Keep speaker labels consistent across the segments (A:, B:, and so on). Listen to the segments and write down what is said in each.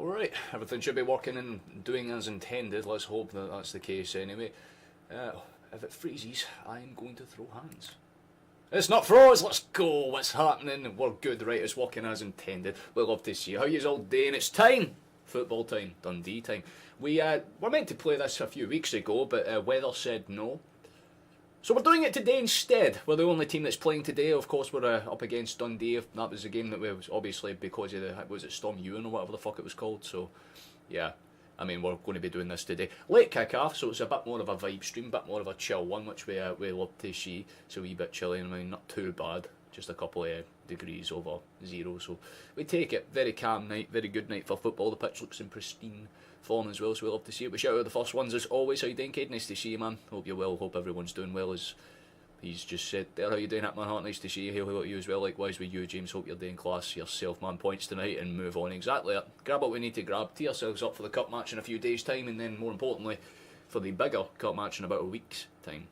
A: Alright, everything should be working and doing as intended. Let's hope that that's the case anyway. If it freezes, I'm going to throw hands. It's not froze, let's go, what's happening? We're good, right, it's working as intended. We love to see how you's all doing. It's time! Football time, Dundee time. We were meant to play this a few weeks ago, but weather said no. So we're doing it today instead. We're the only team that's playing today. Of course, we're up against Dundee. That was a game that was obviously because of was it Storm Ewan or whatever the fuck it was called. So, yeah, I mean, we're going to be doing this today. Late kick-off, so it's a bit more of a vibe stream, a bit more of a chill one, which we love to see. It's a wee bit chilly, I mean, not too bad. Just a couple of degrees over zero, so we take it. Very calm night, very good night for football. The pitch looks in pristine form as well, so we love to see it. We shout out the first ones as always. How you doing, Kate? Nice to see you, man. Hope you're well. Hope everyone's doing well, as he's just said there. How you doing, Hitman Heart? Nice to see you. Hello to you as well. Likewise with you, James. Hope you're doing class yourself, man. Points tonight and move on. Exactly it. Grab what we need to grab. Tee ourselves up for the cup match in a few days' time, and then more importantly, for the bigger cup match in about a week's time.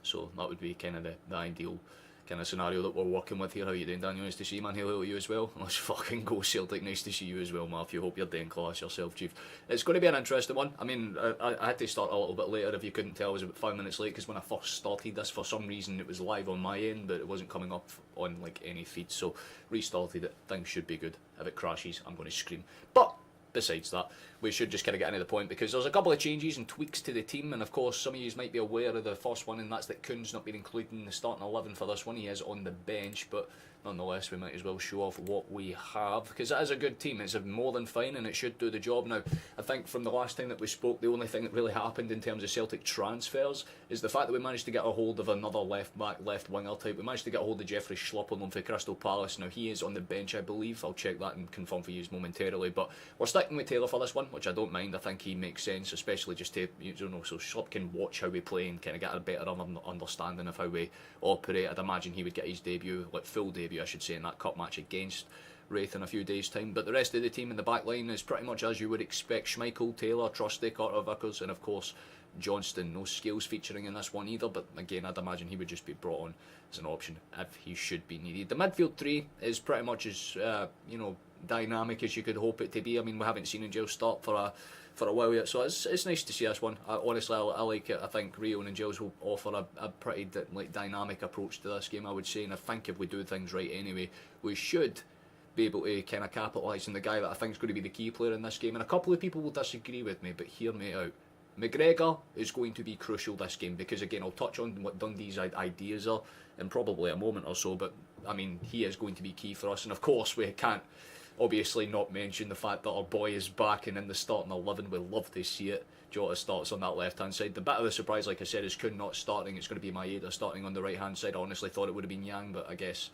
A: So that would be kind of the ideal kind of scenario that we're working with here. How you doing, Daniel? Nice to see you, man. Hello to you as well. Let's fucking go, Celtic. Nice to see you as well, Matthew. Hope you're doing class yourself, Chief. It's going to be an interesting one. I mean, I had to start a little bit later. If you couldn't tell, I was about 5 minutes late because when I first started this, for some reason it was live on my end, but it wasn't coming up on like any feed. So restarted it. Things should be good. If it crashes, I'm going to scream. But besides that, we should just kind of get into the point because there's a couple of changes and tweaks to the team, and of course some of you might be aware of the first one, and that's that Kuhn's not been included in the starting 11 for this one. He is on the bench, but nonetheless we might as well show off what we have because it is a good team. It's more than fine and it should do the job. Now, I think from the last time that we spoke, the only thing that really happened in terms of Celtic transfers is the fact that we managed to get a hold of another left back, left winger type. We managed to get a hold of Jeffrey Schlupp on loan for Crystal Palace. Now he is on the bench, I believe. I'll check that and confirm for you momentarily, but we're sticking with Taylor for this one, which I don't mind. I think he makes sense, especially just to, you know, so Schlupp can watch how we play and kind of get a better understanding of how we operate. I'd imagine he would get his debut, like full debut I should say, in that cup match against Wraith in a few days' time. But the rest of the team in the back line is pretty much as you would expect. Schmeichel, Taylor, Trusty, Carter Vickers, and of course Johnston. No skills featuring in this one either, but again I'd imagine he would just be brought on as an option if he should be needed. The midfield three is pretty much as you know, dynamic as you could hope it to be. I mean, we haven't seen Angel start for a while yet, so it's nice to see this one. Honestly, I like it. I think Rio and Angels will offer a pretty dynamic approach to this game, I would say, and I think if we do things right anyway, we should be able to kind of capitalise on the guy that I think is going to be the key player in this game. And a couple of people will disagree with me, but hear me out. McGregor is going to be crucial this game because, again, I'll touch on what Dundee's ideas are in probably a moment or so, but I mean, he is going to be key for us. And of course, we can't obviously not mention the fact that our boy is back and in the starting 11. We love to see it. Jota starts on that left hand side. The bit of the surprise, like I said, is Kuhn not starting. It's going to be Maeda starting on the right hand side. I honestly thought it would have been Yang, but I guess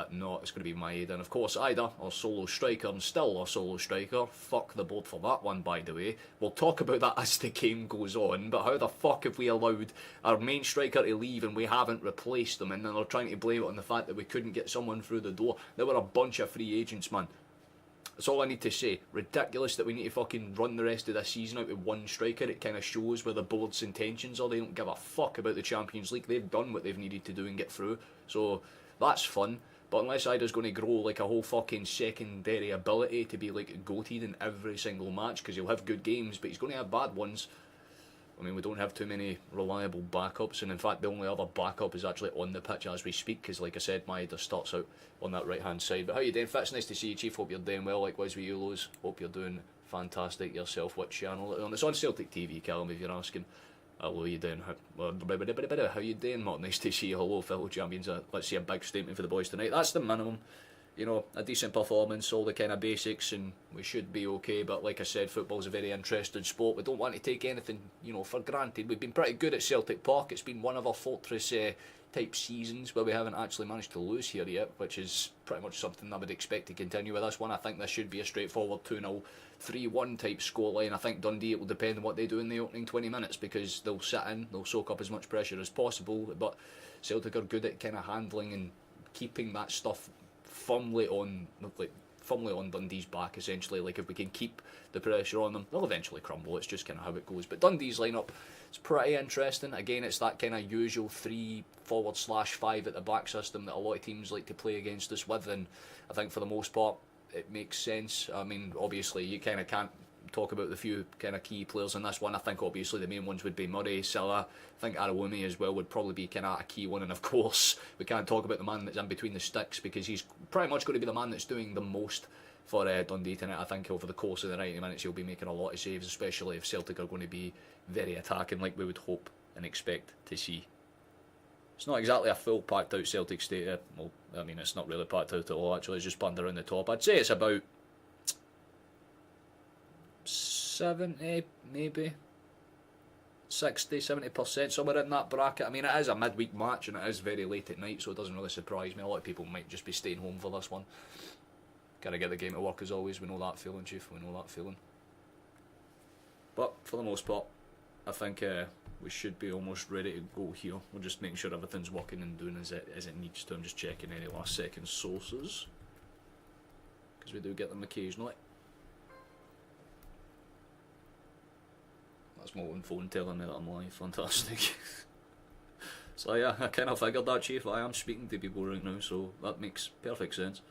A: no, it's going to be Maeda. And of course, Ida, our solo striker, and still our solo striker. Fuck the board for that one, by the way. We'll talk about that as the game goes on, but how the fuck have we allowed our main striker to leave and we haven't replaced them? And then they're trying to blame it on the fact that we couldn't get someone through the door. There were a bunch of free agents, man. That's all I need to say. Ridiculous that we need to fucking run the rest of this season out with one striker. It kind of shows where the board's intentions are. They don't give a fuck about the Champions League. They've done what they've needed to do and get through. So that's fun. But unless Ida's going to grow like a whole fucking secondary ability to be like goated in every single match, because he'll have good games, but he's going to have bad ones. I mean, we don't have too many reliable backups, and in fact the only other backup is actually on the pitch as we speak, because like I said, Maeda starts out on that right hand side. But how you doing, Fitz? Nice to see you, Chief. Hope you're doing well. Likewise with you, Lows. Hope you're doing fantastic yourself. What channel? It's on Celtic TV, Callum, if you're asking. Hello, you doing? How you doing, Mark? Nice to see you. Hello, fellow champions. Let's see a big statement for the boys tonight. That's the minimum. You know, a decent performance, all the kind of basics, and we should be okay. But like I said, football's a very interesting sport. We don't want to take anything, you know, for granted. We've been pretty good at Celtic Park. It's been one of our fortress type seasons where we haven't actually managed to lose here yet, which is pretty much something I would expect to continue with this one. I think this should be a straightforward 2-0, 3-1 type scoreline. I think Dundee, it will depend on what they do in the opening 20 minutes because they'll sit in, they'll soak up as much pressure as possible, but Celtic are good at kind of handling and keeping that stuff firmly on Dundee's back, essentially. Like, if we can keep the pressure on them, they'll eventually crumble. It's just kind of how it goes. But Dundee's lineup, it's pretty interesting. Again, it's that kind of usual 3/5 at the back system that a lot of teams like to play against us with, and I think for the most part it makes sense. I mean, obviously you kind of can't talk about the few kind of key players in this one. I think obviously the main ones would be Murray, Silla. I think Arawumi as well would probably be kind of a key one, and of course we can't talk about the man that's in between the sticks, because he's pretty much going to be the man that's doing the most for Dundee tonight. I think over the course of the 90 minutes he'll be making a lot of saves, especially if Celtic are going to be very attacking like we would hope and expect to see. It's not exactly a full packed out Celtic state. Well, I mean, it's not really packed out at all actually, it's just panned around the top. I'd say it's about 70, maybe 60-70%, somewhere in that bracket. I mean, it is a midweek match and it is very late at night, so it doesn't really surprise me. A lot of people might just be staying home for this one. Gotta get the game to work as always. We know that feeling, Chief. We know that feeling. But for the most part, I think we should be almost ready to go here. We're just making sure everything's working and doing as it needs to. I'm just checking any last second sources, because we do get them occasionally. That's my own phone telling me that I'm live. Fantastic. So yeah, I kind of figured that, Chief. I am speaking to people right now, so that makes perfect sense.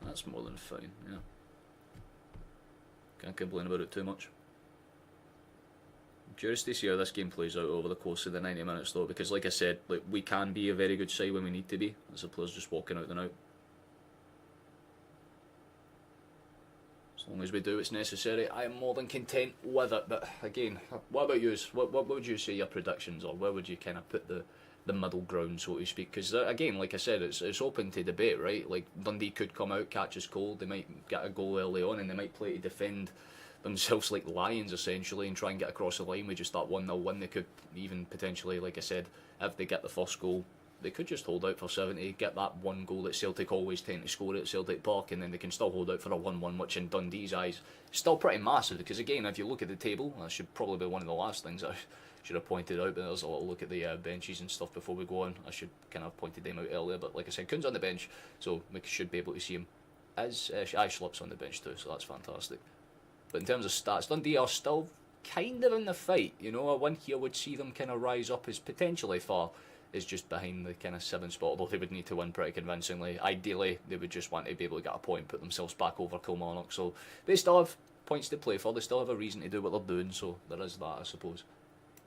A: That's more than fine, yeah. Can't complain about it too much. I'm curious to see how this game plays out over the course of the 90 minutes though, because like I said, like, we can be a very good side when we need to be, as the players just walking out and out. As long as we do what's necessary, I am more than content with it. But again, what about you? What would you say your predictions, or where would you kind of put the middle ground, so to speak? Because again, like I said, it's open to debate, right? Like, Dundee could come out, catch us cold, they might get a goal early on, and they might play to defend themselves like lions essentially and try and get across the line with just that 1-0 win. They could even potentially, like I said, if they get the first goal, they could just hold out for 70, get that one goal that Celtic always tend to score at Celtic Park, and then they can still hold out for a 1-1, which in Dundee's eyes is still pretty massive, because again, if you look at the table, that should probably be one of the last things I should have pointed out, but there's a little look at the benches and stuff before we go on. I should kind of have pointed them out earlier, but like I said, Kuhn's on the bench, so we should be able to see him. As Schlupp's on the bench too, so that's fantastic. But in terms of stats, Dundee are still kind of in the fight, you know. A win here would see them kind of rise up as potentially far as just behind the kind of 7th spot, although they would need to win pretty convincingly. Ideally, they would just want to be able to get a point, put themselves back over Kilmarnock, so they still have points to play for, they still have a reason to do what they're doing, so there is that, I suppose.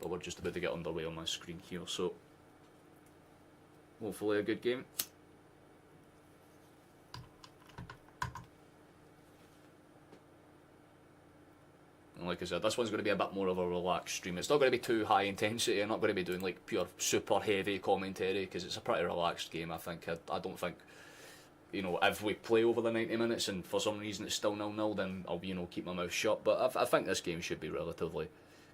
A: But we're just about to get underway on my screen here, so hopefully a good game. And like I said, this one's going to be a bit more of a relaxed stream. It's not going to be too high intensity. I'm not going to be doing like pure super heavy commentary, because it's a pretty relaxed game, I think. I don't think, you know, if we play over the 90 minutes and for some reason it's still 0-0, then I'll, you know, keep my mouth shut. But I think this game should be relatively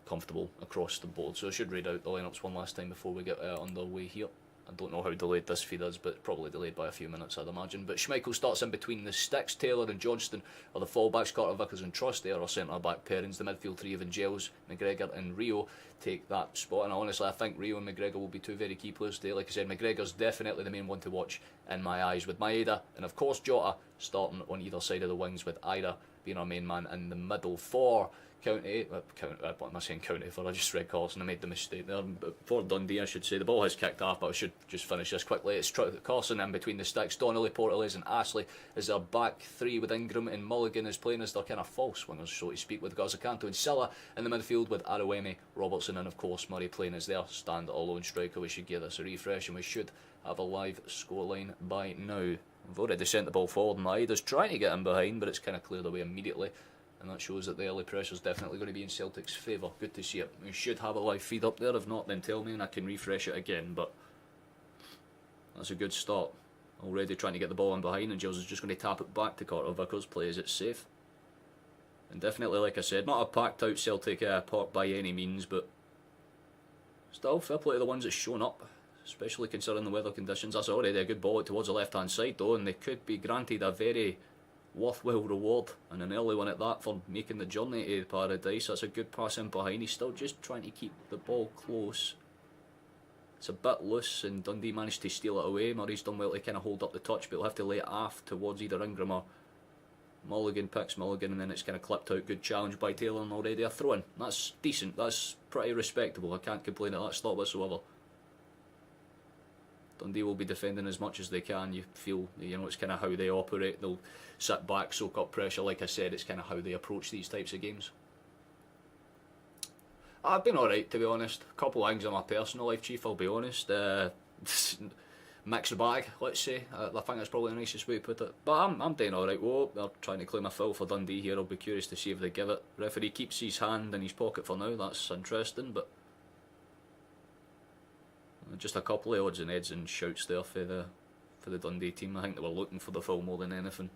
A: comfortable across the board. So I should read out the lineups one last time before we get underway here. I don't know how delayed this feed is, but probably delayed by a few minutes, I'd imagine. But Schmeichel starts in between the sticks. Taylor and Johnston are the fullbacks. Carter, Vickers and Truss, they are our centre-back pairings. The midfield three of Angels, McGregor and Rio take that spot. And honestly, I think Rio and McGregor will be two very key players today. Like I said, McGregor's definitely the main one to watch in my eyes, with Maeda and of course Jota starting on either side of the wings, with Ida being our main man in the middle for County. What am I saying, County for? I just read Carlson, I made the mistake there. But for Dundee, I should say, the ball has kicked off, but I should just finish this quickly. It's Carlson in between the sticks. Donnelly, Portales and Ashley is their back three, with Ingram and Mulligan as playing as their kind of false wingers, so to speak, with Garzacanto and Silla in the midfield, with Arawemi, Robertson and of course Murray playing as their stand-alone striker. We should give this a refresh and we should have a live scoreline by now. We've already sent the ball forward and Maeda's trying to get in behind, but it's kind of cleared away immediately. And that shows that the early pressure is definitely going to be in Celtic's favour. Good to see it. We should have a live feed up there. If not, then tell me and I can refresh it again. But that's a good start. Already trying to get the ball in behind, and Giles is just going to tap it back to Carter Vickers. Plays it safe. And definitely, like I said, not a packed out Celtic park by any means, but still fair play to the ones that's shown up, especially considering the weather conditions. That's already a good ball out towards the left hand side though, and they could be granted a very worthwhile reward, and an early one at that, for making the journey to paradise. That's a good pass in behind. He's still just trying to keep the ball close. It's a bit loose and Dundee managed to steal it away. Murray's done well to kind of hold up the touch, but he'll have to lay it aft towards either Ingram or Mulligan. Picks Mulligan and then it's kind of clipped out. Good challenge by Taylor and already a throw in. That's decent. That's pretty respectable. I can't complain at that stop whatsoever. Dundee will be defending as much as they can. You feel, it's kind of how they operate. They'll sit back, soak up pressure. Like I said, it's kind of how they approach these types of games. I've been alright, to be honest. A couple of things in my personal life, Chief, I'll be honest. Mixed bag, let's say. I think that's probably the nicest way to put it. But I'm doing alright. Whoa, they're trying to claim a foul for Dundee here. I'll be curious to see if they give it. Referee keeps his hand in his pocket for now. That's interesting, but just a couple of odds and ends and shouts there for the Dundee team. I think they were looking for the foul more than anything.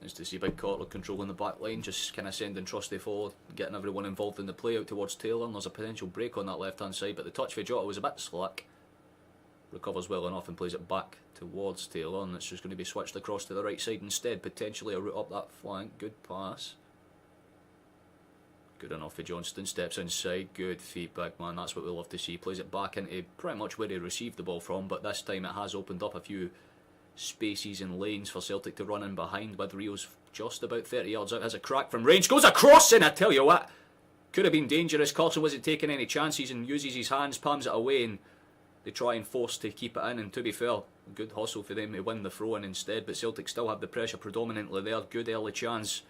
A: Nice to see Big Carter controlling the back line, just kind of sending Trusty forward, getting everyone involved in the play out towards Taylor, and there's a potential break on that left hand side, but the touch for Jota was a bit slack. Recovers well enough and plays it back towards Taylor, and it's just going to be switched across to the right side instead, potentially a route up that flank. Good pass. Good enough for Johnston, steps inside, good feet, big man, that's what we love to see. Plays it back into pretty much where he received the ball from, but this time it has opened up a few spaces and lanes for Celtic to run in behind, with Rio's just about 30 yards out, has a crack from range, goes across, and I tell you what, could have been dangerous. Carlson wasn't taking any chances and uses his hands, palms it away, and they try and force to keep it in, and to be fair, good hustle for them to win the throw-in instead, but Celtic still have the pressure predominantly there. Good early chance.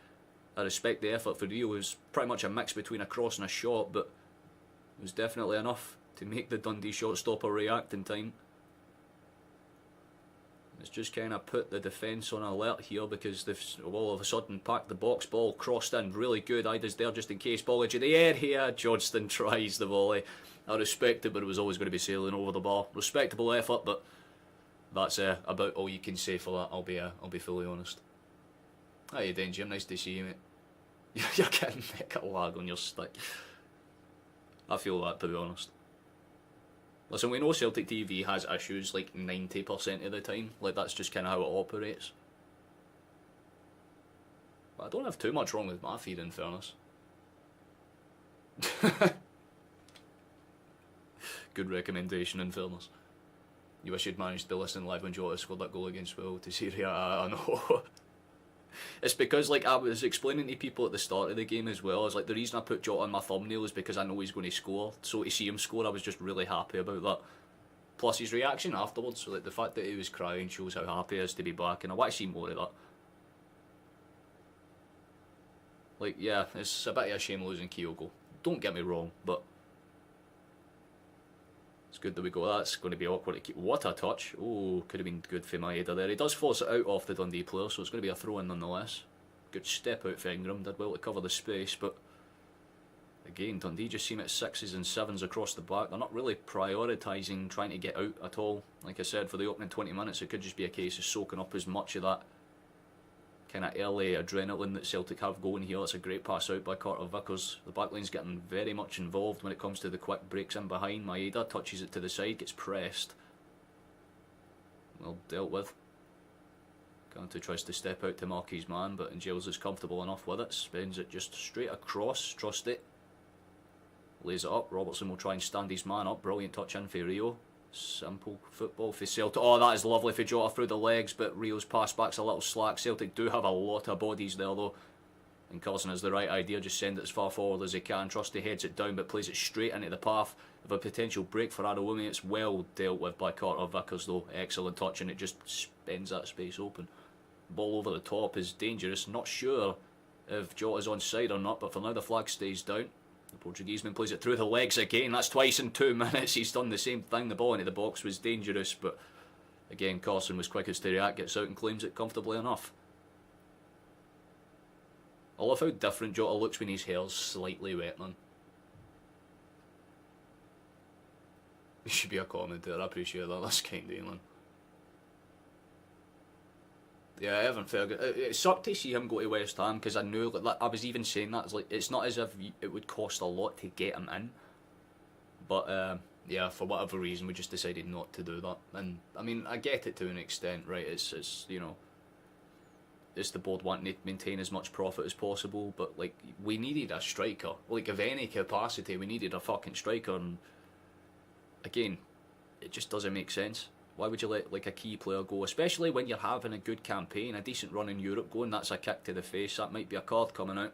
A: I respect the effort for Rio. It was pretty much a mix between a cross and a shot, but it was definitely enough to make the Dundee shot stopper react in time. It's just kind of put the defence on alert here, because they've all of a sudden packed the box. Ball crossed in, really good. Ida's there just in case. Ball into the air here. Johnston tries the volley. I respect it, but it was always going to be sailing over the bar. Respectable effort, but that's about all you can say for that. I'll be fully honest. How you doing, Jim? Nice to see you, mate. You're getting mega lag on your stick. I feel that, to be honest. Listen, we know Celtic TV has issues like 90% of the time. Like, that's just kind of how it operates. But I don't have too much wrong with my feed, in fairness. Good recommendation, in fairness. You wish you'd managed to listen live when Jota scored that goal against Will to Syria. I know. It's because, like, I was explaining to people at the start of the game as well, is like, the reason I put Jota on my thumbnail is because I know he's going to score. So to see him score, I was just really happy about that. Plus his reaction afterwards, so like the fact that he was crying shows how happy he is to be back, and I want to see more of that. Like, yeah, it's a bit of a shame losing Kyogo. Don't get me wrong, but it's good that we go. That's going to be awkward to keep. What a touch. Oh, could have been good for Maeda there. He does force it out off the Dundee player, so it's going to be a throw-in nonetheless. Good step out for Ingram. Did well to cover the space, but again, Dundee just seem at 6s and 7s across the back. They're not really prioritising trying to get out at all. Like I said, for the opening 20 minutes, it could just be a case of soaking up as much of that kind of early adrenaline that Celtic have going here. That's a great pass out by Carter Vickers. The backline's getting very much involved when it comes to the quick breaks in behind. Maeda touches it to the side, gets pressed. Well dealt with. Cantu tries to step out to mark his man, but Angels is comfortable enough with it. Spins it just straight across. Trust it. Lays it up. Robertson will try and stand his man up. Brilliant touch in for Rio. Simple football for Celtic. Oh, that is lovely for Jota through the legs, but Rio's pass back's a little slack. Celtic do have a lot of bodies there though, and Carlson has the right idea. Just send it as far forward as he can. Trusty heads it down, but plays it straight into the path of a potential break for Adewumi. It's well dealt with by Carter Vickers though. Excellent touch, and it just spins that space open. Ball over the top is dangerous. Not sure if Jota's onside or not, but for now the flag stays down. The Portugueseman plays it through the legs again. That's twice in 2 minutes. He's done the same thing. The ball into the box was dangerous, but again, Carson was quickest to react, gets out and claims it comfortably enough. I love how different Jota looks when his hair's slightly wet, man. He should be a commentator. I appreciate that. That's kind of man. Yeah, Evan Ferguson. It sucked to see him go to West Ham, because I knew, like, I was even saying that, it's not as if it would cost a lot to get him in. But yeah, for whatever reason, we just decided not to do that. And I mean, I get it to an extent, right? It's you know, it's the board wanting to maintain as much profit as possible, but like, we needed a striker. Like, of any capacity, we needed a fucking striker, and again, it just doesn't make sense. Why would you let like a key player go, especially when you're having a good campaign, a decent run in Europe going? That's a kick to the face. That might be a card coming out.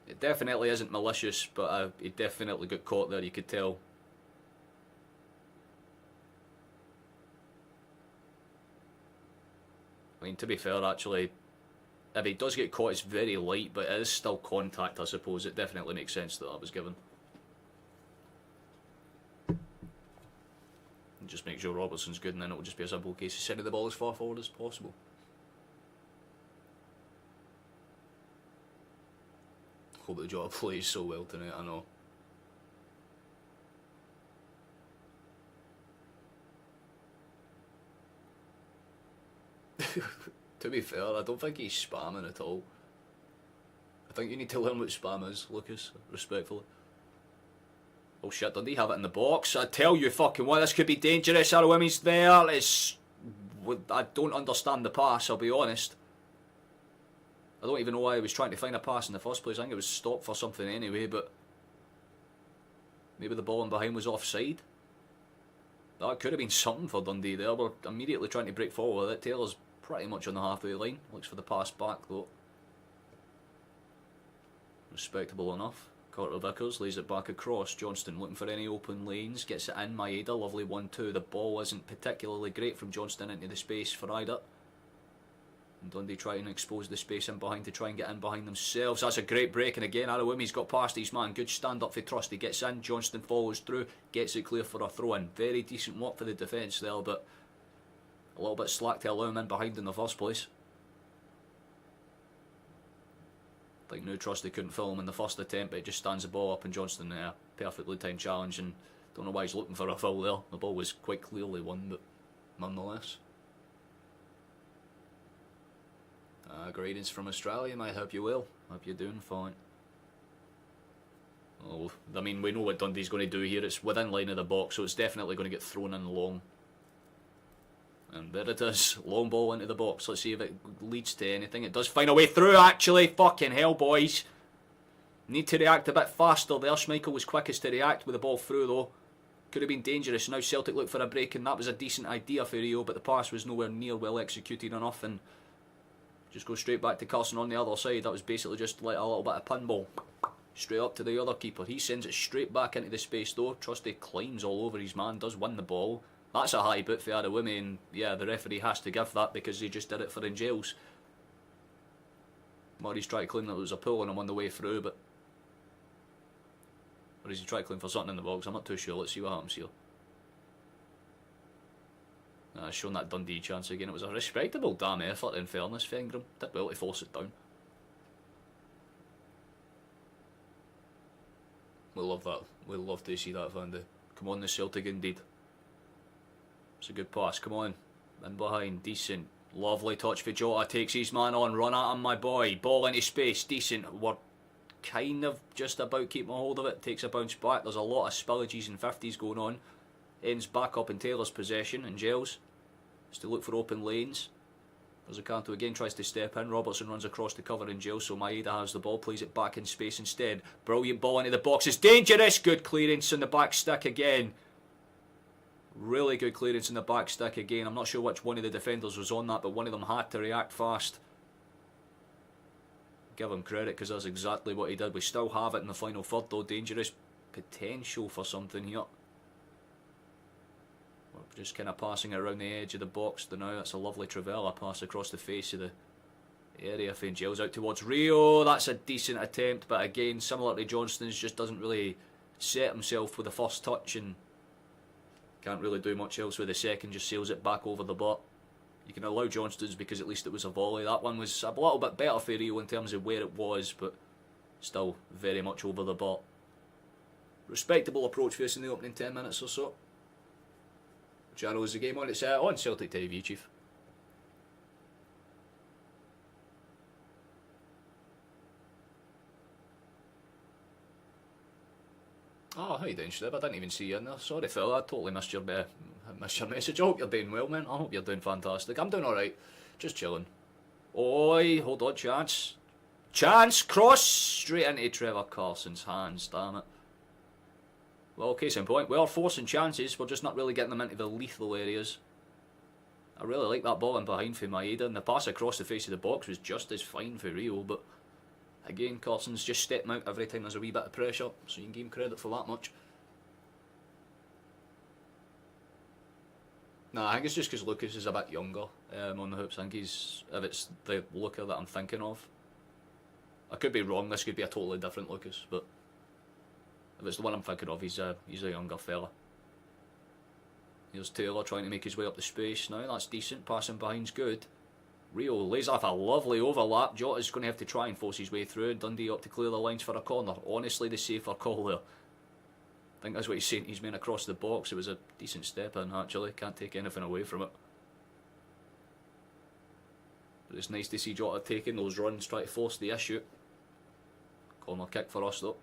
A: It definitely isn't malicious, but he definitely got caught there, you could tell. I mean, to be fair, actually, if he does get caught, it's very light, but it is still contact, I suppose. It definitely makes sense that was given. Just make sure Robertson's good, and then it'll just be a simple case of sending the ball as far forward as possible. Hope the Jota plays so well tonight, I know. To be fair, I don't think he's spamming at all. I think you need to learn what spam is, Lucas, respectfully. Oh shit, Dundee have it in the box. I tell you fucking what, this could be dangerous. Arawimi's there. I don't understand the pass, I'll be honest. I don't even know why he was trying to find a pass in the first place. I think it was stopped for something anyway, but maybe the ball in behind was offside. That could have been something for Dundee there. We're immediately trying to break forward with it. Taylor's pretty much on the halfway line. Looks for the pass back though. Respectable enough. Carter Vickers lays it back across. Johnston looking for any open lanes. Gets it in. Maeda, lovely 1-2. The ball isn't particularly great from Johnston into the space for Ida. And Dundee trying to expose the space in behind to try and get in behind themselves. That's a great break, and again Arawimi's got past his man. Good stand up for Trusty. Gets in. Johnston follows through. Gets it clear for a throw in. Very decent work for the defence there, but a little bit slack to allow him in behind in the first place. I think now Trusty couldn't fill him in the first attempt, but he just stands the ball up, and Johnston there, perfectly timed challenge, and don't know why he's looking for a foul there. The ball was quite clearly won, but nonetheless. Greetings from Australia, mate. Hope you well. Hope you're doing fine. Oh, I mean, we know what Dundee's going to do here. It's within line of the box, so it's definitely going to get thrown in long. And there it is. Long ball into the box. Let's see if it leads to anything. It does find a way through, actually. Fucking hell, boys. Need to react a bit faster there. Schmeichel was quickest to react with the ball through, though. Could have been dangerous. Now Celtic look for a break, and that was a decent idea for Rio, but the pass was nowhere near well executed enough, and just go straight back to Carson on the other side. That was basically just like a little bit of pinball. Straight up to the other keeper. He sends it straight back into the space though. Trusty climbs all over his man, does win the ball. That's a high boot for Arawimi, and yeah, the referee has to give that because he just did it for Angels. Murray's trying to claim that it was a pull on him on the way through, but... Or is he trying to claim for something in the box? I'm not too sure. Let's see what happens here. Showing that Dundee chance again. It was a respectable damn effort, in fairness. Fengram did well to force it down. We love that. We love to see that, Van de. Come on, the Celtic indeed. It's a good pass. Come on. In behind. Decent. Lovely touch for Jota. Takes his man on. Run at him, my boy. Ball into space. Decent. We're kind of just about keeping a hold of it. Takes a bounce back. There's a lot of spillages and 50s going on. Ends back up in Taylor's possession. And Gels is to look for open lanes. Zacanto again tries to step in. Robertson runs across the cover in jail, so Maeda has the ball, plays it back in space instead. Brilliant ball into the box. It's dangerous. Good clearance in the back stick again. Really good clearance in the back stick again. I'm not sure which one of the defenders was on that, but one of them had to react fast. Give him credit because that's exactly what he did. We still have it in the final third though. Dangerous potential for something here. We're just kind of passing it around the edge of the box now. That's a lovely Travella pass across the face of the area. Fangel's out towards Rio. That's a decent attempt, but again, similar to Johnston's, just doesn't really set himself with the first touch and can't really do much else with the second. Just sails it back over the butt. You can allow Johnston's because at least it was a volley. That one was a little bit better for Rio in terms of where it was, but still very much over the butt. Respectable approach for us in the opening 10 minutes or so. Channel is the game on. It's on Celtic TV, Chief. Oh, how you doing, Steve? I didn't even see you in there. Sorry, Phil. I totally missed your message. I hope you're doing well, man. I hope you're doing fantastic. I'm doing alright. Just chilling. Oi, hold on, chance. Chance! Cross! Straight into Trevor Carson's hands, damn it. Well, case in point, we are forcing chances, we're just not really getting them into the lethal areas. I really like that ball in behind for Maeda, and the pass across the face of the box was just as fine for Rio, but again, Carson's just stepping out every time there's a wee bit of pressure, so you can give him credit for that much. Nah, I think it's just because Lucas is a bit younger on the hoops. I think he's, if it's the looker that I'm thinking of, I could be wrong, this could be a totally different Lucas, but if it's the one I'm thinking of, he's a younger fella. Here's Taylor trying to make his way up the space now, that's decent, passing behind's good. Rio lays off a lovely overlap, Jota's going to have to try and force his way through, Dundee up to clear the lines for a corner. Honestly, the safer call there. I think that's what he's saying, he's made across the box. It was a decent step in actually, can't take anything away from it. But it's nice to see Jota taking those runs, try to force the issue. Corner kick for us though.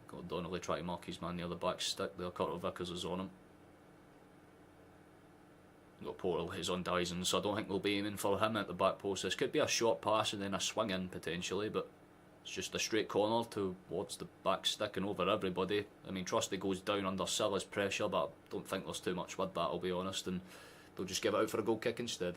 A: Got Donnelly trying to mark his man near the back stick there, Carter Vickers is on him. Got Portal is on Dyson, so I don't think they'll be aiming for him at the back post. This could be a short pass and then a swing in potentially, but it's just a straight corner towards the back stick and over everybody. I mean, Trusty goes down under Silla's pressure, but I don't think there's too much with that, I'll be honest, and they'll just give it out for a goal kick instead.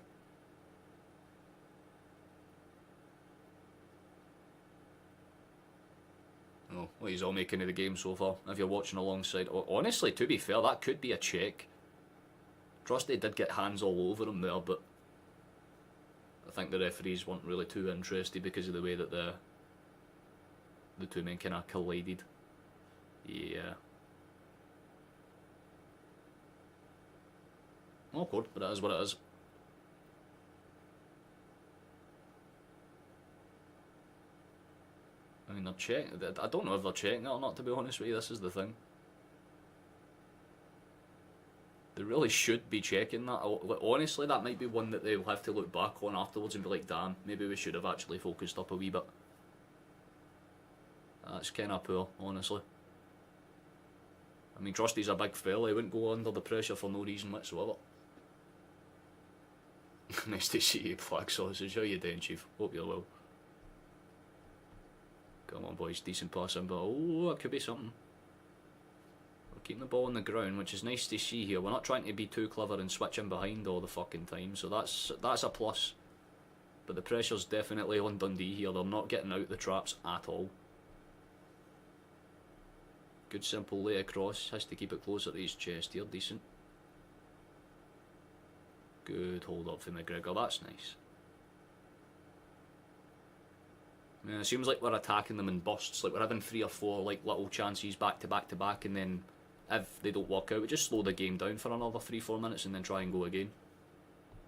A: Oh, well, he's all making of the game so far, if you're watching alongside. Honestly, to be fair, that could be a check. Trusty did get hands all over him there, but I think the referees weren't really too interested because of the way that the two men kind of collided. Yeah. Awkward, but it is what it is. I mean, they're checking. I don't know if they're checking it or not, to be honest with you. This is the thing. They really should be checking that. Honestly, that might be one that they'll have to look back on afterwards and be like, damn, maybe we should have actually focused up a wee bit. That's kind of poor, honestly. I mean, Trusty's a big fella, he wouldn't go under the pressure for no reason whatsoever. Nice to see you, Flag Sausage. How you doing, Chief? Hope you're well. Come on, boys, decent passing, but oh, that could be something. We're keeping the ball on the ground, which is nice to see here. We're not trying to be too clever and switching behind all the fucking time, so that's a plus. But the pressure's definitely on Dundee here. They're not getting out the traps at all. Good simple lay across, has to keep it closer to his chest here, decent. Good hold up for McGregor, that's nice. Yeah, it seems like we're attacking them in bursts, like we're having 3 or 4 like little chances back to back to back, and then if they don't work out, we just slow the game down for another 3-4 minutes and then try and go again.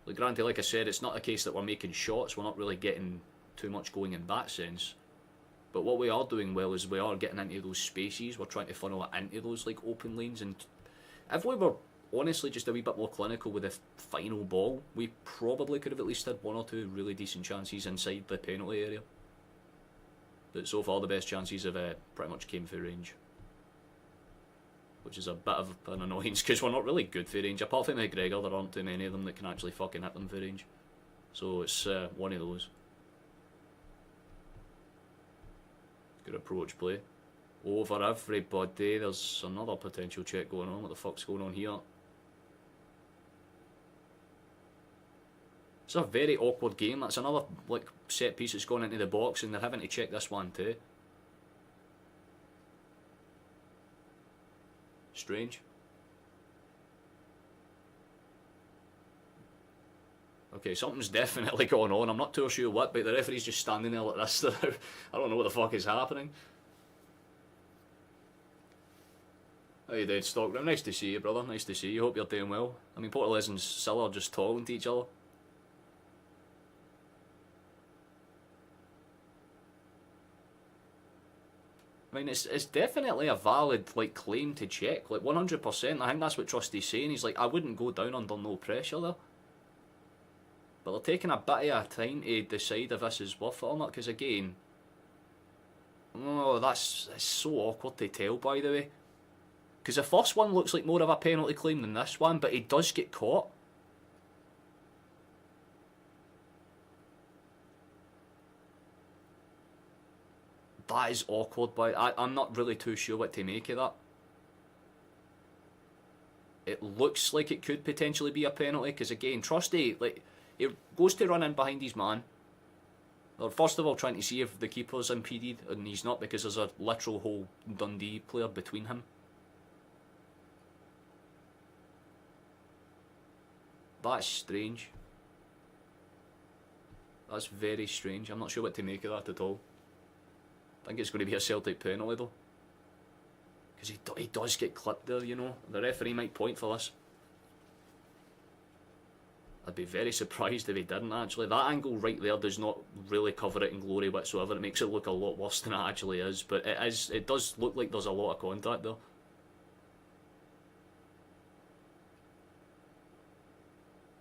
A: Like granted, like I said, it's not a case that we're making shots, we're not really getting too much going in that sense. But what we are doing well is we are getting into those spaces, we're trying to funnel it into those like open lanes, and if we were honestly just a wee bit more clinical with the final ball, we probably could have at least had 1 or 2 really decent chances inside the penalty area. But so far the best chances have pretty much came for range. Which is a bit of an annoyance because we're not really good for range. Apart from McGregor, there aren't too many of them that can actually fucking hit them for range. So it's one of those. Good approach play. Over everybody. There's another potential check going on. What the fuck's going on here? It's a very awkward game. That's another like set piece that's gone into the box and they're having to check this one too. Strange. Okay, something's definitely going on. I'm not too sure what, but the referee's just standing there like this. I don't know what the fuck is happening. How you doing, Stockroom? Nice to see you, brother. Nice to see you. Hope you're doing well. I mean, Portales and Silla are just talking to each other. I mean, it's definitely a valid like claim to check, like 100%. I think that's what Trusty's saying. He's like, I wouldn't go down under no pressure there. But they're taking a bit of a time to decide if this is worth it or not, because again, oh, that's so awkward to tell, by the way. Because the first one looks like more of a penalty claim than this one, but he does get caught. That is awkward, but I'm not really too sure what to make of that. It looks like it could potentially be a penalty, because again, Trusty, like,
B: He goes to run in behind his man. They're first of all trying to see if the keeper's impeded, and he's not because there's a literal whole Dundee player between him. That's strange. That's very strange. I'm not sure what to make of that at all. I think it's going to be a Celtic penalty though. Because he does get clipped there, you know. The referee might point for this. I'd be very surprised if he didn't actually. That angle right there does not really cover it in glory whatsoever. It makes it look a lot worse than it actually is. But it does look like there's a lot of contact there.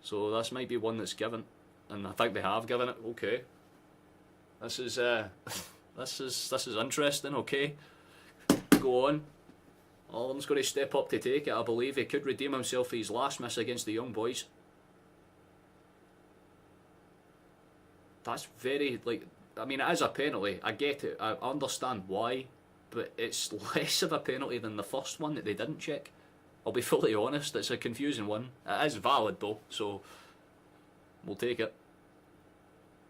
B: So this might be one that's given. And I think they have given it. Okay. This is this is interesting, okay. Go on. All of them's going to step up to take it. I believe he could redeem himself for his last miss against the young boys. That's very, like, I mean, it is a penalty. I get it. I understand why. But it's less of a penalty than the first one that they didn't check. I'll be fully honest. It's a confusing one. It is valid, though. So, we'll take it.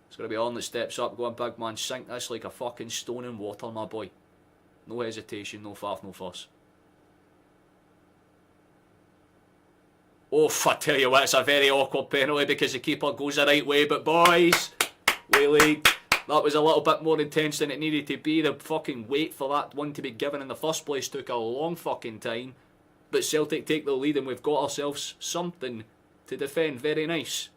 B: It's going to be on that steps up. Going big man. Sink this like a fucking stone in water, my boy. No hesitation. No faff, no fuss. Oh, I tell you what. It's a very awkward penalty because the keeper goes the right way. But, boys... League. That was a little bit more intense than it needed to be. The fucking wait for that one to be given in the first place took a long fucking time. But Celtic take the lead and we've got ourselves something to defend. Very nice.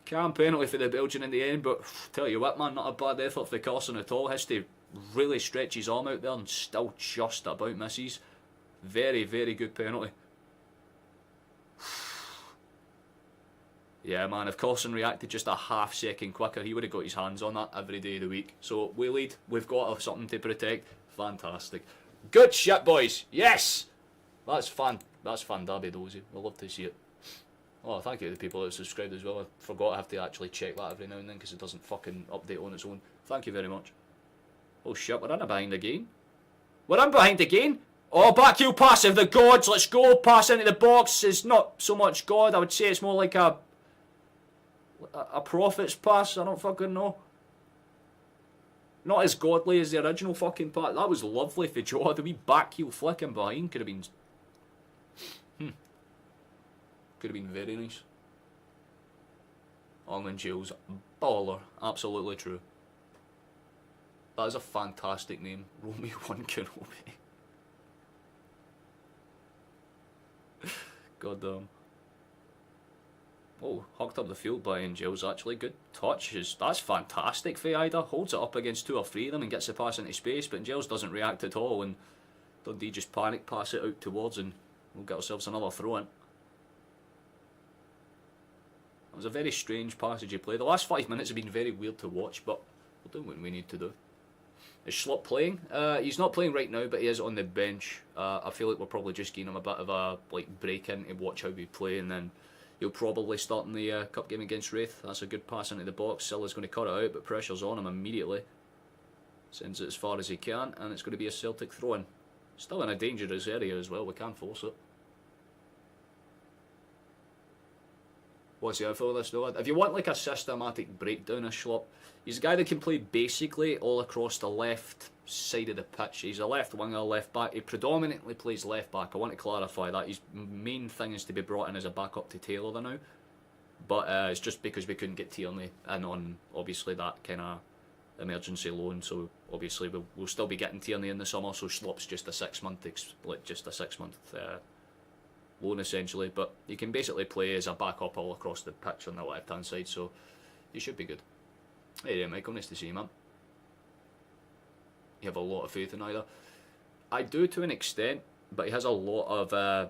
B: Calm penalty for the Belgian in the end, but tell you what, man, not a bad effort for Carson at all. Has to really stretch his arm out there and still just about misses. Very, very good penalty. Yeah, man, if Carson reacted just a half second quicker, he would have got his hands on that every day of the week. So, we lead. We've got something to protect. Fantastic. Good shit, boys. Yes! That's fan derby dozy. We'll love to see it. Oh, thank you to the people that subscribed as well. I forgot I have to actually check that every now and then because it doesn't fucking update on its own. Thank you very much. Oh shit, we're in behind again. We're in behind again? Oh, back heel pass of the gods. Let's go. Pass into the box. It's not so much God. I would say it's more like a prophet's pass. I don't fucking know. Not as godly as the original fucking pass. That was lovely for Joe. The wee back heel flicking behind could have been... Could have been very nice. Arlen Giles, baller. Absolutely true. That is a fantastic name. Romeo 1 Kenobi. God damn. Oh, hucked up the field by Angels actually. Good touch. That's fantastic for Ida. Holds it up against 2 or 3 of them and gets the pass into space, but Angels doesn't react at all and Dundee just panic pass it out towards and we'll get ourselves another throw in. It was a very strange passage of play. The last 5 minutes have been very weird to watch, but we'll do what we need to do. Is Schlupp playing? He's not playing right now, but he is on the bench. I feel like we're probably just giving him a bit of a break in to watch how we play, and then he'll probably start in the cup game against Wraith. That's a good pass into the box. Silla's going to cut it out, but pressure's on him immediately. Sends it as far as he can, and it's going to be a Celtic throw-in. Still in a dangerous area as well. We can't force it. What's the outfit of this though? If you want like a systematic breakdown of Schlupp, he's a guy that can play basically all across the left side of the pitch. He's a left winger, left back. He predominantly plays left back. I want to clarify that. His main thing is to be brought in as a backup to Taylor now. But it's just because we couldn't get Tierney in on obviously that kind of emergency loan. So obviously we'll still be getting Tierney in the summer. So Schlupp's just a 6 month loan essentially, but you can basically play as a backup all across the pitch on the left hand side, so you should be good. Hey there, Michael, nice to see you, man. You have a lot of faith in either. I do to an extent, but he has a lot of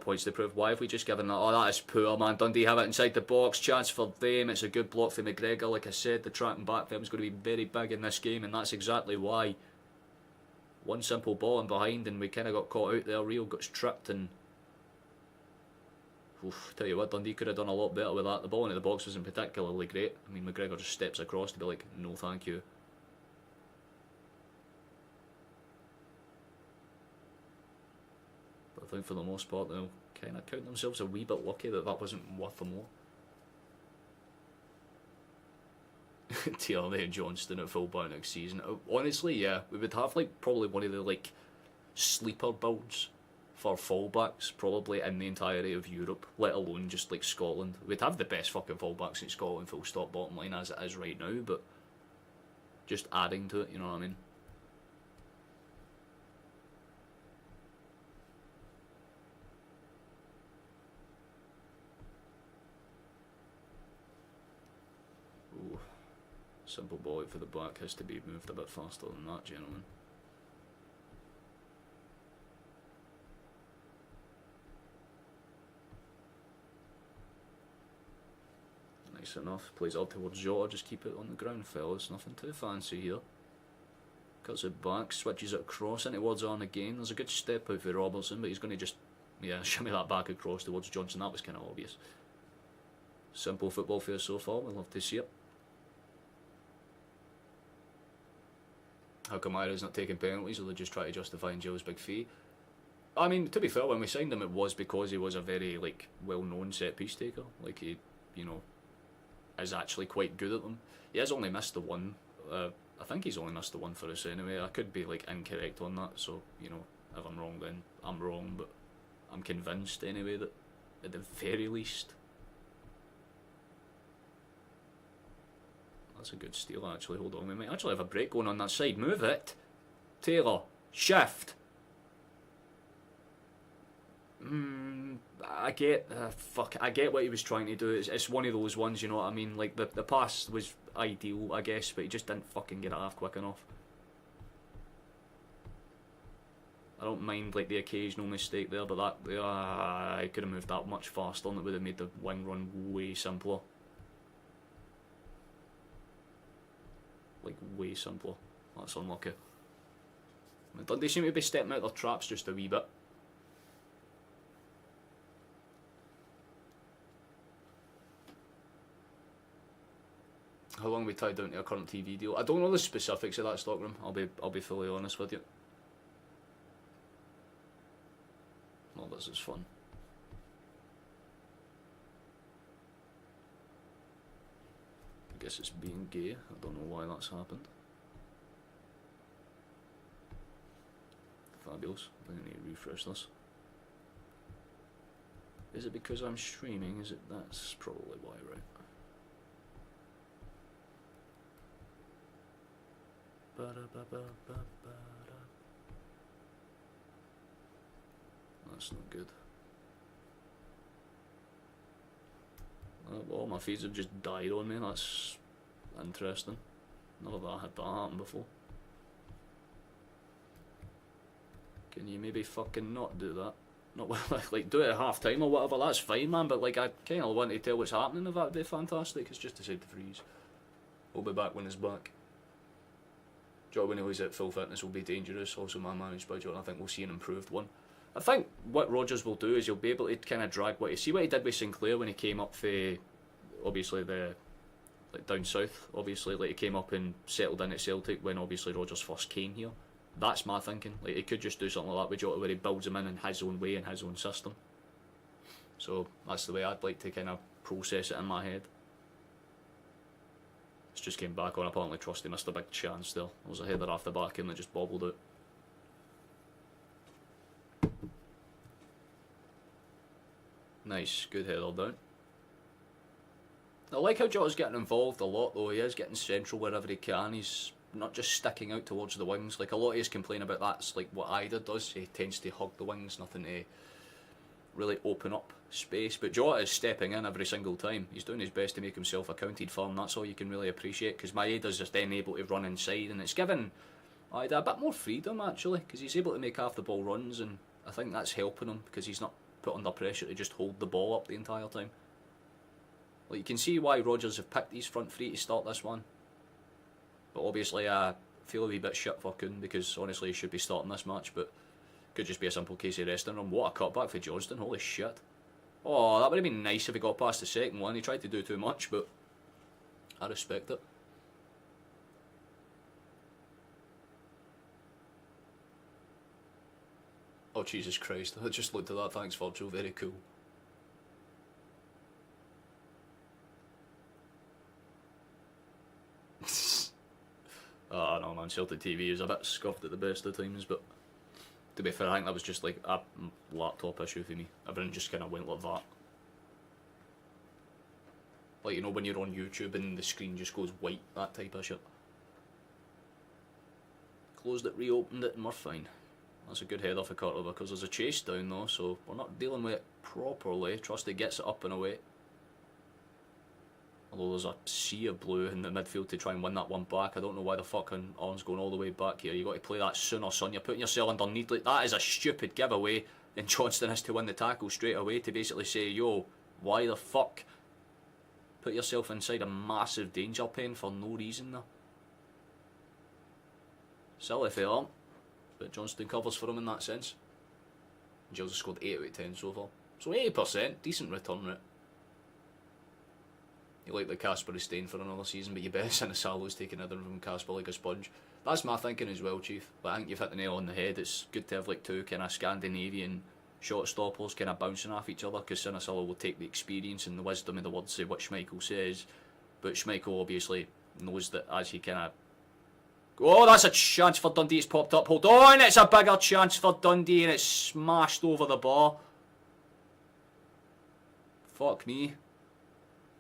B: points to prove. Why have we just given that? Oh, that is poor, man. Dundee have it inside the box. Chance for them. It's a good block for McGregor. Like I said, the tracking back for him is going to be very big in this game, and that's exactly why. One simple ball in behind and we kind of got caught out there. Rio got tripped and... Oof, tell you what, Dundee could have done a lot better with that. The ball into the box wasn't particularly great. I mean, McGregor just steps across to be like, no thank you. But think for the most part they'll kind of count themselves a wee bit lucky that that wasn't worth more. Tierney and Johnston at fullback next season. Honestly, yeah, we would have like probably one of the like sleeper builds for fullbacks probably in the entirety of Europe, let alone just like Scotland. We'd have the best fucking fullbacks in Scotland, full stop, bottom line, as it is right now, but just adding to it, you know what I mean? Ooh. Simple ball out for the back has to be moved a bit faster than that, gentlemen. Nice enough. Plays up towards Jota, just keep it on the ground, fellas. Nothing too fancy here. Cuts it back, switches it across into towards on again. There's a good step out for Robertson, but he's going to just, yeah, shimmy that back across towards Johnson. That was kind of obvious. Simple football for us so far. We'll love to see it. How come Ira's not taking penalties, or they just try to justify Joe's big fee? I mean, to be fair, when we signed him, it was because he was a very like well-known set-piece taker. Like he, you know, is actually quite good at them. He has only missed the one. I think he's only missed the one for us anyway. I could be like incorrect on that, so you know, if I'm wrong, then I'm wrong. But I'm convinced anyway that at the very least. That's a good steal, actually. Hold on, we might actually have a break going on that side. Move it. Taylor. Shift. I get... fuck, I get what he was trying to do. It's one of those ones, you know what I mean? Like, the pass was ideal, I guess, but he just didn't fucking get it off quick enough. I don't mind, like, the occasional mistake there, but that... I could have moved that much faster, and it would have made the wing run way simpler. Like, way simpler. That's unlucky. Dundee seem to be stepping out their traps just a wee bit. How long are we tied down to a current TV deal? I don't know the specifics of that stockroom. I'll be fully honest with you. Well, this is fun. I guess it's being gay. I don't know why that's happened. Fabulous. I think I need to refresh this. Is it because I'm streaming? Is it? That's probably why, right? That's not good. Well, my feeds have just died on me. That's interesting. Never had that happen before. Can you maybe fucking not do that? Not like do it at half time or whatever. That's fine, man. But like, I kind of want to tell what's happening. If that'd be fantastic. It's just decide to freeze. We'll be back when he's back. Jota, when he's at full fitness, will be dangerous. Also, man managed by Jota. I think we'll see an improved one. I think what Rodgers will do is he'll be able to kind of drag what he see what he did with Sinclair when he came up for obviously the like down south. Obviously, like he came up and settled in at Celtic when obviously Rodgers first came here. That's my thinking. Like he could just do something like that with Jota where he builds him in his own way and his own system. So that's the way I'd like to kind of process it in my head. It's just came back on. Apparently, Trusty missed a big chance there. There was a header off the back and that just bobbled out. Nice, good header down. I like how Jota's getting involved a lot though. He is getting central wherever he can. He's not just sticking out towards the wings. Like a lot of his complain about that's like what Ida does. He tends to hug the wings, nothing to really open up space. But Jota is stepping in every single time. He's doing his best to make himself accounted for, and that's all you can really appreciate. Because Maeda's just then able to run inside, and it's given Ida a bit more freedom actually, because he's able to make half the ball runs, and I think that's helping him because he's not put under pressure to just hold the ball up the entire time. Like you can see why Rodgers have picked his front three to start this one. But obviously I feel a wee bit shit for Kuhn because honestly he should be starting this match, but could just be a simple case of resting him. What a cutback for Johnston, holy shit. Oh, that would have been nice if he got past the second one. He tried to do too much, but I respect it. Oh, Jesus Christ. I just looked at that. Thanks, Virgil. Very cool. Oh, no, man. Celtic TV is a bit scuffed at the best of times, but to be fair, I think that was just like a laptop issue for me. Everything just kind of went like that. Like, you know, when you're on YouTube and the screen just goes white, that type of shit. Closed it, reopened it, and we're fine. That's a good header for Carter because there's a chase down though, so we're not dealing with it properly. Trusty gets it up and away. Although there's a sea of blue in the midfield to try and win that one back. I don't know why the fucking Arn's going all the way back here. You got to play that sooner, son. You're putting yourself underneath. Like, that is a stupid giveaway, and Johnston has to win the tackle straight away to basically say, yo, why the fuck put yourself inside a massive danger pen for no reason there? Silly fella, but Johnston covers for him in that sense. Gilles has scored 8 out of 10 so far. So 80%, decent return rate. You like the Casper is staying for another season, but you bet Sinisalo's taking everything from Casper like a sponge. That's my thinking as well, Chief. But I think you've hit the nail on the head. It's good to have like two kind of Scandinavian shot stoppers kind of bouncing off each other, because Sinisalo will take the experience and the wisdom of the words of what Schmeichel says. But Schmeichel obviously knows that as he kind of... Oh, that's a chance for Dundee. It's popped up. Hold on, it's a bigger chance for Dundee, and it's smashed over the bar. Fuck me.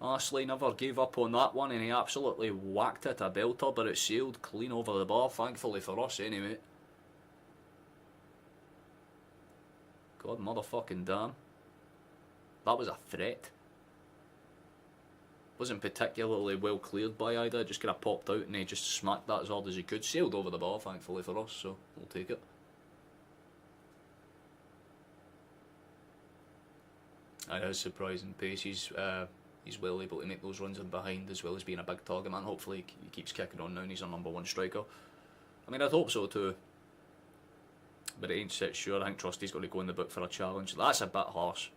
B: Ashley never gave up on that one, and he absolutely whacked it a belter, but it sailed clean over the bar, thankfully for us anyway. God motherfucking damn. That was a threat. Wasn't particularly well cleared by either, just kind of popped out and he just smacked that as hard as he could. Sailed over the bar, thankfully for us, so we'll take it. It is surprising pace. He's well able to make those runs in behind as well as being a big target man. Hopefully he keeps kicking on now and he's our #1 striker. I mean, I'd hope so too. But it ain't set sure. I think Trusty's got to go in the book for a challenge. That's a bit harsh.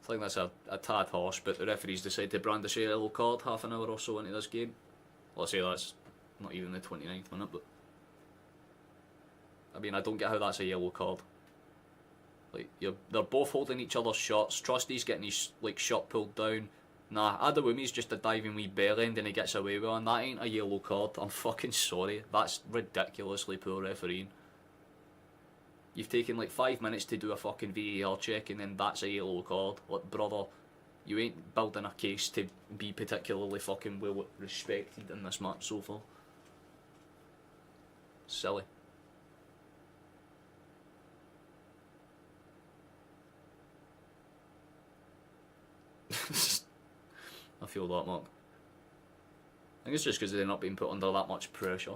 B: I think that's a tad harsh, but the referees decide to brandish a yellow card half an hour or so into this game. Well, I say that's not even the 29th minute, but... I mean, I don't get how that's a yellow card. Like, they're both holding each other's shots. Trusty's getting his like shirt pulled down. Nah, Adewumi's just a diving wee bell end and he gets away with one. That ain't a yellow card. I'm fucking sorry. That's ridiculously poor refereeing. You've taken like 5 minutes to do a fucking VAR check and then that's a yellow card. Like, brother, you ain't building a case to be particularly fucking well respected in this match so far. Silly. I feel that, Mark. I think it's just because they're not being put under that much pressure.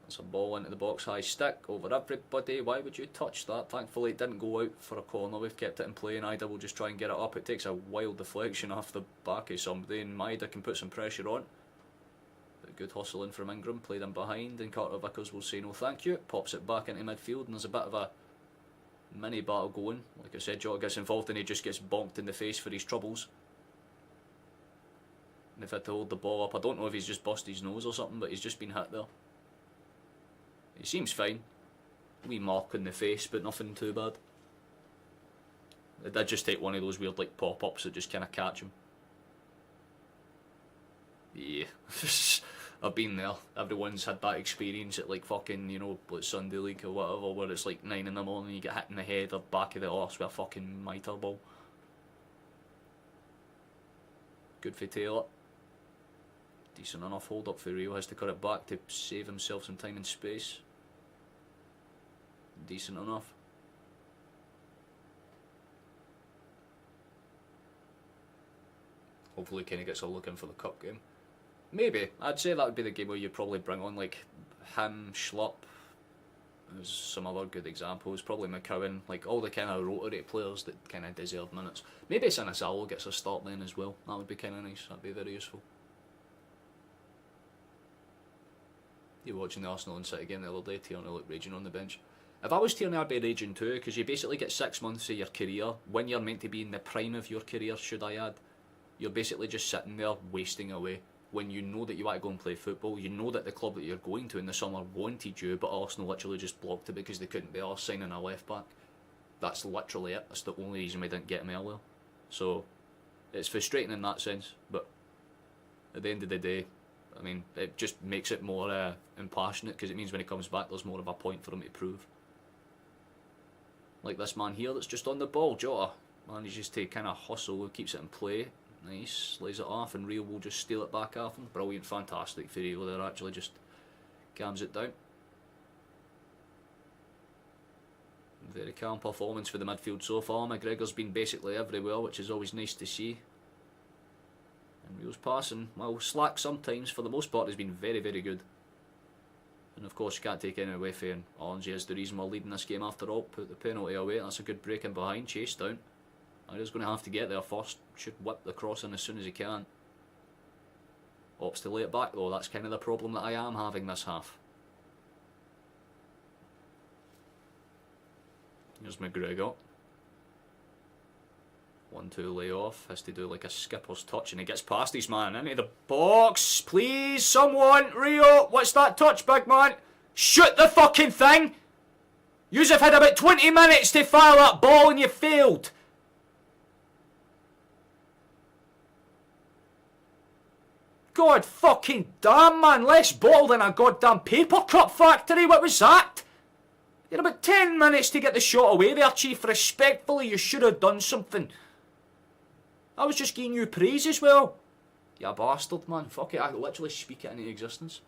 B: That's a ball into the box, high stick over everybody. Why would you touch that? Thankfully it didn't go out for a corner. We've kept it in play and Ida will just try and get it up. It takes a wild deflection off the back of somebody and Maida can put some pressure on. But good hustling from Ingram, played in behind, and Carter Vickers will say no thank you. Pops it back into midfield and there's a bit of a mini battle going. Like I said, Jota gets involved and he just gets bonked in the face for his troubles. And they've had to hold the ball up. I don't know if he's just busted his nose or something, but he's just been hit there. He seems fine. Wee mark in the face, but nothing too bad. It did just take one of those weird like pop-ups that just kind of catch him. Yeah. I've been there. Everyone's had that experience at like fucking, you know, like Sunday League or whatever, where it's like 9 in the morning and you get hit in the head or back of the arse with a fucking mitre ball. Good for Taylor. Decent enough hold up for Rio. Has to cut it back to save himself some time and space. Decent enough. Hopefully Kenny gets a look in for the cup game. Maybe. I'd say that would be the game where you probably bring on like him, Schlupp. There's some other good examples. Probably McCowan. Like all the kind of rotary players that kind of deserve minutes. Maybe Sinisalo gets a start then as well. That would be kind of nice. That'd be very useful. You were watching the Arsenal and City game the other day, Tierney looked raging on the bench. If I was Tierney, I'd be raging too, because you basically get 6 months of your career, when you're meant to be in the prime of your career, should I add. You're basically just sitting there, wasting away. when you know that you want to go and play football, you know that the club that you're going to in the summer wanted you, but Arsenal literally just blocked it because they couldn't be arsed signing a left back. That's literally it. That's the only reason we didn't get him earlier. So it's frustrating in that sense, but at the end of the day, I mean, it just makes it more impassionate, because it means when he comes back there's more of a point for him to prove. Like this man here that's just on the ball, Jota. Manages to kind of hustle, keeps it in play. Nice, lays it off, and Rio will just steal it back off him. Brilliant, fantastic for Rio there, actually just calms it down. Very calm performance for the midfield so far. McGregor's been basically everywhere, which is always nice to see. And Rio's passing, well, slack sometimes, for the most part has been very, very good. And of course you can't take any away from Orange is the reason we're leading this game after all. Put the penalty away, that's a good break in behind, chase down. He's going to have to get there first, should whip the cross in as soon as he can. Opts to lay it back though, that's kind of the problem that I am having this half. Here's McGregor. 1-2 lay off, has to do like a skipper's touch, and he gets past his man into the box. Please, someone, Rio, what's that touch, big man? Shoot the fucking thing! Yous have had about 20 minutes to fire that ball and you failed. God fucking damn, man, less bottle than a goddamn paper cup factory, what was that? You had about 10 minutes to get the shot away there, Chief. Respectfully, you should have done something. I was just giving you praise as well. You bastard, man. Fuck it, I literally speak it into existence.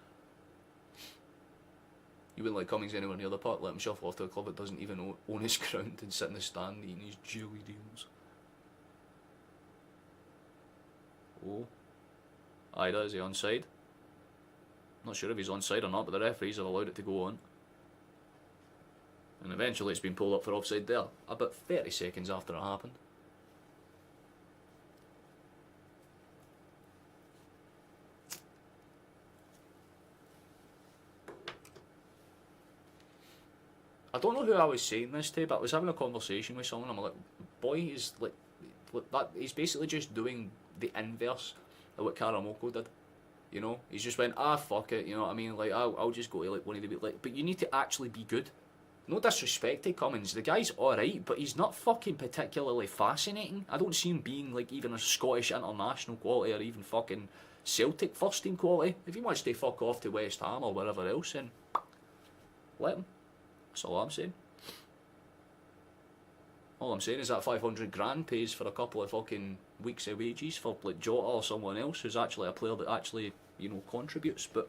B: You wouldn't let Cummings anywhere near the park, let him shuffle off to a club that doesn't even own his ground and sit in the stand eating his jelly deals. Oh. Ida, is he onside? Not sure if he's onside or not, but the referees have allowed it to go on. And eventually it's been pulled up for offside there, about 30 seconds after it happened. I don't know who I was saying this to, but I was having a conversation with someone. I'm like, boy, he's like that. He's basically just doing the inverse of what Karamoko did. You know, he's just went, fuck it. You know what I mean? Like, I'll just go to like one of the like. But you need to actually be good. No disrespect to Cummins, the guy's alright, but he's not fucking particularly fascinating. I don't see him being like even a Scottish international quality or even fucking Celtic first team quality. If he wants to fuck off to West Ham or wherever else, then let him. That's all I'm saying. All I'm saying is that 500 grand pays for a couple of fucking weeks of wages for like Jota or someone else who's actually a player that actually, you know, contributes. But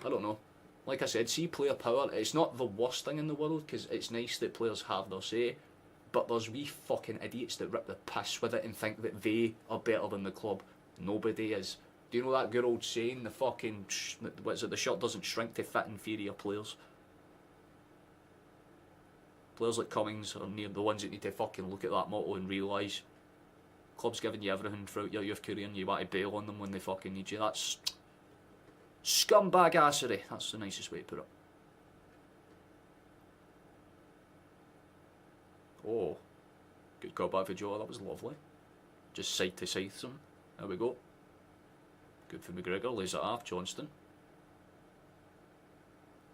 B: I don't know. Like I said, see player power, it's not the worst thing in the world, because it's nice that players have their say, but there's wee fucking idiots that rip the piss with it and think that they are better than the club. Nobody is. Do you know that good old saying, the fucking, what is it, the shirt doesn't shrink to fit inferior players? Players like Cummings are near the ones that need to fucking look at that motto and realise club's giving you everything throughout your youth career and you want to bail on them when they fucking need you. That's scumbag assery. That's the nicest way to put it. Oh, good call back for Joe. That was lovely. Just side to side some. There we go. Good for McGregor. Lays it off. Johnston.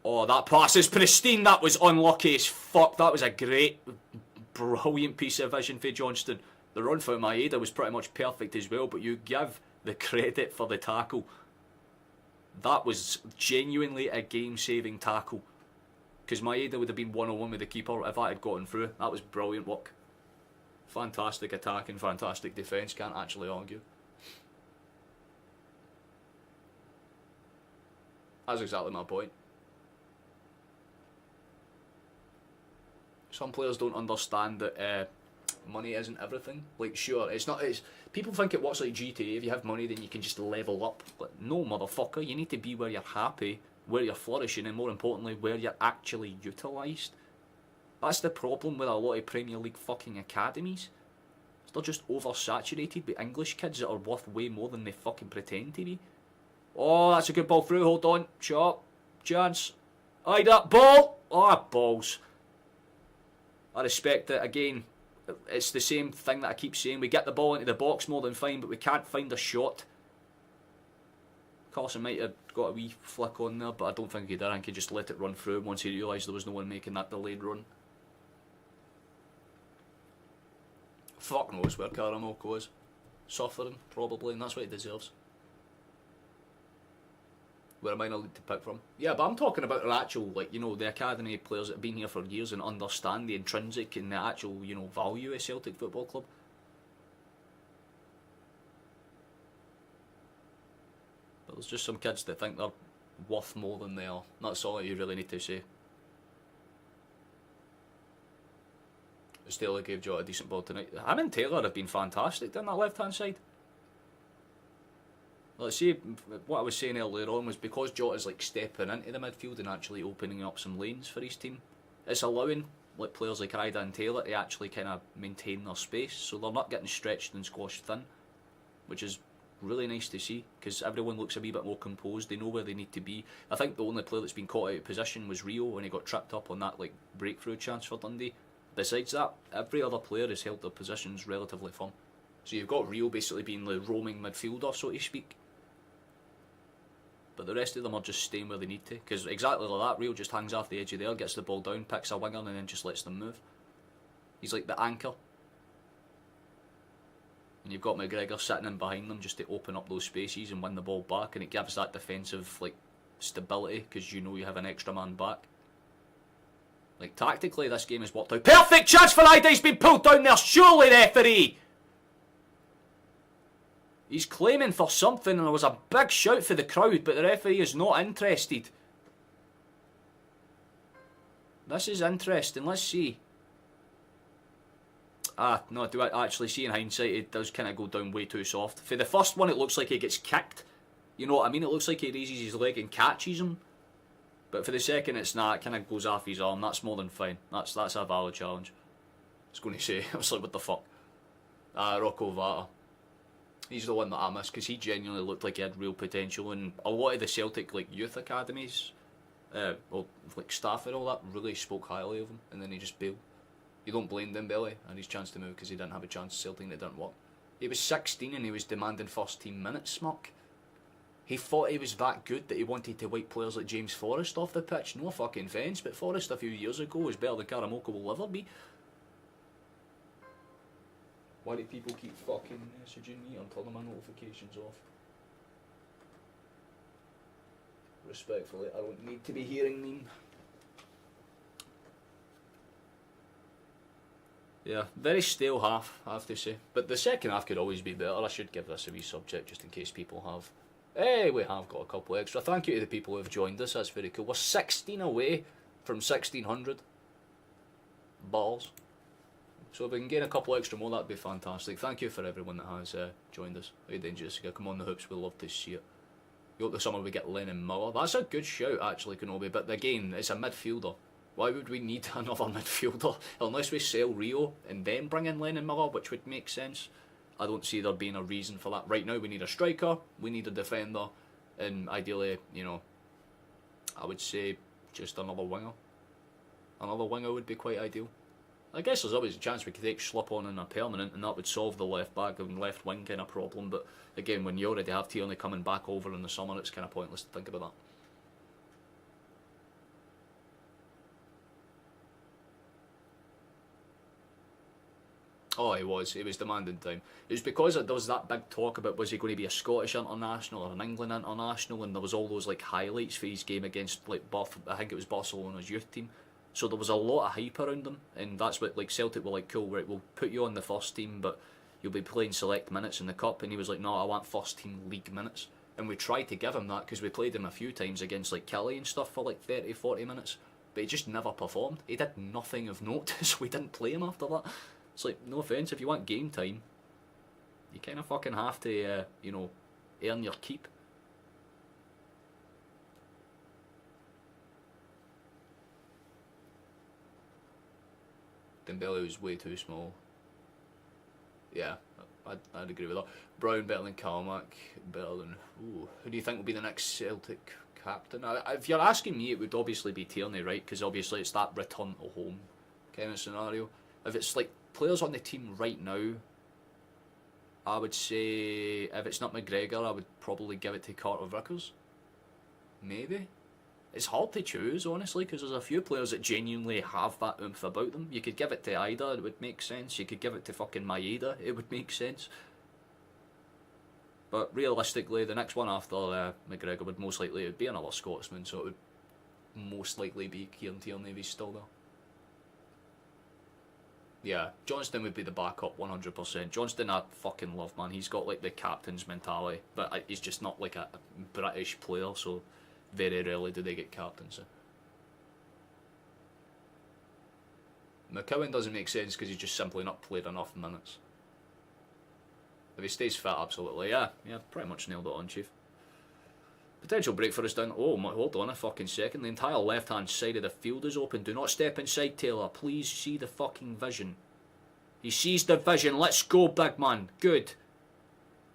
B: Oh, that pass is pristine. That was unlucky as fuck. That was a great, brilliant piece of vision for Johnston. The run for Maeda was pretty much perfect as well, but you give the credit for the tackle. That was genuinely a game-saving tackle. Because Maeda would have been one-on-one with the keeper if that had gotten through. That was brilliant work. Fantastic attack and fantastic defence. Can't actually argue. That's exactly my point. Some players don't understand that money isn't everything. Like, sure, it's not. It's people think it works like GTA. If you have money, then you can just level up. But no, motherfucker. You need to be where you're happy, where you're flourishing, and more importantly, where you're actually utilised. That's the problem with a lot of Premier League fucking academies. They're just oversaturated with English kids that are worth way more than they fucking pretend to be. Oh, that's a good ball through. Hold on. Sharp. Chance. Aye, that ball. Oh, balls. I respect it. Again, it's the same thing that I keep saying. We get the ball into the box more than fine, but we can't find a shot. Carlson might have got a wee flick on there, but I don't think he did. I think he just let it run through once he realised there was no one making that delayed run. Fuck knows where Karamoko is. Suffering, probably, and that's what he deserves. Where am I not to pick from? Yeah, but I'm talking about the actual, like, you know, the academy players that have been here for years and understand the intrinsic and the actual, you know, value of Celtic Football Club. But there's just some kids that think they're worth more than they are. That's all you really need to say. Taylor gave Jota a decent ball tonight. Him and Taylor have been fantastic down that left-hand side. Let's see, what I was saying earlier on was because Jota's like stepping into the midfield and actually opening up some lanes for his team, it's allowing like players like Ida and Taylor to actually kind of maintain their space, so they're not getting stretched and squashed thin, which is really nice to see, because everyone looks a wee bit more composed, they know where they need to be. I think the only player that's been caught out of position was Rio when he got tripped up on that like breakthrough chance for Dundee. Besides that, every other player has held their positions relatively firm. So you've got Rio basically being the roaming midfielder, so to speak. But the rest of them are just staying where they need to. Because exactly like that, Rio just hangs off the edge of there, gets the ball down, picks a winger and then just lets them move. He's like the anchor. And you've got McGregor sitting in behind them just to open up those spaces and win the ball back. And it gives that defensive like stability because you know you have an extra man back. Like, tactically, this game has worked out. Perfect chance for Ida, he's been pulled down there, surely, referee! He's claiming for something, and there was a big shout for the crowd, but the referee is not interested. This is interesting, let's see. No, do I actually see in hindsight, it does kind of go down way too soft. For the first one, it looks like he gets kicked. You know what I mean? It looks like he raises his leg and catches him. But for the second, it's not. It kind of goes off his arm. That's more than fine. That's a valid challenge. I was going to say, I was like, what the fuck? Rocco Vata. He's the one that I missed because he genuinely looked like he had real potential. And a lot of the Celtic like youth academies, well, like staff and all that, really spoke highly of him. And then he just bailed. You don't blame Dembele and his chance to move because he didn't have a chance. Celtic, and it didn't work. He was 16 and he was demanding first team minutes, Smuck. He thought he was that good that he wanted to wipe players like James Forrest off the pitch. No fucking offence, but Forrest a few years ago was better than Karamoko will ever be. Why do people keep fucking messaging me and turning my notifications off? Respectfully, I don't need to be hearing them. Yeah, very stale half, I have to say. But the second half could always be better. I should give this a wee subject just in case people have. Hey, we have got a couple extra. Thank you to the people who have joined us. That's very cool. We're 16 away from 1600 balls. So if we can gain a couple extra more, that'd be fantastic. Thank you for everyone that has joined us. Hey, Dangerous, come on the hoops. We'll love to see it. We hope this summer we get Lennon Miller. That's a good shout, actually, Kenobi. But again, it's a midfielder. Why would we need another midfielder unless we sell Rio and then bring in Lennon Miller, which would make sense? I don't see there being a reason for that. Right now, we need a striker, we need a defender, and ideally, you know, I would say just another winger. Another winger would be quite ideal. I guess there's always a chance we could take Schlupp on in a permanent, and that would solve the left back and left wing kind of problem. But again, when you already have Tierney coming back over in the summer, it's kind of pointless to think about that. Oh, he was demanding time. It was because there was that big talk about was he going to be a Scottish international or an England international, and there was all those like highlights for his game against like I think it was Barcelona's youth team. So there was a lot of hype around him, and that's what like Celtic were like, cool, right, we'll put you on the first team, but you'll be playing select minutes in the cup. And he was like, no, I want first team league minutes. And we tried to give him that because we played him a few times against like Kelly and stuff for like 30, 40 minutes, but he just never performed. He did nothing of note, so we didn't play him after that. It's like, no offence, if you want game time, you kind of fucking have to, you know, earn your keep. Dembele was way too small. Yeah, I'd agree with that. Brown better than Kalmack, better than... Ooh, who do you think will be the next Celtic captain? If you're asking me, it would obviously be Tierney, right? Because obviously it's that return to home kind of scenario. If it's like players on the team right now, I would say if it's not McGregor, I would probably give it to Carter Vickers. Maybe. It's hard to choose, honestly, because there's a few players that genuinely have that oomph about them. You could give it to Ida, it would make sense. You could give it to fucking Maeda, it would make sense. But realistically, the next one after McGregor would most likely be another Scotsman, so it would most likely be Kieran Tierney if he's still there. Yeah, Johnston would be the backup 100%. Johnston I fucking love, man. He's got like the captain's mentality, but he's just not like a British player, so very rarely do they get captaincy. McCowan doesn't make sense because he's just simply not played enough minutes. If he stays fit, absolutely, yeah, pretty much nailed it on, Chief. Potential break for us down. Oh, hold on a fucking second. The entire left-hand side of the field is open. Do not step inside, Taylor. Please see the fucking vision. He sees the vision. Let's go, big man. Good.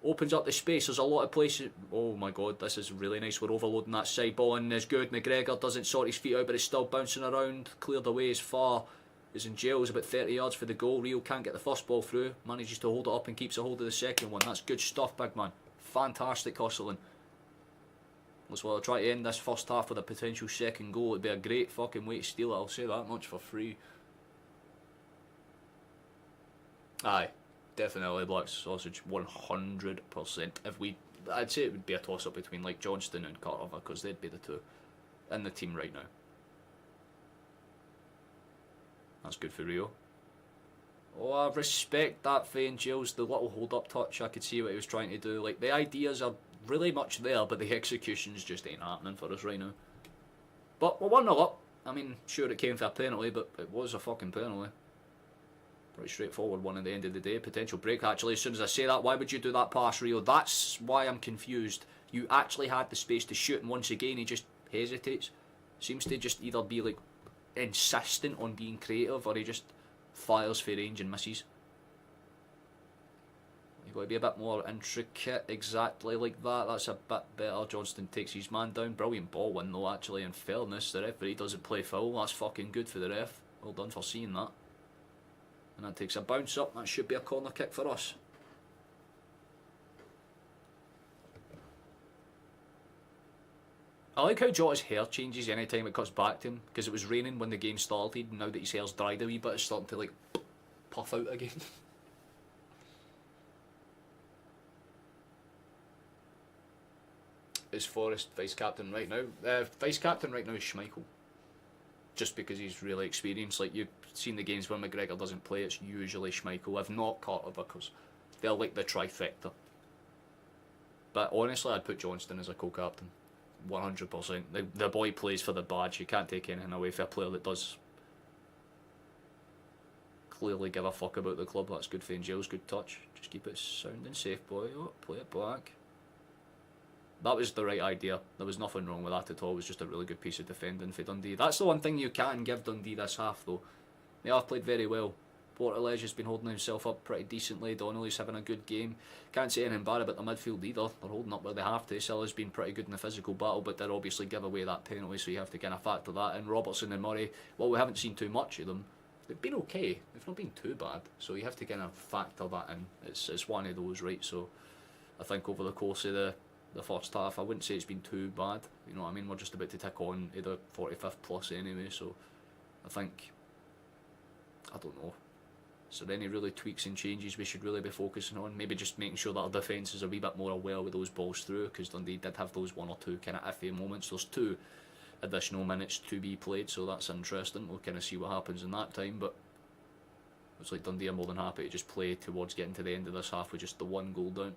B: Opens up the space. There's a lot of places. Oh my god, this is really nice. We're overloading that side. Ball in is good. McGregor doesn't sort his feet out, but it's still bouncing around. Cleared away as far as in jail. Is about 30 yards for the goal. Rio can't get the first ball through. Manages to hold it up and keeps a hold of the second one. That's good stuff, big man. Fantastic hustling. That's what I'll try to end this first half with a potential second goal. It'd be a great fucking way to steal it, I'll say that much for free. Aye, definitely Black Sausage, 100%. I'd say it would be a toss-up between like Johnston and Carter, because they'd be the two in the team right now. That's good for Rio. Oh, I respect that Fane Jails, the little hold-up touch. I could see what he was trying to do. Like, the ideas are really much there, but the executions just ain't happening for us right now. But we're 1-0 up. I mean, sure it came for a penalty, but it was a fucking penalty. Pretty straightforward one at the end of the day. Potential break, actually. As soon as I say that, why would you do that pass, Rio? That's why I'm confused. You actually had the space to shoot, and once again he just hesitates. Seems to just either be like insistent on being creative, or he just fires for range and misses. You've got to be a bit more intricate, exactly like that. That's a bit better. Johnston takes his man down. Brilliant ball win though, actually, in fairness. The referee doesn't play foul. That's fucking good for the ref. Well done for seeing that. And that takes a bounce up. That should be a corner kick for us. I like how Jota's hair changes anytime it cuts back to him, because it was raining when the game started, and now that his hair's dried a wee bit, it's starting to like puff out again. Is Forrest vice-captain right now? Vice-captain right now is Schmeichel. Just because he's really experienced. Like, you've seen the games where McGregor doesn't play, it's usually Schmeichel, if not Carter Vickers. They're like the trifecta. But honestly, I'd put Johnston as a co-captain. 100%. The boy plays for the badge. You can't take anything away from a player that does clearly give a fuck about the club. That's good for Angels, good touch. Just keep it sound and safe, boy. Oh, play it back. That was the right idea. There was nothing wrong with that at all. It was just a really good piece of defending for Dundee. That's the one thing you can give Dundee this half, though. They have played very well. Portalege has been holding himself up pretty decently. Donnelly's having a good game. Can't say anything bad about the midfield either. They're holding up where they have to. Silla's been pretty good in the physical battle, but they'll obviously give away that penalty, so you have to kind of factor that in. Robertson and Murray, well, we haven't seen too much of them. They've been okay. They've not been too bad, so you have to kind of factor that in. It's one of those, right? So I think over the course of the first half, I wouldn't say it's been too bad. You know what I mean? We're just about to tick on to the 45th plus anyway, so I think, I don't know. So any really tweaks and changes we should really be focusing on? Maybe just making sure that our defence is a wee bit more aware with those balls through, because Dundee did have those one or two kind of iffy moments. There's 2 additional minutes to be played, so that's interesting. We'll kind of see what happens in that time, but it's like Dundee are more than happy to just play towards getting to the end of this half with just the 1 goal down.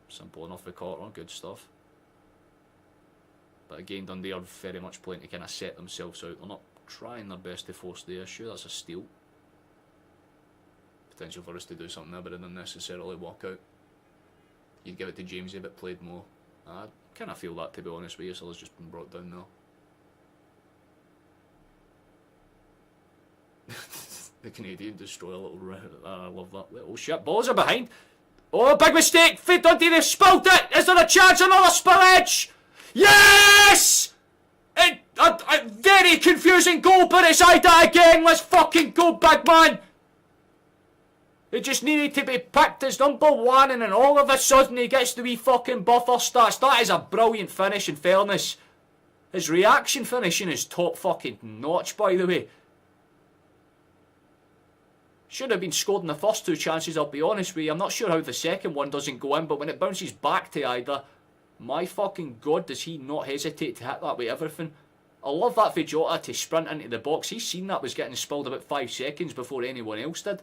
B: Simple enough for Carter, good stuff. But again, Dundee are very much playing to kind of set themselves out. They're not trying their best to force the issue. That's a steal. Potential for us to do something there, but it didn't necessarily work out. You'd give it to Jamesy if it played more. I kind of feel that, to be honest with you, so it's just been brought down now. The Canadian destroy a little I love that. Oh shit, balls are behind. Oh, big mistake! For Dundee, they've spilled it! Is there a chance of another spillage? Yes! A very confusing goal, but it's Ida again. Let's fucking go, big man! He just needed to be picked as number one, and then all of a sudden he gets the wee fucking buffer stats. That is a brilliant finish, in fairness. His reaction finishing is top fucking notch, by the way. Should have been scored in the first two chances, I'll be honest with you. I'm not sure how the second one doesn't go in, but when it bounces back to Ida, my fucking god, does he not hesitate to hit that with everything. I love that for Jota to sprint into the box. He's seen that was getting spilled about 5 seconds before anyone else did.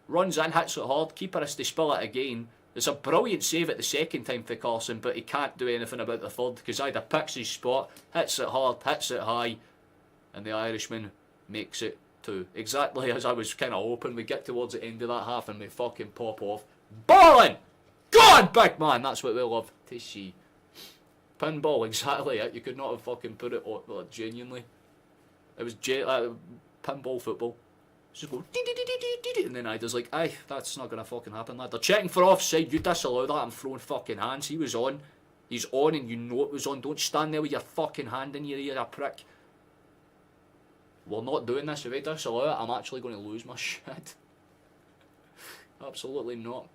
B: Runs in, hits it hard, keeper has to spill it again. It's a brilliant save at the second time for Carson, but he can't do anything about the third because Ida picks his spot, hits it hard, hits it high, and the Irishman makes it 2. Exactly as I was kind of hoping. We get towards the end of that half and we fucking pop off. Ballin'! Go on, big man! That's what we love to see. Pinball, exactly it. You could not have fucking put it on, well, genuinely. It was pinball football. Just go, and then Ida's like, aye, that's not going to fucking happen, lad. They're checking for offside, you disallow that, I'm throwing fucking hands. He was on. He's on and you know it was on. Don't stand there with your fucking hand in your ear, a prick. We're not doing this. If I disallow it, I'm actually going to lose my shit. Absolutely not.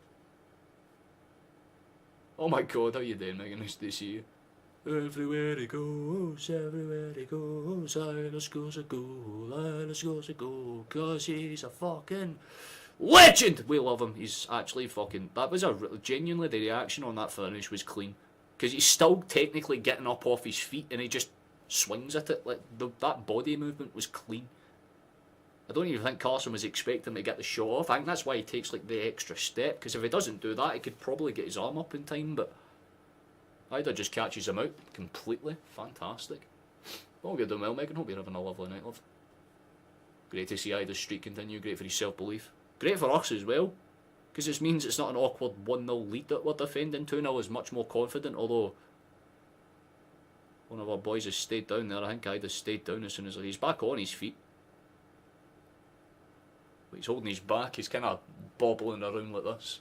B: Oh my god, how you doing, Megan? Nice to see you. Everywhere he goes, Silas goes a goal, Silas goes a goal, cause he's a fucking legend! We love him. He's actually fucking... That was genuinely, the reaction on that finish was clean. Because he's still technically getting up off his feet and he just swings at it. Like that body movement was clean. I don't even think Carson was expecting to get the shot off. I think that's why he takes like the extra step, because if he doesn't do that, he could probably get his arm up in time, but Ida just catches him out completely. Fantastic. Well, you're doing well, Megan. Hope you're having a lovely night, love. Great to see Ida's streak continue. Great for his self-belief. Great for us as well, because this means it's not an awkward 1-0 lead that we're defending. 2-0 is much more confident, although one of our boys has stayed down there. I think Ida's stayed down as soon as he's back on his feet. But he's holding his back. He's kind of bobbling around like this.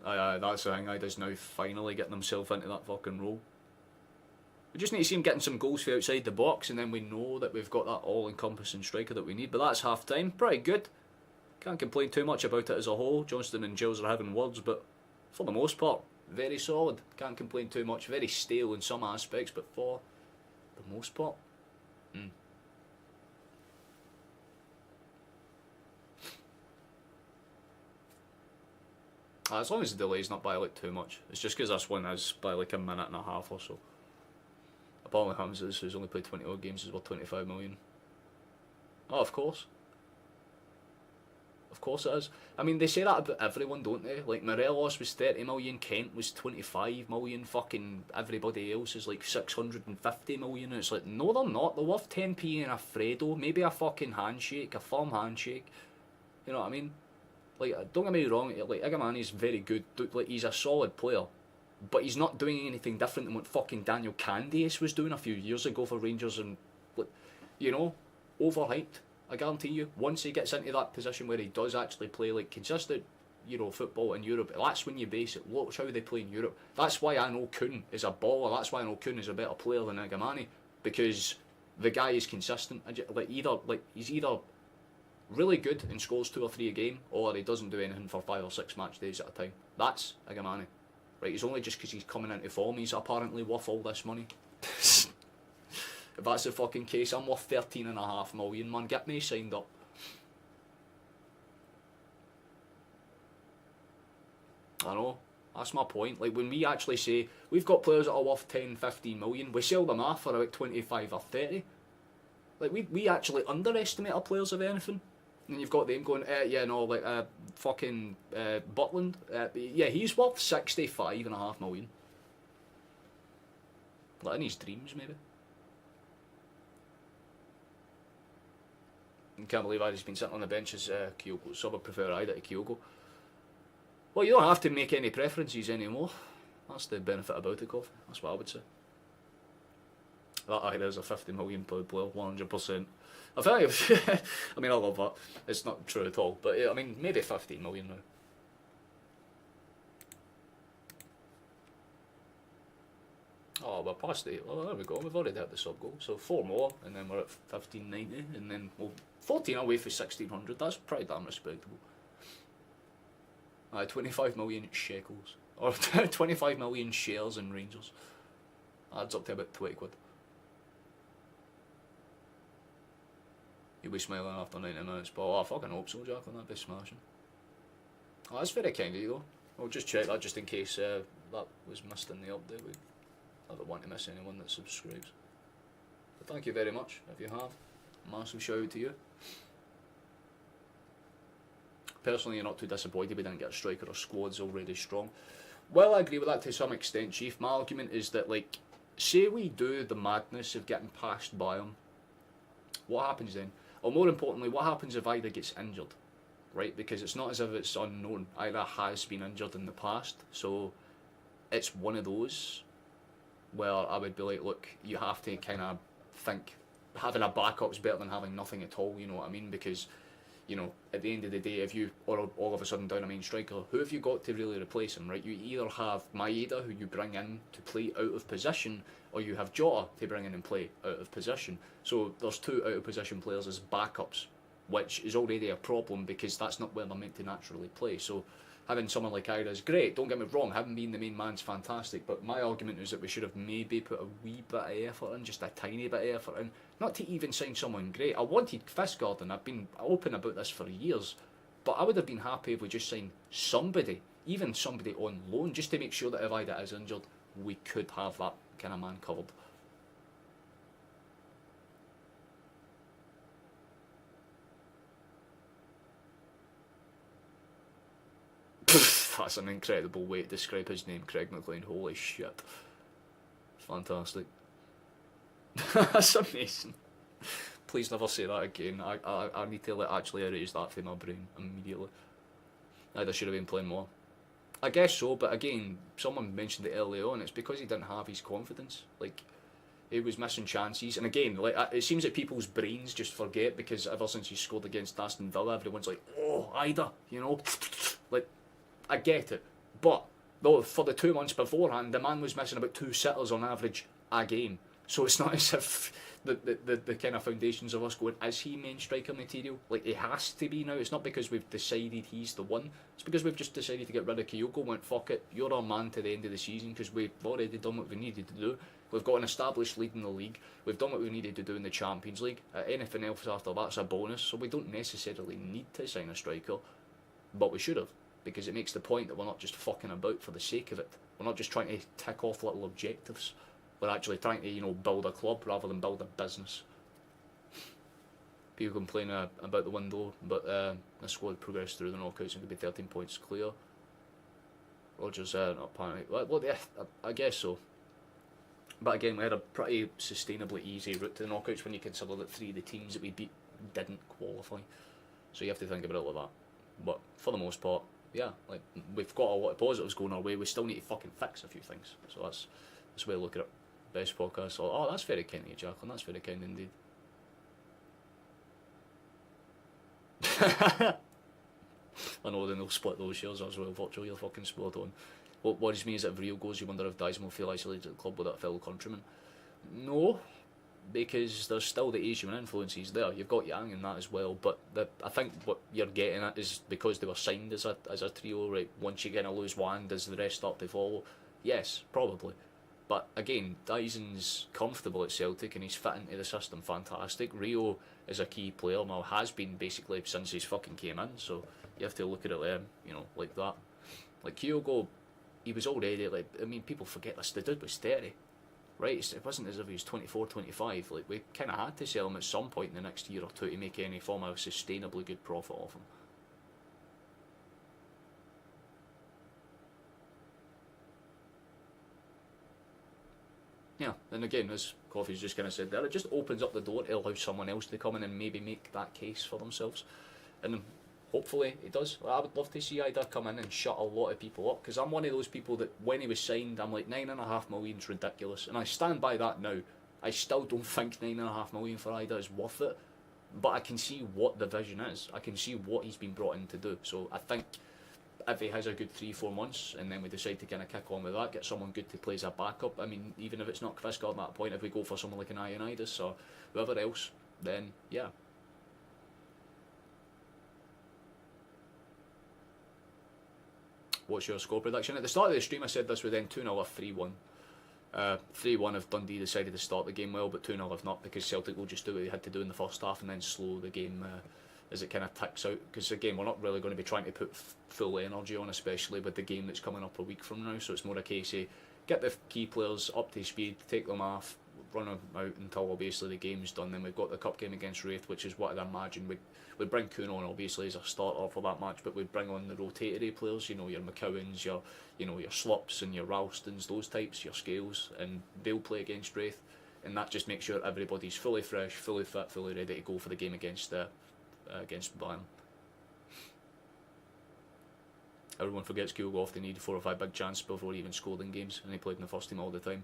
B: Aye, that's the thing. Ida's now finally getting himself into that fucking role. We just need to see him getting some goals for outside the box, and then we know that we've got that all-encompassing striker that we need. But that's half-time. Pretty good. Can't complain too much about it as a whole. Johnston and Giles are having words, but for the most part, very solid. Can't complain too much. Very stale in some aspects, but for the most part, as long as the delay's not by like too much. It's just because this one is by like a minute and a half or so. Apparently Hamza's, who's only played 20 odd games, is worth 25 million. Oh, of course. Of course it is. I mean, they say that about everyone, don't they? Like, Morelos was 30 million, Kent was 25 million, fucking everybody else is like 650 million, and it's like, no they're not, they're worth 10p and a Fredo, maybe a fucking handshake, a firm handshake, you know what I mean? Like, don't get me wrong, like, Igamani's very good, like, he's a solid player, but he's not doing anything different than what fucking Daniel Candias was doing a few years ago for Rangers, and, like, you know, overhyped. I guarantee you, once he gets into that position where he does actually play like consistent Euro football in Europe, that's when you base it. Watch how they play in Europe. That's why I know Kuhn is a baller. That's why I know Kuhn is a better player than Igamani, because the guy is consistent. Like he's either really good and scores 2 or 3 a game, or he doesn't do anything for 5 or 6 match days at a time. That's Igamani. Right? It's only just because he's coming into form he's apparently worth all this money. If that's the fucking case, I'm worth 13.5 million, man. Get me signed up. I know. That's my point. Like, when we actually say we've got players that are worth 10, 15 million, we sell them off for about 25 or 30. Like, we actually underestimate our players, if anything. And you've got them going, yeah, no, like, fucking Butland. Yeah, he's worth 65.5 million. Like, in his dreams, maybe. I can't believe Ida's been sitting on the bench as Kyogo, so I would prefer Ida to Kyogo. Well, you don't have to make any preferences anymore. That's the benefit about it, Coffee. That's what I would say. That Ida's a 50 million player, 100%. I think, I mean, I love that. It's not true at all, but I mean, maybe 15 million now. Oh, we're past 8. Oh, there we go. We've already hit the sub goal. So 4 more, and then we're at 1590, and then 14 away for 1600. That's pretty damn respectable. 25 million shekels. Or 25 million shares in Rangers. Adds up to about 20 quid. You'll be smiling after 90 minutes, but I fucking hope so, Jacqueline. That'd be smashing. Oh, that's very kind of you, though. I'll just check that just in case that was missed in the update. I don't want to miss anyone that subscribes. But thank you very much, if you have. Massive shout out to you. Personally, you're not too disappointed we didn't get a striker. Our squad's already strong. Well, I agree with that to some extent, Chief. My argument is that, like, say we do the madness of getting passed by them, what happens then? Or more importantly, what happens if Ida gets injured? Right? Because it's not as if it's unknown. Ida has been injured in the past, so it's one of those where I would be like, look, you have to kind of think having a backup's better than having nothing at all, you know what I mean? Because, you know, at the end of the day, if you are all of a sudden down a main striker, who have you got to really replace him, right? You either have Maeda, who you bring in to play out of position, or you have Jota to bring in and play out of position. So there's 2 out of position players as backups, which is already a problem because that's not where they're meant to naturally play. So having someone like Ida is great, don't get me wrong, having been the main man's fantastic, but my argument is that we should have maybe put a wee bit of effort in, just a tiny bit of effort in, not to even sign someone great. I wanted Fiskard, I've been open about this for years, but I would have been happy if we just signed somebody, even somebody on loan, just to make sure that if Ida is injured, we could have that kind of man covered. That's an incredible way to describe his name, Craig McLean. Holy shit. Fantastic. That's amazing. Please never say that again. I need to actually erase that from my brain immediately. Either should have been playing more. I guess so, but again, someone mentioned it early on, it's because he didn't have his confidence. Like, he was missing chances, and again, like, it seems that people's brains just forget because ever since he scored against Aston Villa, everyone's like, oh, Ida, you know? Like, I get it, but though for the 2 months beforehand, the man was missing about 2 sitters on average a game. So it's not as if the kind of foundations of us going, is he main striker material? Like, he has to be now. It's not because we've decided he's the one. It's because we've just decided to get rid of Kyogo, went, fuck it, you're our man to the end of the season because we've already done what we needed to do. We've got an established lead in the league. We've done what we needed to do in the Champions League. Anything else after that's a bonus. So we don't necessarily need to sign a striker, but we should have. Because it makes the point that we're not just fucking about for the sake of it. We're not just trying to tick off little objectives. We're actually trying to, you know, build a club rather than build a business. People complain about the window, but the squad progressed through the knockouts and could be 13 points clear. Rogers not panic. Well, yeah, I guess so. But again, we had a pretty sustainably easy route to the knockouts when you consider that 3 of the teams that we beat didn't qualify. So you have to think about it like that. But for the most part, yeah, like, we've got a lot of positives going our way. We still need to fucking fix a few things. So that's the way I look at it. Best podcast. So, oh, that's very kind of you, Jacqueline. That's very kind indeed. I know then they'll split those shares as well. Virtually, you're fucking spot on. What worries me is that if Rio goes, you wonder if Dyson will feel isolated at the club without a fellow countryman. No, because there's still the Asian influences there. You've got Yang in that as well, but I think what you're getting at is because they were signed as a trio, right? Once you kind of lose one, does the rest start to follow? Yes, probably. But again, Dyson's comfortable at Celtic and he's fit into the system fantastic. Rio is a key player now, has been basically since he's fucking came in, so you have to look at it you know, like that. Like Kyogo, he was already, like, I mean, people forget this, the dude was 30. Right, it wasn't as if he was 24, 25. Like, we kind of had to sell him at some point in the next year or two to make any form of sustainably good profit off him. Yeah, and again, as Coffee's just kind of said there, it just opens up the door to allow someone else to come in and maybe make that case for themselves. And hopefully it does. I would love to see Ida come in and shut a lot of people up, because I'm one of those people that when he was signed, I'm like, 9.5 million's ridiculous, and I stand by that now. I still don't think 9.5 million for Ida is worth it, but I can see what the vision is. I can see what he's been brought in to do. So I think if he has a good 3-4 months, and then we decide to kind of kick on with that, get someone good to play as a backup. I mean, even if it's not Kviska at that point, if we go for someone like an Ioannidis or whoever else, then yeah. What's your score prediction? At the start of the stream I said this would end 2-0 or 3-1. 3-1 if Dundee decided to start the game well, but 2-0 if not, because Celtic will just do what they had to do in the first half and then slow the game as it kind of ticks out. Because again, we're not really going to be trying to put full energy on, especially with the game that's coming up a week from now. So it's more a case of get the key players up to speed, take them off, run them out until obviously the game's done. Then we've got the cup game against Wraith, which is what I'd imagine we'd bring Kuhn on obviously as a starter for that match, but we'd bring on the rotatory players, you know, your McCowans, your Slops and your Ralstons, those types, your Scales, and they'll play against Wraith, and that just makes sure everybody's fully fresh, fully fit, fully ready to go for the game against Bayern. Everyone forgets Kyogo often needed 4 or 5 big chances before he even scored in games, and he played in the first team all the time.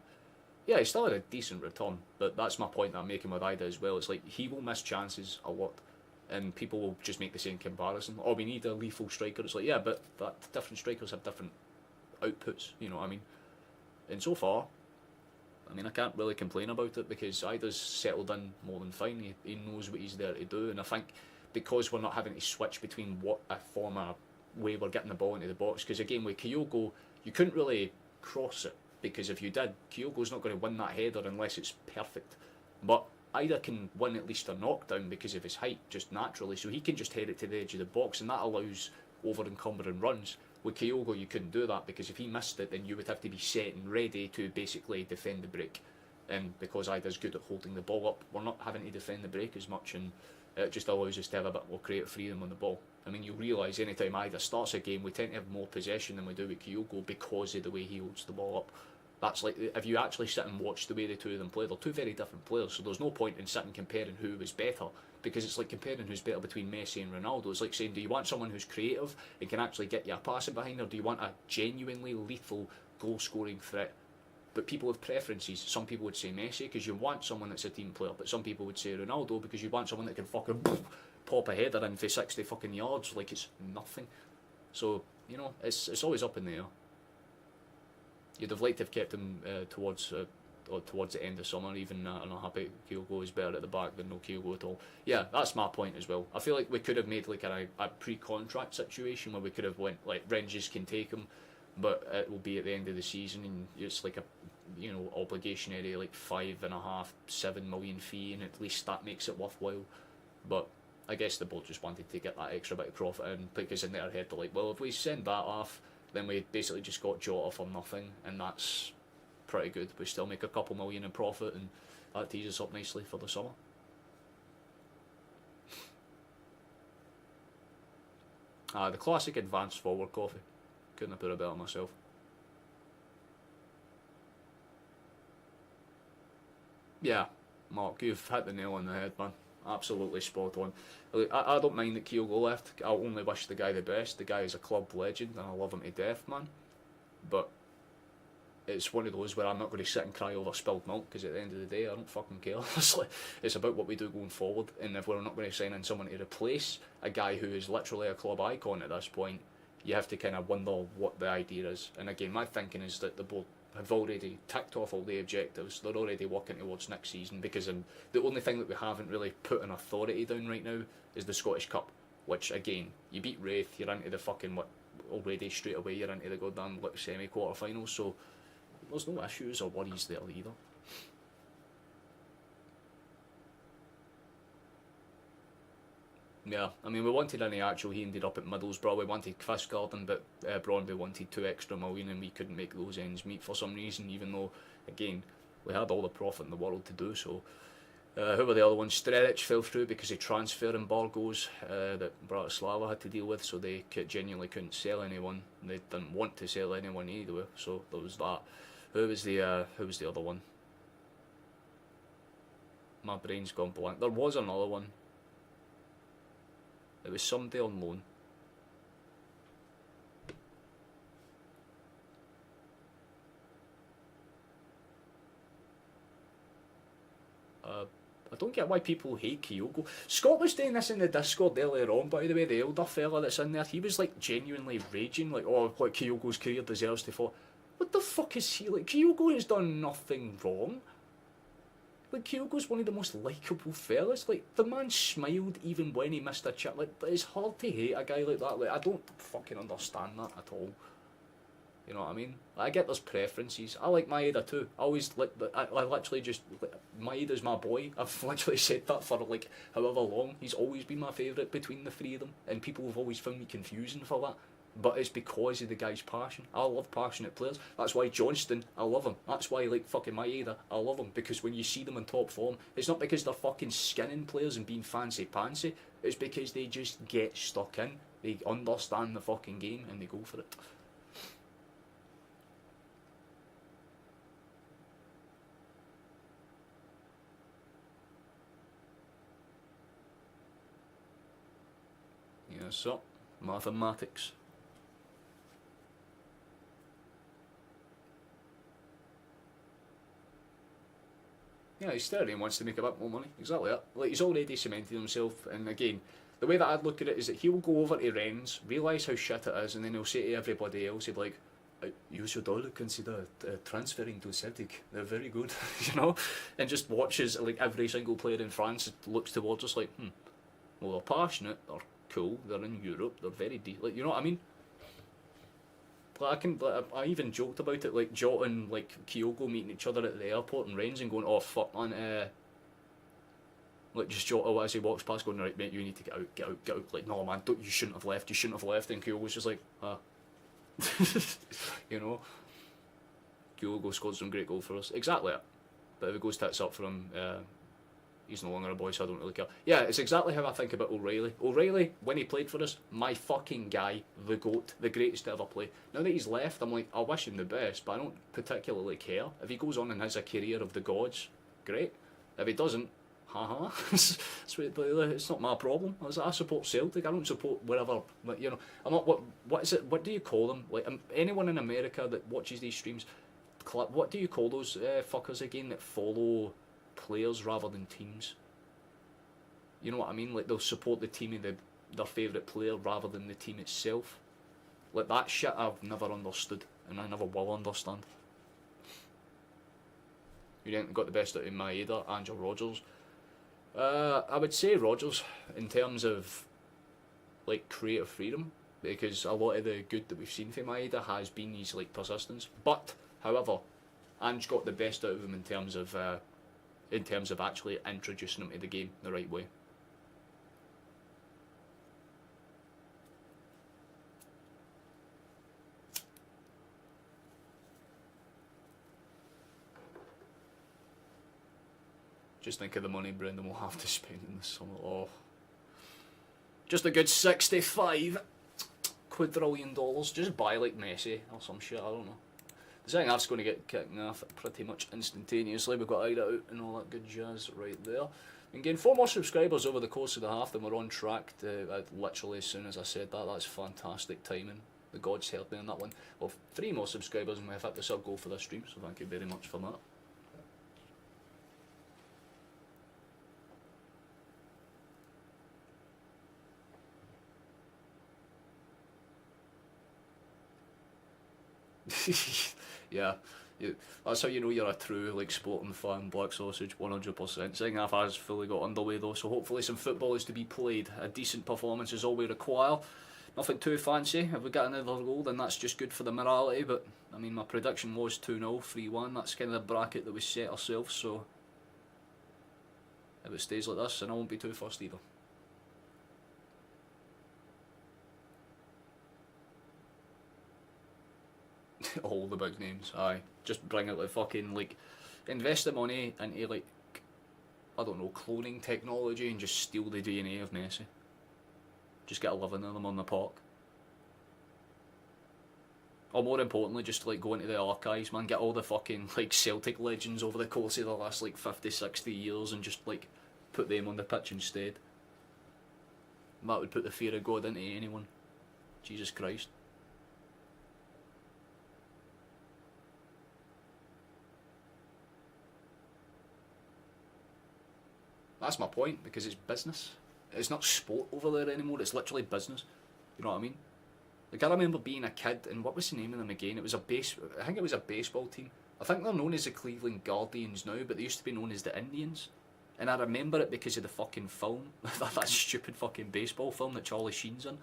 B: Yeah, he still had a decent return, but that's my point that I'm making with Ida as well. It's like he will miss chances a lot, and people will just make the same comparison. Oh, we need a lethal striker. It's like, yeah, but different strikers have different outputs, you know what I mean? And so far, I mean, I can't really complain about it because Ida's settled in more than fine. He knows what he's there to do, and I think because we're not having to switch between what a former way we're getting the ball into the box, because again with Kyogo you couldn't really cross it, because if you did, Kyogo's not going to win that header unless it's perfect. But Ida can win at least a knockdown because of his height, just naturally, so he can just head it to the edge of the box, and that allows over encumbering runs. With Kyogo you couldn't do that, because if he missed it then you would have to be set and ready to basically defend the break, and because Ida's good at holding the ball up, we're not having to defend the break as much, and it just allows us to have a bit more creative freedom on the ball. I mean, you realise anytime Ida starts a game we tend to have more possession than we do with Kyogo because of the way he holds the ball up. That's like, if you actually sit and watch the way the two of them play, they're two very different players, so there's no point in sitting comparing who was better, because it's like comparing who's better between Messi and Ronaldo. It's like saying, do you want someone who's creative and can actually get you a passing behind, or do you want a genuinely lethal goal scoring threat? But people have preferences. Some people would say Messi because you want someone that's a team player, but some people would say Ronaldo because you want someone that can fucking pop a header in for 60 fucking yards like it's nothing. So, you know, it's always up in the air. You'd have liked to have kept him towards the end of summer, even I'm not happy Kyogo is better at the back than no Kyogo at all. Yeah, that's my point as well. I feel like we could have made like a pre-contract situation where we could have went like Rangers can take him, but it will be at the end of the season, and it's like a obligation area, like 5.5-7 million fee, and at least that makes it worthwhile. But I guess the board just wanted to get that extra bit of profit in, because in their head they're like, well, if we send that off, then we basically just got Jota for nothing, and that's pretty good. We still make a couple million in profit, and that tees us up nicely for the summer. The classic advanced forward coffee. Couldn't have put it better myself. Yeah, Mark, you've hit the nail on the head, man. Absolutely spot on. I don't mind that Kyogo left. I only wish the guy the best. The guy is a club legend and I love him to death, man. But it's one of those where I'm not going to sit and cry over spilled milk, because at the end of the day I don't fucking care. It's about what we do going forward, and if we're not going to sign in someone to replace a guy who is literally a club icon at this point, you have to kind of wonder what the idea is. And again, my thinking is that the board have already ticked off all the objectives. They're already working towards next season, because the only thing that we haven't really put an authority down right now is the Scottish Cup, which again, you beat Wraith, you're into the fucking already straight away, you're into the goddamn semi-quarter finals, so there's no issues or worries there either. Yeah, I mean, we wanted Iniacho, he ended up at Middlesbrough. We wanted Kvistgaard, but Brøndby wanted 2 extra million, and we couldn't make those ends meet for some reason, even though, again, we had all the profit in the world to do so. Who were the other ones? Strelic fell through because of transfer embargoes that Bratislava had to deal with, so they genuinely couldn't sell anyone. They didn't want to sell anyone either, so there was that. Who was the other one? My brain's gone blank. There was another one. It was somebody on loan. I don't get why people hate Kyogo. Scott was doing this in the Discord earlier on, by the way, the older fella that's in there, he was like genuinely raging, like, oh, what, Kyogo's career deserves to fall. What the fuck is he, like, Kyogo has done nothing wrong. Like, Kyogo's one of the most likeable fellas. Like, the man smiled even when he missed a chip. Like, it's hard to hate a guy like that. Like, I don't fucking understand that at all. You know what I mean? I get there's preferences. I like Maeda too. I always like. I literally just Maeda's my boy. I've literally said that for like however long. He's always been my favourite between the three of them, and people have always found me confusing for that. But it's because of the guy's passion. I love passionate players. That's why Johnston, I love him. That's why like fucking Maeda, I love him. Because when you see them in top form, it's not because they're fucking skinning players and being fancy-pantsy. It's because they just get stuck in. They understand the fucking game and they go for it. Yeah, so, mathematics. Yeah, he's 30 and wants to make a bit more money. Exactly that. Like, he's already cemented himself, and again, the way that I'd look at it is that he'll go over to Rennes, realise how shit it is, and then he'll say to everybody else, he'd like, you should all consider transferring to Celtic. They're very good, you know? And just watches, like, every single player in France looks towards us like, well, they're passionate, they're cool, they're in Europe, they're very deep. Like, you know what I mean? Like, I even joked about it, like Jota and like Kyogo meeting each other at the airport in Rennes and going, oh fuck man, like just Jota as he walks past going, right mate, you need to get out, get out, get out. Like, no man, you shouldn't have left, and Kyogo's just like, you know, Kyogo scored some great goal for us, exactly it. But if it goes tits up for him, he's no longer a boy, so I don't really care. Yeah, it's exactly how I think about O'Reilly. O'Reilly, when he played for us, my fucking guy, the GOAT, the greatest to ever play. Now that he's left, I'm like, I wish him the best, but I don't particularly care. If he goes on and has a career of the gods, great. If he doesn't, haha, it's not my problem. I support Celtic, I don't support wherever, you know, I'm not, what is it, what do you call them? Like, anyone in America that watches these streams, what do you call those fuckers again that follow players rather than teams? You know what I mean? Like, they'll support the team of their favourite player rather than the team itself. Like, that shit I've never understood, and I never will understand. You ain't got the best out of Maeda, Angel Rogers. I would say Rogers in terms of like creative freedom, because a lot of the good that we've seen from Maeda has been his like persistence. But however, Ange got the best out of him in terms of actually introducing him to the game the right way. Just think of the money Brendan will have to spend in the summer. Oh, just a good 65 quadrillion dollars. Just buy like Messi or some shit, I don't know. The second half's going to get kicked off pretty much instantaneously. We've got Ida out and all that good jazz right there. And gained 4 more subscribers over the course of the half, then we're on track to, literally as soon as I said that, that's fantastic timing. The gods helped me on that one. Well, 3 more subscribers and we've hit the sub goal for this stream, so thank you very much for that. Yeah, that's how you know you're a true like sporting fan. Black Sausage, 100%. Second half has fully got underway though, so hopefully some football is to be played. A decent performance is all we require. Nothing too fancy. If we get another goal, then that's just good for the morality. But I mean, my prediction was 2-0, 3-1. That's kind of the bracket that we set ourselves. So if it stays like this, then I won't be too fussed either. All the big names, aye. Just bring out the fucking, like, invest the money into, like, I don't know, cloning technology and just steal the DNA of Messi. Just get 11 of them on the park. Or more importantly, just, like, go into the archives, man, get all the fucking, like, Celtic legends over the course of the last, like, 50, 60 years and just, like, put them on the pitch instead. That would put the fear of God into anyone. Jesus Christ. that's my point, because it's business. It's not sport over there anymore, it's literally business. You know what I mean? Like, I remember being a kid, and what was the name of them again? I think it was a baseball team. I think they're known as the Cleveland Guardians now, but they used to be known as the Indians. And I remember it because of the fucking film, that stupid fucking baseball film that Charlie Sheen's in,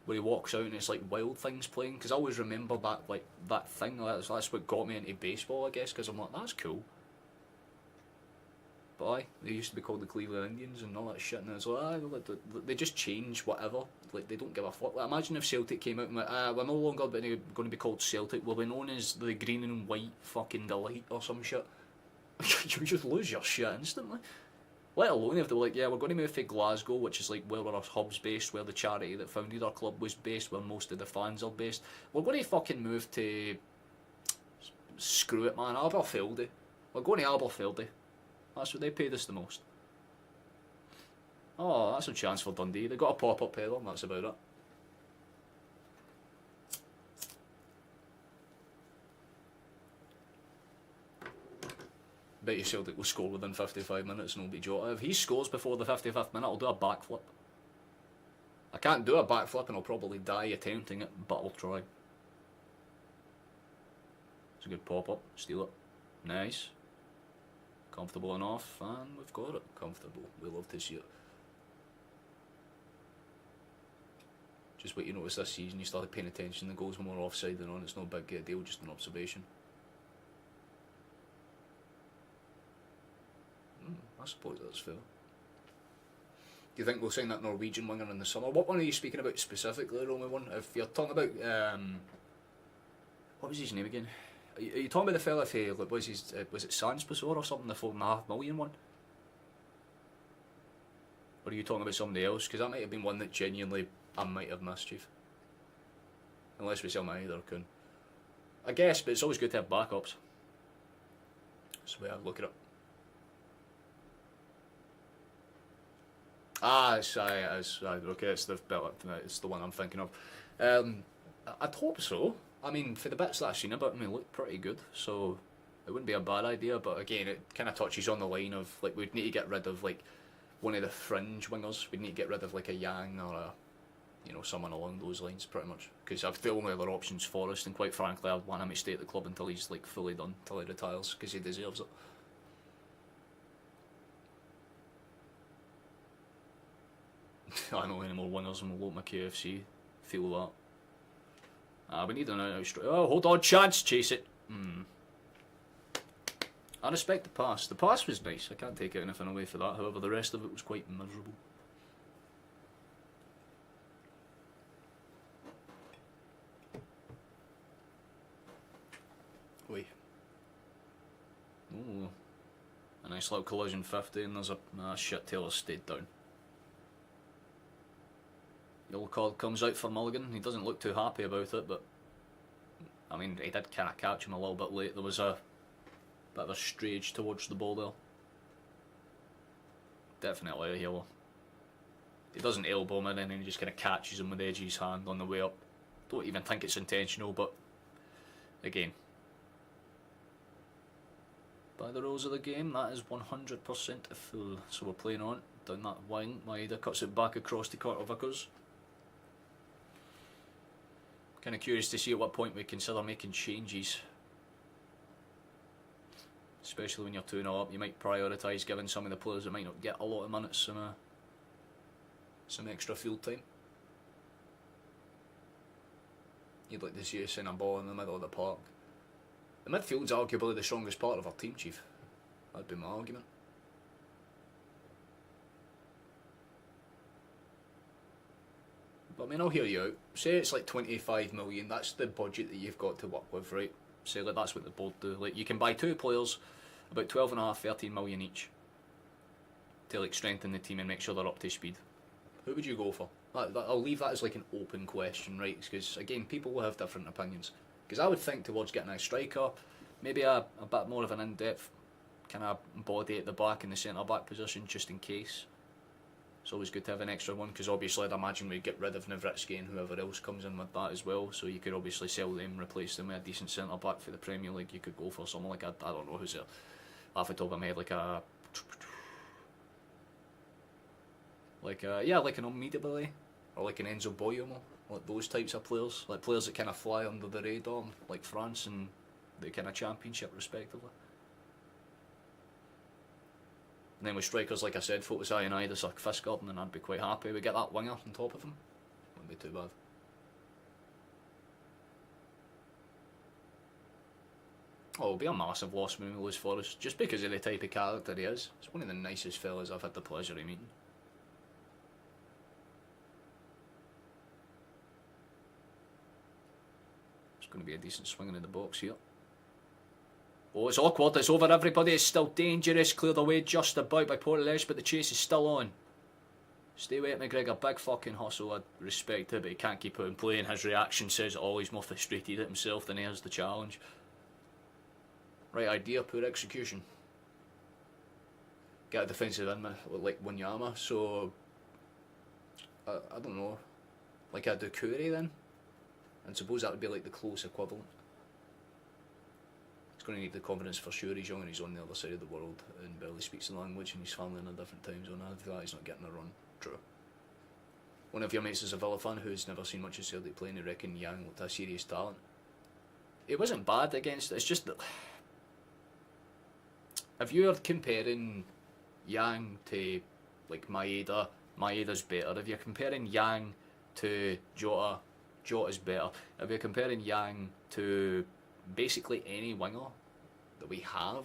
B: where he walks out and it's like Wild Things playing. Because I always remember that, like, that thing. That's what got me into baseball, I guess, because I'm like, that's cool. But aye, they used to be called the Cleveland Indians and all that shit, and it's like, they just change whatever. Like, they don't give a fuck. Like, imagine if Celtic came out and went, we're no longer going to be called Celtic, we'll be known as the Green and White fucking Delight or some shit. You just lose your shit instantly. Let alone if they were like, yeah, we're going to move to Glasgow, which is like where our hub's based, where the charity that founded our club was based, where most of the fans are based. We're going to fucking move to, screw it man, Aberfeldy. We're going to Aberfeldy. That's what they paid us the most. Oh, that's a chance for Dundee. They got a pop-up pedal and that's about it. Bet you Celtic will score within 55 minutes and it'll be Jota. If he scores before the 55th minute, I'll do a backflip. I can't do a backflip and I'll probably die attempting it, but I'll try. It's a good pop-up. Steal it. Nice. Comfortable enough, and we've got it. Comfortable. We love to see it. Just what you notice this season, you started paying attention. The goals were more offside than on. It's no big deal, just an observation. I suppose that's fair. Do you think we'll sign that Norwegian winger in the summer? What one are you speaking about specifically, Roman one? If you're talking about, what was his name again? Are you talking about the fella who, like, was it Sanspasor or something, the $4.5 million one? Or are you talking about somebody else? Because that might have been one that genuinely I might have missed, Chief. Unless we sell my either coon. I guess, but it's always good to have backups. That's the way I'd look at it. Okay, it's the one I'm thinking of. I'd hope so. I mean, for the bits that I've seen about him, he looked pretty good, so it wouldn't be a bad idea. But again, it kind of touches on the line of, like, we'd need to get rid of, like, one of the fringe wingers. We'd need to get rid of, like, a Yang or a, you know, someone along those lines, pretty much. Because I've the only other option's Forrest, and quite frankly, I'd want him to stay at the club until he's, like, fully done, until he retires, because he deserves it. I know any more winners and we'll load my KFC. Feel that. We need an out strike. Oh, hold on, chance, chase it. I respect the pass. The pass was nice. I can't take anything away for that. However, the rest of it was quite miserable. Wait. Ooh. A nice little collision 50 and there's a shit Taylor stayed down. Yellow card comes out for Mulligan. He doesn't look too happy about it, but I mean, he did kind of catch him a little bit late. There was a bit of a strayage towards the ball there. Definitely a yellow. He doesn't elbow him in and he just kind of catches him with the edge of his hand on the way up. Don't even think it's intentional, but again, by the rules of the game, that is 100% a full. So we're playing on down that wing. Maeda cuts it back across to Carter Vickers. Kind of curious to see at what point we consider making changes. Especially when you're 2-0 up, you might prioritise giving some of the players that might not get a lot of minutes some extra field time. You'd like to see us in a ball in the middle of the park. The midfield's arguably the strongest part of our team, Chief. That'd be my argument. But I mean, I'll hear you out. Say it's like 25 million, that's the budget that you've got to work with, right? Say like that's what the board do. Like, you can buy two players, about 12.5, 13 million each, to like strengthen the team and make sure they're up to speed. Who would you go for? I'll leave that as like an open question, right? Because again, people will have different opinions. Because I would think towards getting a striker, maybe a bit more of an in-depth kind of body at the back in the centre-back position, just in case. It's always good to have an extra one, because obviously I'd imagine we'd get rid of Navritsky and whoever else comes in with that as well, so you could obviously sell them, replace them with a decent centre-back for the Premier League. You could go for someone like, I don't know who's there, off the top of my head, like a Like yeah, like an Immediately, or like an Enzo Boyamo, like those types of players, like players that kind of fly under the radar, like France and the kind of Championship respectively. And then with strikers, like I said, Focus Ionidas or Fiskard, and I'd be quite happy. We get that winger on top of him, wouldn't be too bad. Oh, it'll be a massive loss when we lose Forrest, just because of the type of character he is. He's one of the nicest fellas I've had the pleasure of meeting. It's going to be a decent swinging in the box here. Oh, it's awkward, it's over everybody, it's still dangerous, cleared away just about by Portales, but the chase is still on. Stay away at McGregor, big fucking hustle, I respect it, but he can't keep it in play, and his reaction says it all, he's more frustrated at himself than he is the challenge. Right idea, poor execution. Get a defensive in like Wanyama, so I don't know, like a Dukuri then? And suppose that would be like the close equivalent. He's going to need the confidence for sure, he's young and he's on the other side of the world and barely speaks the language and his family in a different time zone. I feel like he's not getting a run. True. One of your mates is a Villa fan who's never seen much of Celtic playing, he reckon Yang looked a serious talent. It wasn't bad against, it's just that if you're comparing Yang to like Maeda, Maeda's better. If you're comparing Yang to Jota, Jota's better. If you're comparing Yang to basically any winger that we have,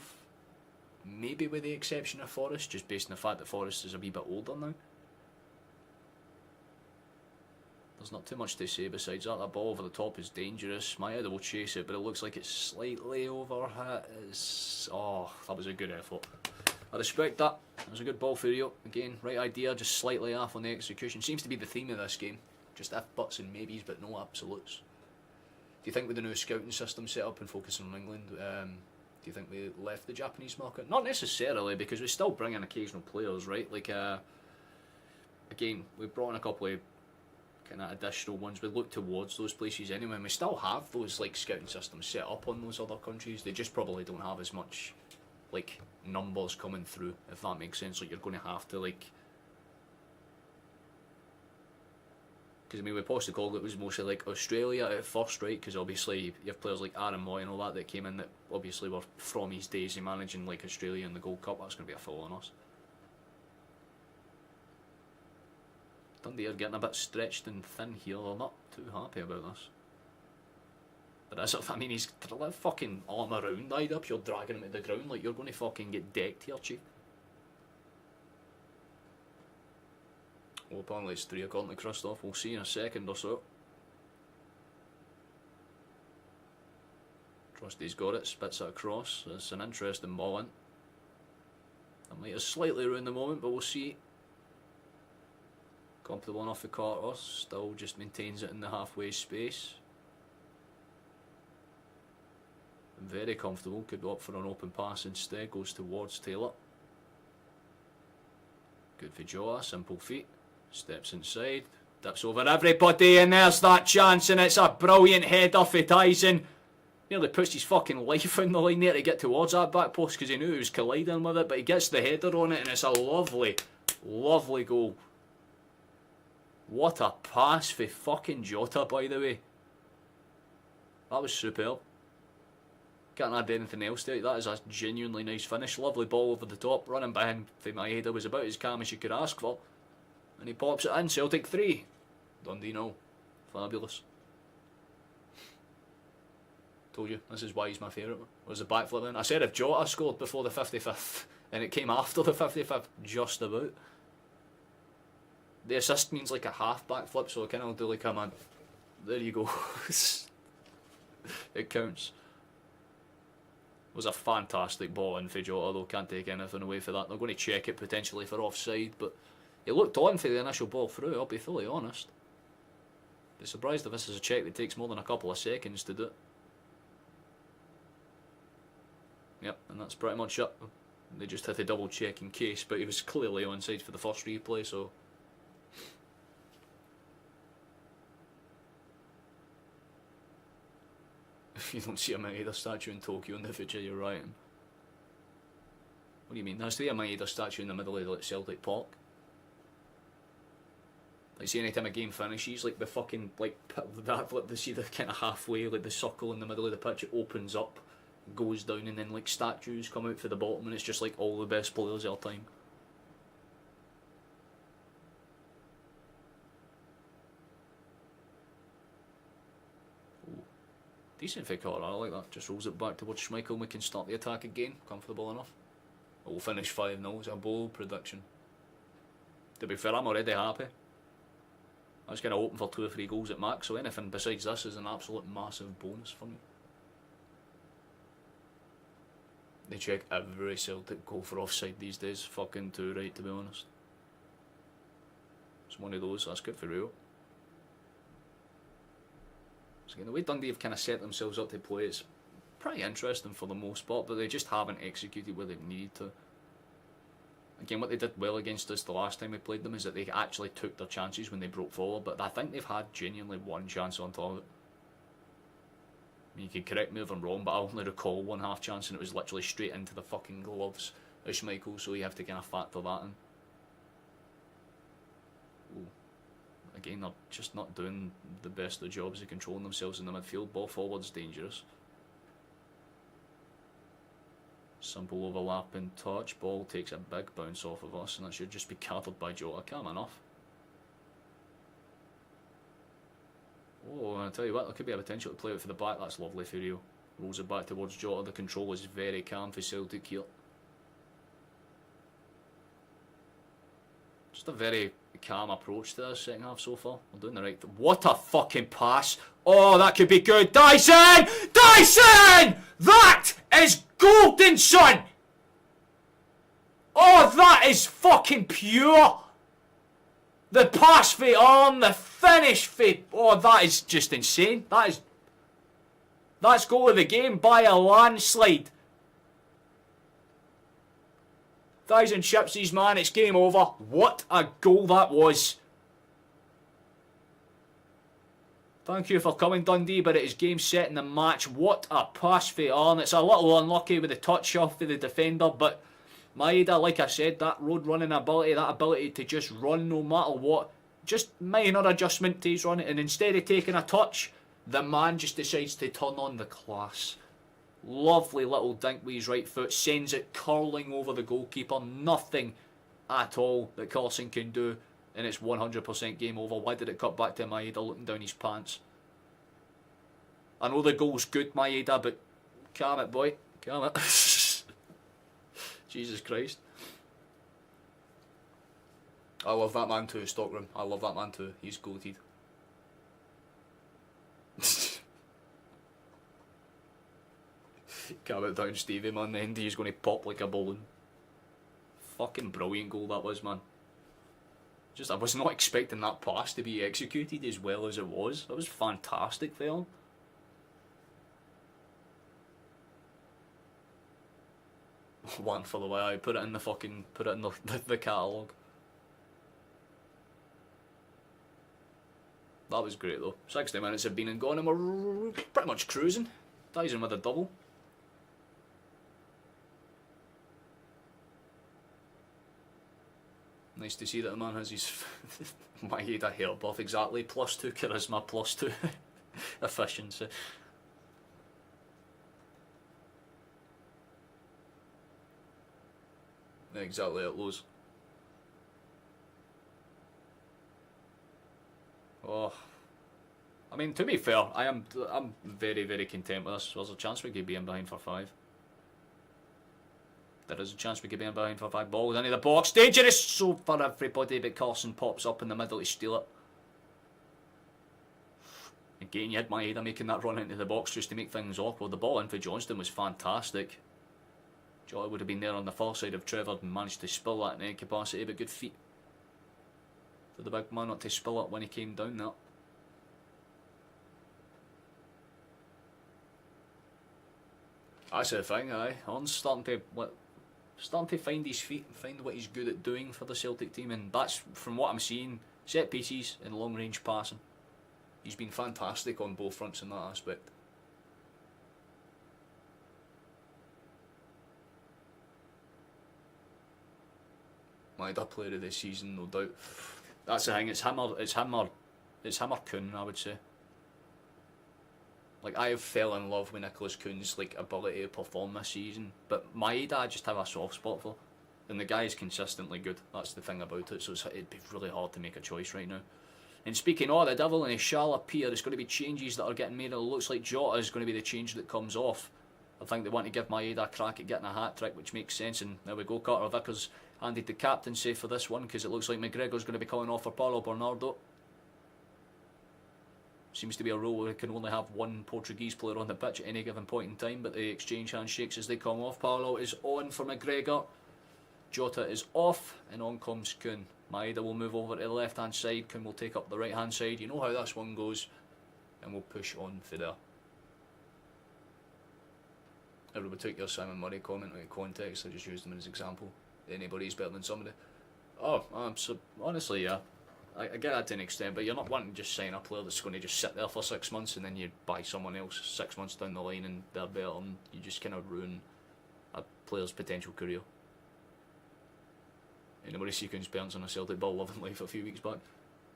B: maybe with the exception of Forrest, just based on the fact that Forrest is a wee bit older now. There's not too much to say besides that. That ball over the top is dangerous. Maeda will chase it, but it looks like it's slightly overhit. Oh, that was a good effort. I respect that. It was a good ball for Rio. Again, right idea, just slightly off on the execution. Seems to be the theme of this game. Just if, buts and maybes, but no absolutes. Do you think with the new scouting system set up and focusing on England, do you think we left the Japanese market? Not necessarily, because we still bring in occasional players, right? Like, again, we brought in a couple of kind of additional ones. We look towards those places anyway, and we still have those like scouting systems set up on those other countries. They just probably don't have as much like numbers coming through, if that makes sense. Like you're going to have to like, because I mean with Postecoglou it was mostly like Australia at first, right? Because obviously you have players like Aaron Moy and all that came in that obviously were from his days in managing like Australia in the Gold Cup. That's going to be a full on us. Dundee are getting a bit stretched and thin here. They're not too happy about this. But as if, I mean, he's fucking arm around tied up. You're dragging him to the ground like you're going to fucking get decked here, chief. Well, apparently it's 3 according to Christoph. We'll see in a second or so. Trusty's got it. Spits it across. It's an interesting ball in. That might have slightly ruined the moment, but we'll see. Comfortable enough for Carter, still just maintains it in the halfway space. Very comfortable, could go up for an open pass instead, goes towards Taylor. Good for Joa, simple feet, steps inside, dips over everybody, and there's that chance, and it's a brilliant header for Tyson. Nearly puts his fucking life on the line there to get towards that back post because he knew he was colliding with it, but he gets the header on it, and it's a lovely, lovely goal. What a pass for fucking Jota, by the way. That was superb. Can't add anything else to it. That is a genuinely nice finish. Lovely ball over the top. Running behind for Maeda was about as calm as you could ask for. And he pops it in. Celtic 3. Dundee 0. Fabulous. Told you, this is why he's my favourite one. Was the backflip in. I said if Jota scored before the 55th, and it came after the 55th, just about. The assist means like a half backflip, so I kind of do like a man. There you go. It counts. It was a fantastic ball in for Jota, though. Can't take anything away for that. They're going to check it potentially for offside, but it looked on for the initial ball through, I'll be fully honest. Be surprised if this is a check that takes more than a couple of seconds to do it. Yep, and that's pretty much it. They just had to double check in case, but he was clearly onside for the first replay, so. If you don't see a Maeda statue in Tokyo in the future, you're right. What do you mean? There's the Maeda statue in the middle of the Celtic Park. Like, see, anytime a game finishes, like the fucking, like, that, like, see the kind of halfway, like the circle in the middle of the pitch, it opens up, goes down, and then like statues come out for the bottom, and it's just like all the best players of all time. Ooh. Decent for Colorado, I like that. Just rolls it back towards Schmeichel, we can start the attack again, comfortable enough. We'll finish 5-0, it's a bold prediction. To be fair, I'm already happy. I was kind of hoping for 2 or 3 goals at max, so anything besides this is an absolute massive bonus for me. They check every Celtic goal for offside these days, fucking too right, to be honest. It's one of those, that's good for Rio. So again, the way Dundee have kind of set themselves up to play is pretty interesting for the most part, but they just haven't executed where they've needed to. Again, what they did well against us the last time we played them is that they actually took their chances when they broke forward, but I think they've had genuinely one chance on target. I mean, you can correct me if I'm wrong, but I only recall one half chance and it was literally straight into the fucking gloves of Schmeichel, so you have to kind of factor that in. Ooh. Again, they're just not doing the best of jobs of controlling themselves in the midfield. Ball forward's dangerous. Simple overlapping touch, ball takes a big bounce off of us, and that should just be covered by Jota. Calm enough. Oh, I tell you what, there could be a potential to play out for the back. That's lovely for Rio. Rolls it back towards Jota. The control is very calm for Celtic here. Just a very calm approach to this second half so far. We're doing the right thing. What a fucking pass. Oh, that could be good. Dyson! Dyson! That is golden, son! Oh, that is fucking pure. The pass for arm, the finish for... Oh, that is just insane. That's goal of the game by a landslide. Dyson chips his man, it's game over. What a goal that was. Thank you for coming, Dundee, but it is game, set, in the match. What a pass for Arn. It's a little unlucky with the touch off for the defender, but Maeda, like I said, that road running ability, that ability to just run no matter what, just minor adjustment to his run, and instead of taking a touch, the man just decides to turn on the class. Lovely little dink with his right foot, sends it curling over the goalkeeper. Nothing at all that Carlson can do, and it's 100% game over. Why did it cut back to Maeda looking down his pants? I know the goal's good, Maeda, but calm it, boy. Calm it. Jesus Christ. I love that man too, Stockroom. I love that man too. He's goated. Calm it down, Stevie, man. The end he's going to pop like a balloon. Fucking brilliant goal that was, man. Just, I was not expecting that pass to be executed as well as it was. That was fantastic for him. One for the way I put it in the fucking, put it in the catalogue. That was great though. 60 minutes have been and gone and we're pretty much cruising. Dyson with a double. Nice to see that the man has his Maeda hair buff, exactly. +2 charisma, +2 efficiency. Exactly at lows. Oh, I mean, to be fair, I'm very, very content with this. There's a chance we could be in behind for 5. There is a chance we could be in behind for 5. Balls into the box. Dangerous so for everybody, but Carson pops up in the middle to steal it. Again, you had Maeda making that run into the box just to make things awkward. The ball in for Johnston was fantastic. Jota would have been there on the far side of Trevor and managed to spill that in any capacity, but good feet for the big man not to spill it when he came down there. That's the thing, aye. Horn's starting to find his feet and find what he's good at doing for the Celtic team, and that's, from what I'm seeing, set pieces and long range passing. He's been fantastic on both fronts in that aspect. Maeda player of this season, no doubt. That's the thing. It's him or Kuhn, I would say. Like, I have fell in love with Nicholas Kuhn's like ability to perform this season, but Maeda I just have a soft spot for, and the guy is consistently good. That's the thing about it. So it'd be really hard to make a choice right now. And speaking of the devil and he shall appear, there's going to be changes that are getting made. It looks like Jota is going to be the change that comes off. I think they want to give Maeda a crack at getting a hat trick, which makes sense. And there we go, Carter Vickers handed the captaincy for this one because it looks like McGregor's going to be calling off for Paulo Bernardo. Seems to be a rule where we can only have one Portuguese player on the pitch at any given point in time, but they exchange handshakes as they come off. Paulo is on for McGregor. Jota is off, and on comes Kuhn. Maeda will move over to the left hand side. Kuhn will take up the right hand side. You know how this one goes, and we'll push on for there. Everybody took your Simon Murray comment out of context. I just used them as an example. Anybody's better than somebody. Oh, so honestly, yeah. I get that to an extent, but you're not wanting to just sign a player that's going to just sit there for 6 months and then you buy someone else 6 months down the line and they're better, and you just kind of ruin a player's potential career. Anybody see Kuhn's parents on a Celtic ball loving life a few weeks back?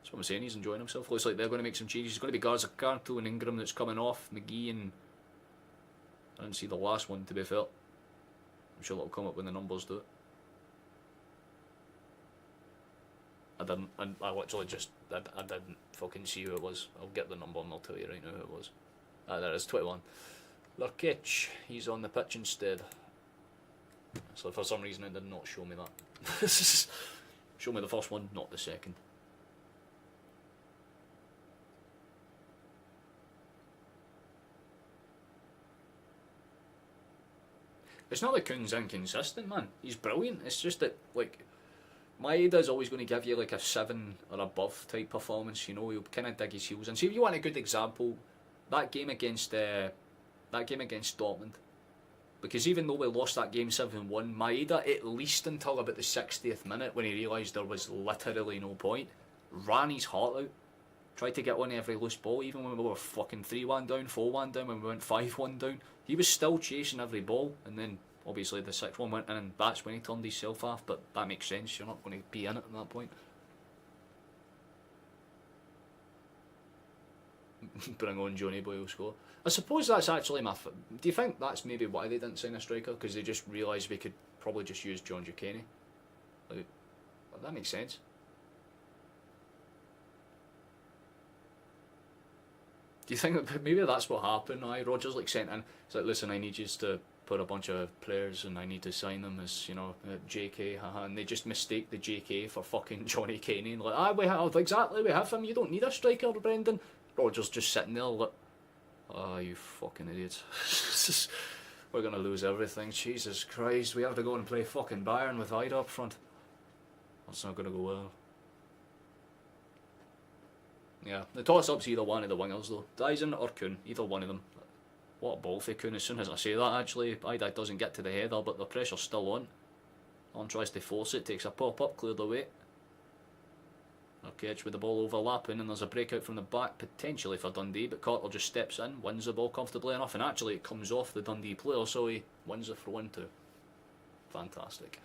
B: That's what I'm saying, he's enjoying himself. Looks like they're going to make some changes. There's going to be Garza Carto and Ingram that's coming off. McGee and... I didn't see the last one, to be fair. I'm sure it'll come up when the numbers do it. I didn't, and I literally just, I didn't fucking see who it was. I'll get the number and I'll tell you right now who it was. There it is, 21. Lurkic, he's on the pitch instead. So for some reason it did not show me that. Show me the first one, not the second. It's not that Kuhn's inconsistent, man. He's brilliant. It's just that, like, Maeda's always going to give you like a 7 or above type performance. You know, he'll kind of dig his heels in. See, if you want a good example, that game against Dortmund, because even though we lost that game 7-1, Maeda, at least until about the 60th minute, when he realised there was literally no point, ran his heart out, tried to get on every loose ball, even when we were fucking 3-1 down, 4-1 down, when we went 5-1 down. He was still chasing every ball, and then obviously the 6-1 went in, and that's when he turned himself off, but that makes sense. You're not going to be in it at that point. Bring on Johnny Boy will score. I suppose that's actually my... Do you think that's maybe why they didn't sign a striker? Because they just realised we could probably just use John Dukenny? Like, well, that makes sense. Do you think that maybe that's what happened? Rodgers like sent in, it's like, listen, I need you to put a bunch of players and I need to sign them as, you know, JK, haha, and they just mistake the JK for fucking Johnny Kenny and like, we have him, you don't need a striker, Brendan. Rodgers just sitting there like, you fucking idiots. We're gonna lose everything, Jesus Christ, we have to go and play fucking Bayern with Ida up front. That's not gonna go well. Yeah, the toss-up's either one of the wingers though. Dyson or Kuhn, either one of them. What a ball for Kuhn. As soon as I say that, actually, Ida doesn't get to the header, but the pressure's still on. On tries to force it, takes a pop-up, cleared away. Okay, with the ball overlapping, and there's a breakout from the back, potentially for Dundee, but Carter just steps in, wins the ball comfortably enough, and actually it comes off the Dundee player, so he wins the throw-in too. Fantastic.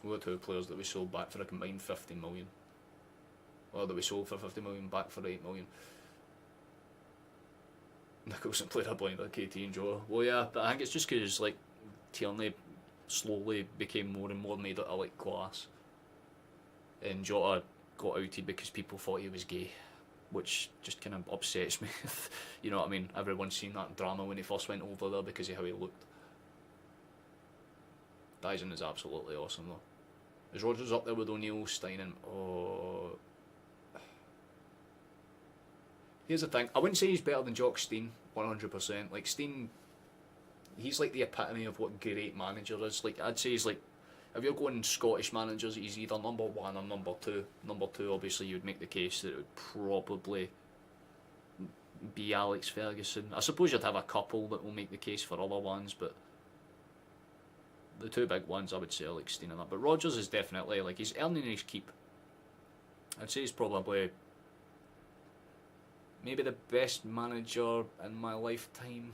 B: We got 2 players that we sold back for a combined 50 million. Or that we sold for 50 million, back for 8 million. Nicholson played a blind at KT and Joe. Well, yeah, but I think it's just because, like, Tierney slowly became more and more made out of, like, class. And Jota got outed because people thought he was gay, which just kind of upsets me. You know what I mean? Everyone's seen that drama when he first went over there because of how he looked. Dyson is absolutely awesome though. Is Rodgers up there with O'Neill, Stein and... Oh... Here's the thing, I wouldn't say he's better than Jock Stein, 100%. Like, Stein, he's like the epitome of what great manager is. Like, I'd say he's like, if you're going Scottish managers, he's either number 1 or number 2. Number 2, obviously, you would make the case that it would probably be Alex Ferguson. I suppose you'd have a couple that will make the case for other ones, but the 2 big ones, I would say Alex Stein and that. But Rodgers is definitely, like, he's earning his keep. I'd say he's probably maybe the best manager in my lifetime.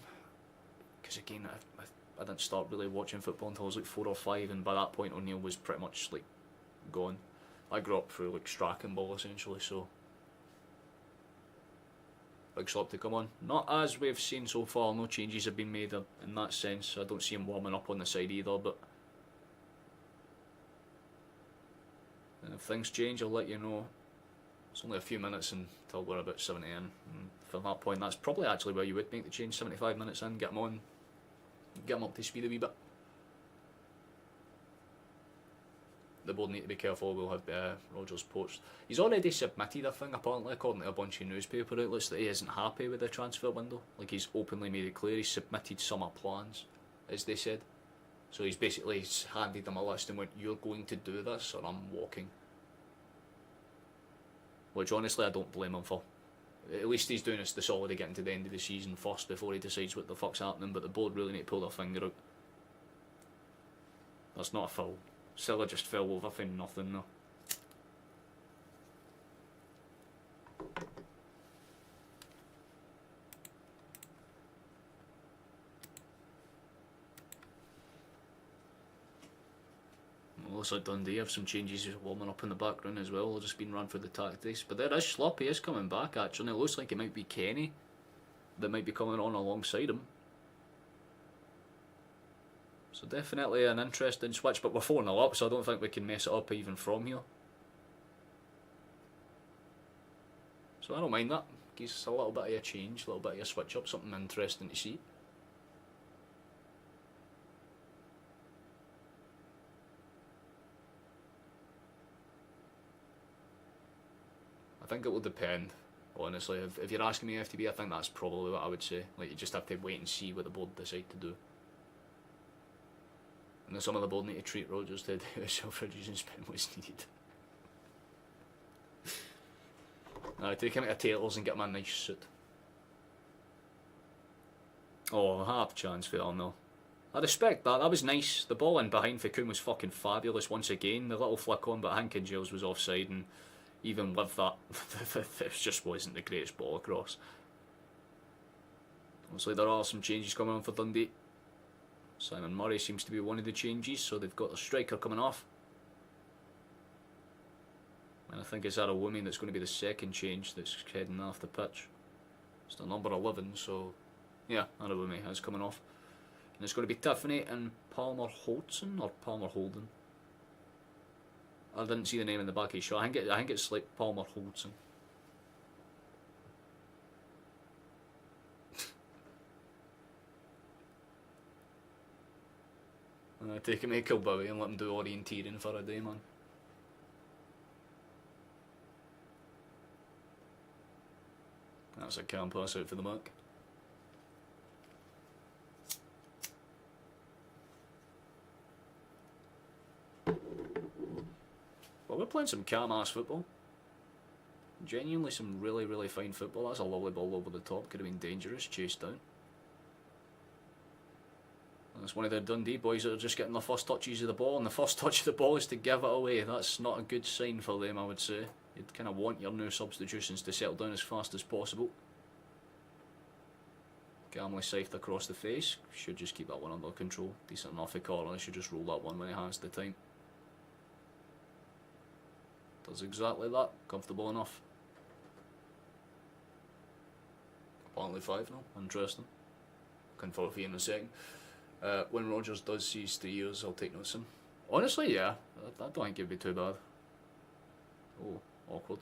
B: Because again, I didn't start really watching football until I was like 4 or 5, and by that point O'Neill was pretty much like gone. I grew up through like Strachan ball essentially, so big slot to come on. Not as we've seen so far, no changes have been made in that sense. I don't see him warming up on the side either, but if things change I'll let you know. It's only a few minutes until we're about 70 in, and from that point that's probably actually where you would make the change. 75 minutes in, get him on, get him up to speed a wee bit. The board need to be careful. We'll have Rogers poached. He's already submitted a thing, apparently, according to a bunch of newspaper outlets, that he isn't happy with the transfer window. Like, he's openly made it clear he's submitted summer plans, as they said. So he's basically handed them a list and went, "You're going to do this or I'm walking." Which honestly I don't blame him for. At least he's doing us the solid of getting to the end of the season first before he decides what the fuck's happening, but the board really need to pull their finger out. That's not a foul. Silla just fell over for nothing though. Looks like Dundee have some changes warming up in the background as well. They've just been run through the tactics. But there is Sloppy is coming back actually. It looks like it might be Kenny that might be coming on alongside him. So definitely an interesting switch, but we're 4-0 up, so I don't think we can mess it up even from here. So I don't mind that. Gives us a little bit of a change, a little bit of a switch up, something interesting to see. I think it will depend, honestly. If you're asking me FTB, I think that's probably what I would say. Like, you just have to wait and see what the board decide to do. And then some of the board need to treat Rogers to do a self-reducing spin was needed. Take him to Taylor's and get him a nice suit. Oh, half chance for him though. I respect that, that was nice. The ball in behind for Kuhn was fucking fabulous once again. The little flick on, but I think Giles was offside, and even with that, it just wasn't the greatest ball across. Obviously there are some changes coming on for Dundee. Simon Murray seems to be one of the changes, so they've got a striker coming off. And I think it's Arawumi that's going to be the second change that's heading off the pitch. It's the number 11, so yeah, Arawumi is coming off. And it's going to be Tiffany and Palmer Holden or Palmer Holden. I didn't see the name in the back of his shirt. I think it's like Palmer Holden. Take him to Kilbowie and let him do orienteering for a day, man. That's a calm pass out for the mark. Well, we're playing some calm ass football. Genuinely some really, really fine football. That's a lovely ball over the top. Could have been dangerous. Chased down. That's one of the Dundee boys that are just getting the first touches of the ball, and the first touch of the ball is to give it away. That's not a good sign for them, I would say. You'd kind of want your new substitutions to settle down as fast as possible. Calmly scythed across the face. Should just keep that one under control. Decent enough for Corner. Should just roll that one when he has the time. Does exactly that. Comfortable enough. Apparently 5 now. Interesting. Looking forward for you in a second. When Rogers does see his 3 years, I'll take notice of him. Honestly, yeah. I don't think it'd be too bad. Oh, awkward.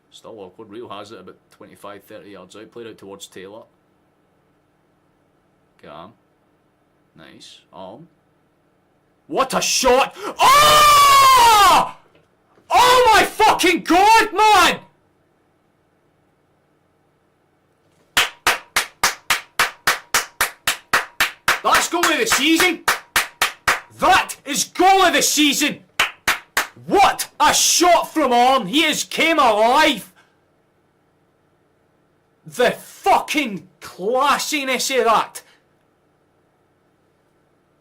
B: Still awkward. Rio has it about 25-30 yards out. Played out towards Taylor. Calm. Nice. Arm. What a shot! Oh! Oh my fucking god, man! That's goal of the season! That is goal of the season! What a shot from Arm! He has came alive! The fucking classiness of that!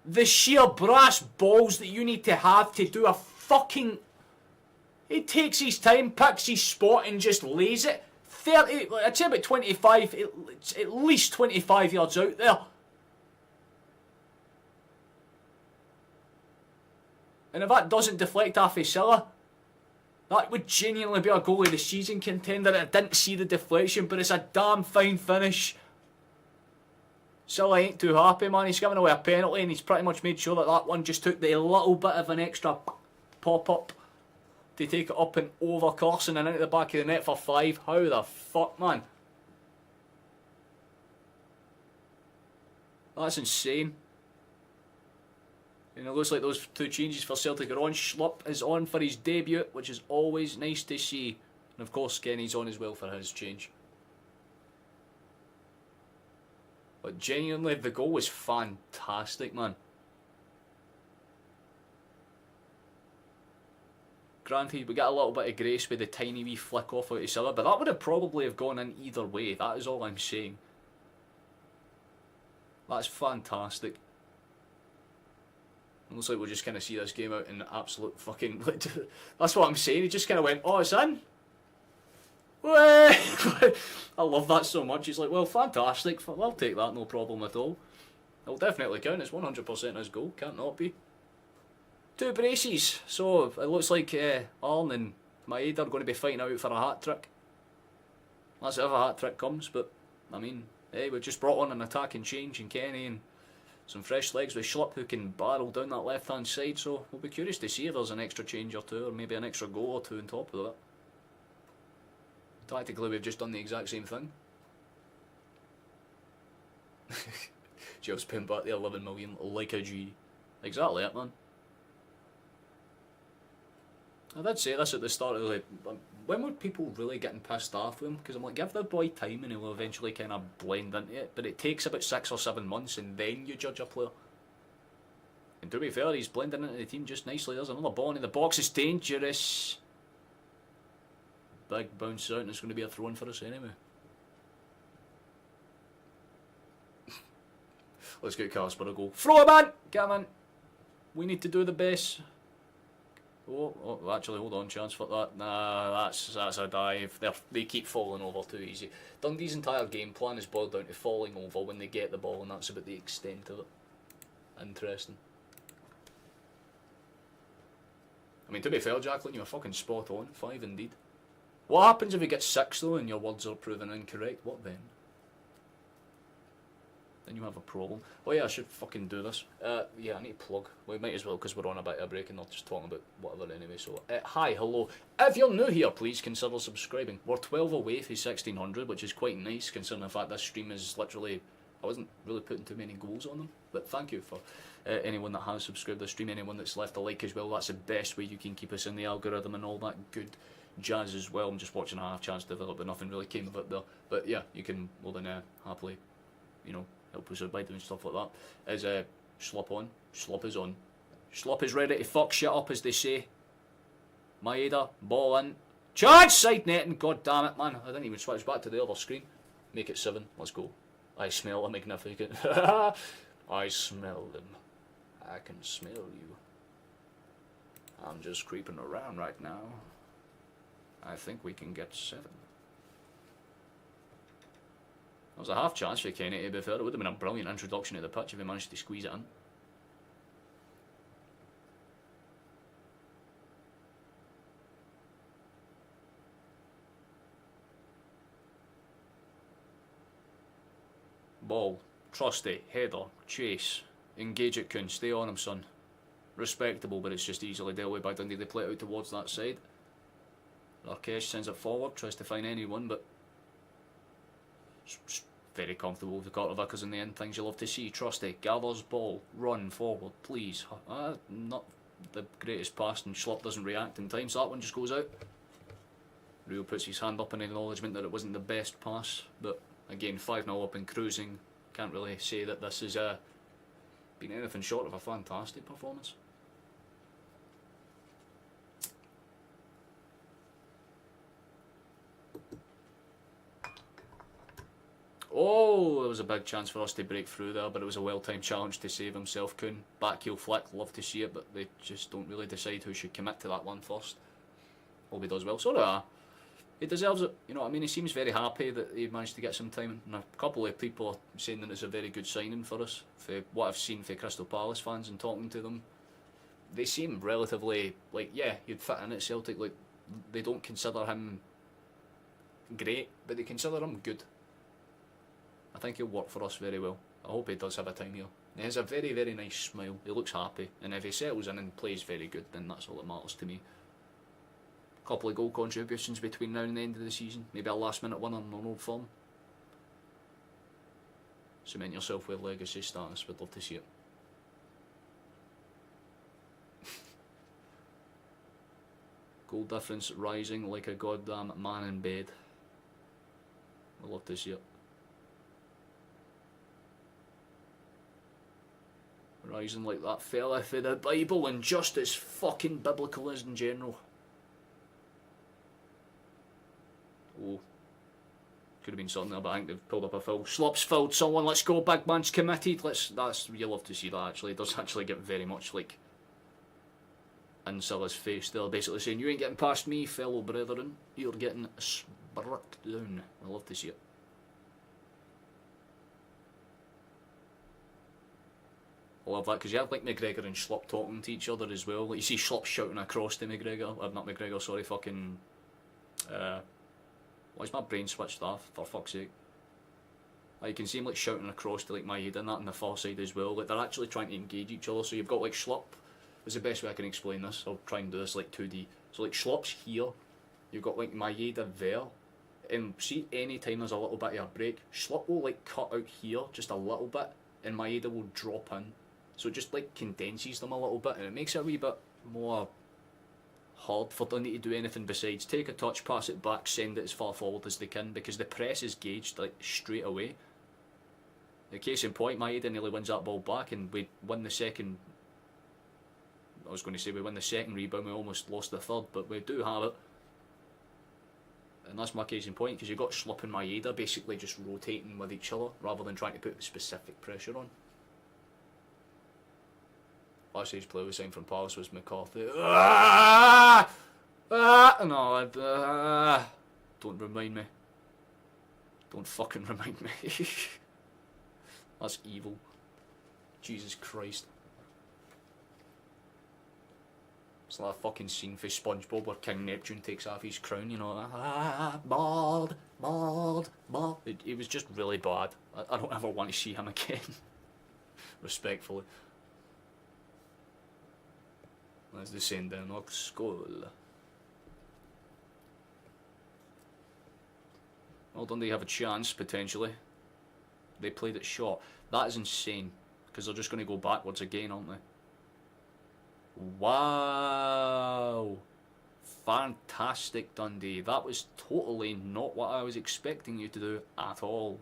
B: The sheer brass balls that you need to have to do a fucking... He takes his time, picks his spot and just lays it. 30, I'd say about 25, at least 25 yards out there. And if that doesn't deflect off Silla, that would genuinely be a goal of the season contender. I didn't see the deflection, but it's a damn fine finish. Silla ain't too happy, man. He's giving away a penalty, and he's pretty much made sure that that one just took the little bit of an extra pop-up to take it up and over Carson and into the back of the net for 5. How the fuck, man? That's insane. And it looks like those 2 changes for Celtic are on. Schlupp is on for his debut, which is always nice to see. And of course, Kenny's on as well for his change. But genuinely, the goal was fantastic, man. Granted, we got a little bit of grace with the tiny wee flick off out of Silla, but that would have probably have gone in either way. That is all I'm saying. That's fantastic. It looks like we'll just kind of see this game out in absolute fucking... That's what I'm saying. He just kind of went, oh, it's in. I love that so much. He's like, well, fantastic. I'll take that, no problem at all. It'll definitely count. It's 100% his goal. Can't not be. 2 braces. So it looks like Arn and Maeda are going to be fighting out for a hat-trick. That's if a hat-trick comes, but, I mean, hey, we've just brought on an attacking change in Kenny and some fresh legs with Schlupp who can barrel down that left-hand side, so we'll be curious to see if there's an extra change or 2, or maybe an extra goal or 2 on top of that. Tactically, we've just done the exact same thing. Jill's paying back the 11 million like a G. Exactly it, man. I did say this at the start of the... When were people really getting pissed off with him? Because I'm like, give the boy time and he'll eventually kind of blend into it. But it takes about 6 or 7 months and then you judge a player. And to be fair, he's blending into the team just nicely. There's another ball in the box. It's dangerous. Big bounce out and it's going to be a throw-in for us anyway. Let's get Casper a goal. Throw him in! Get him in. We need to do the best. Oh, actually, hold on, chance for that. Nah, that's a dive. They keep falling over too easy. Dundee's entire game plan is boiled down to falling over when they get the ball, and that's about the extent of it. Interesting. I mean, to be fair, Jacqueline, you were fucking spot on. 5 indeed. What happens if you get 6 though and your words are proven incorrect? What then? Then you have a problem. Oh yeah, I should fucking do this. Yeah, I need to plug. We might as well because we're on a bit of a break and not just talking about whatever anyway. So, hi, hello. If you're new here, please consider subscribing. We're 12 away from 1600, which is quite nice considering the fact this stream is literally... I wasn't really putting too many goals on them, but thank you for anyone that has subscribed to the stream, anyone that's left a like as well. That's the best way you can keep us in the algorithm and all that good jazz as well. I'm just watching a half chance develop, but nothing really came of it there. But yeah, you can more than happily, you know, help us out by doing stuff like that. Is Schlupp on? Schlupp is on. Schlupp is ready to fuck shit up, as they say. Maeda, ball in. Charge! Side netting, god damn it, man. I didn't even switch back to the other screen. Make it 7, let's go. I smell a magnificent. I smell them. I can smell you. I'm just creeping around right now. I think we can get 7. There was a half chance for Kenny to be fair. It would have been a brilliant introduction to the pitch if he managed to squeeze it in. Ball, trusty, header, chase, engage it, Kun, stay on him, son. Respectable, but it's just easily dealt with by Dundee. They play it out towards that side. Larkesh sends it forward, tries to find anyone, but very comfortable with the Carter Vickers in the end. Things you love to see. Trusty gathers ball, run forward, please. Not the greatest pass, and Schlupp doesn't react in time, so that one just goes out. Rio puts his hand up in acknowledgement that it wasn't the best pass, but again, 5-0 up and cruising. Can't really say that this has been anything short of a fantastic performance. Oh, there was a big chance for us to break through there, but it was a well-timed challenge to save himself. Kun, back heel flick, love to see it, but they just don't really decide who should commit to that one first. Hope he does well. So do I. He deserves it, you know what I mean? He seems very happy that he managed to get some time, and a couple of people are saying that it's a very good signing for us. For what I've seen for Crystal Palace fans and talking to them, they seem relatively, like, yeah, you'd fit in at Celtic. Like, they don't consider him great, but they consider him good. I think he'll work for us very well. I hope he does have a time here. He has a very, very nice smile. He looks happy, and if he settles in and plays very good, then that's all that matters to me. A couple of goal contributions between now and the end of the season. Maybe a last-minute winner on old form. Cement yourself with legacy status. We'd love to see it. Goal difference rising like a goddamn man in bed. We'd love to see it. Rising like that fella for the Bible, and just as fucking biblical as in general. Oh. Could have been something there, but I think they've pulled up a foul. Slops fouled someone, let's go, big man's committed. You love to see that actually. It does actually get very much like in Silla's face there, basically saying, you ain't getting past me, fellow brethren. You're getting struck down. I love to see it. I love that, because you have like McGregor and Schlupp talking to each other as well. Like you see Schlupp shouting across to McGregor, not McGregor, sorry, fucking... why's my brain switched off, for fuck's sake? Like you can see him like shouting across to like Maeda and that on the far side as well. Like they're actually trying to engage each other. So you've got like Schlupp, is the best way I can explain this. I'll try and do this like 2D. So like Schlupp's here, you've got like Maeda there. And see, any time there's a little bit of a break, Schlupp will like cut out here just a little bit, and Maeda will drop in. So it just like condenses them a little bit, and it makes it a wee bit more hard for Dundee to do anything besides take a touch, pass it back, send it as far forward as they can, because the press is gauged like straight away. The case in point, Maeda nearly wins that ball back, and we win the second. I was going to say we win the second rebound, we almost lost the third, but we do have it. And that's my case in point, because you've got Schlupp and Maeda basically just rotating with each other rather than trying to put specific pressure on. Last year's player we signed from Palace was McCarthy. No, don't remind me. Don't fucking remind me. That's evil. Jesus Christ. It's like a fucking scene for SpongeBob where King Neptune takes off his crown, you know. Bald, bald, bald. It was just really bad. I don't ever want to see him again. Respectfully. Let's descend down Oxskull. Well, don't they have a chance, potentially? They played it short. That is insane, because they're just going to go backwards again, aren't they? Wow! Fantastic, Dundee. That was totally not what I was expecting you to do at all.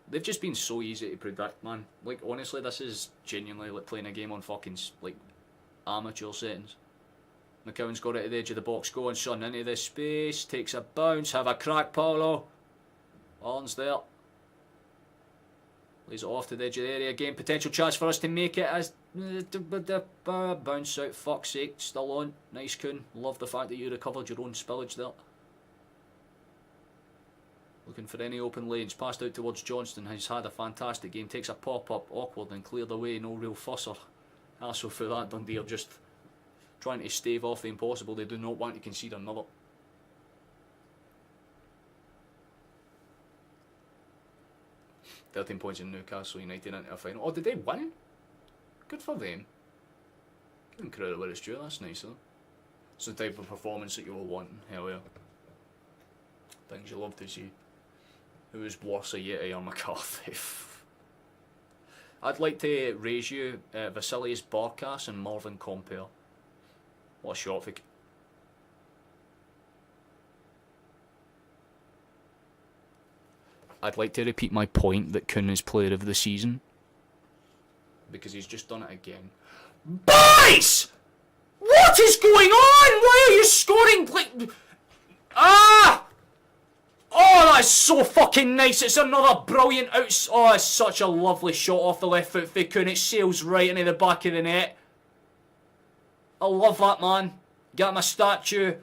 B: They've just been so easy to predict, man. Like, honestly, this is genuinely like playing a game on fucking, like, amateur settings. McCowan's got it at the edge of the box, going son into the space, takes a bounce, have a crack, Paulo. Arns there. Lays it off to the edge of the area again, potential chance for us to make it as bounce out, fuck's sake, still on. Nice Kuhn, love the fact that you recovered your own spillage there. Looking for any open lanes, passed out towards Johnston, has had a fantastic game, takes a pop up, awkward and cleared away, no real fusser. Also for that, Dundee are just trying to stave off the impossible. They do not want to concede another. £13 points in Newcastle United into a final. Oh, did they win? Good for them. Give them credit where it's due, that's nice though. It's the type of performance that you were wanting, hell yeah. Things you love to see. Who is worse, a Yeti or McCarthy? I'd like to raise you Vasilius Barkas and Marvin Compere. What a shot for... I'd like to repeat my point that Kuhn is player of the season. Because he's just done it again. Boys! What is going on? Why are you scoring? Oh, that's so fucking nice. It's another brilliant outs. Oh, it's such a lovely shot off the left foot for Kuhn. It sails right into the back of the net. I love that, man. Get him a statue.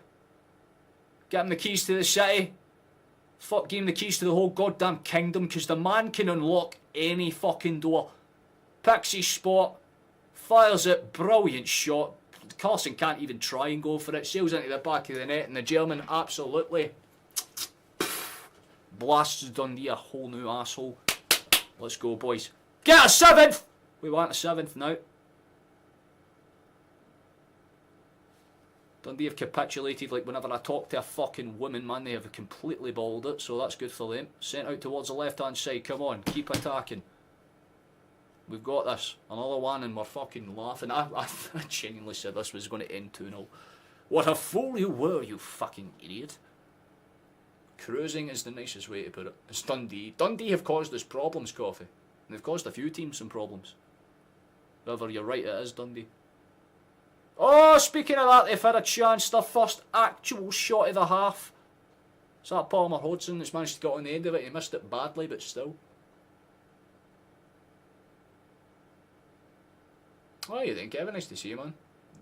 B: Get him the keys to the city. Fuck, give him the keys to the whole goddamn kingdom, because the man can unlock any fucking door. Picks his spot. fires it, brilliant shot. Carlson can't even try and go for it, sails into the back of the net, and the German absolutely blasts Dundee a whole new asshole. Let's go, boys. Get a 7th! We want a 7th now. Dundee have capitulated. Like, whenever I talk to a fucking woman, man, they have completely balled it, so that's good for them. Sent out towards the left-hand side. Come on, keep attacking. We've got this. Another one, and we're fucking laughing. I genuinely said this was going to end 2-0. What a fool you were, you fucking idiot. Cruising is the nicest way to put it. It's Dundee. Dundee have caused us problems, Coffee. And they've caused a few teams some problems. However, you're right, it is Dundee. Oh, speaking of that, they've had a chance. Their first actual shot of the half. It's that Palmer Hodgson that's managed to get on the end of it. He missed it badly, but still. Oh, you didn't, Kevin? Nice to see you, man.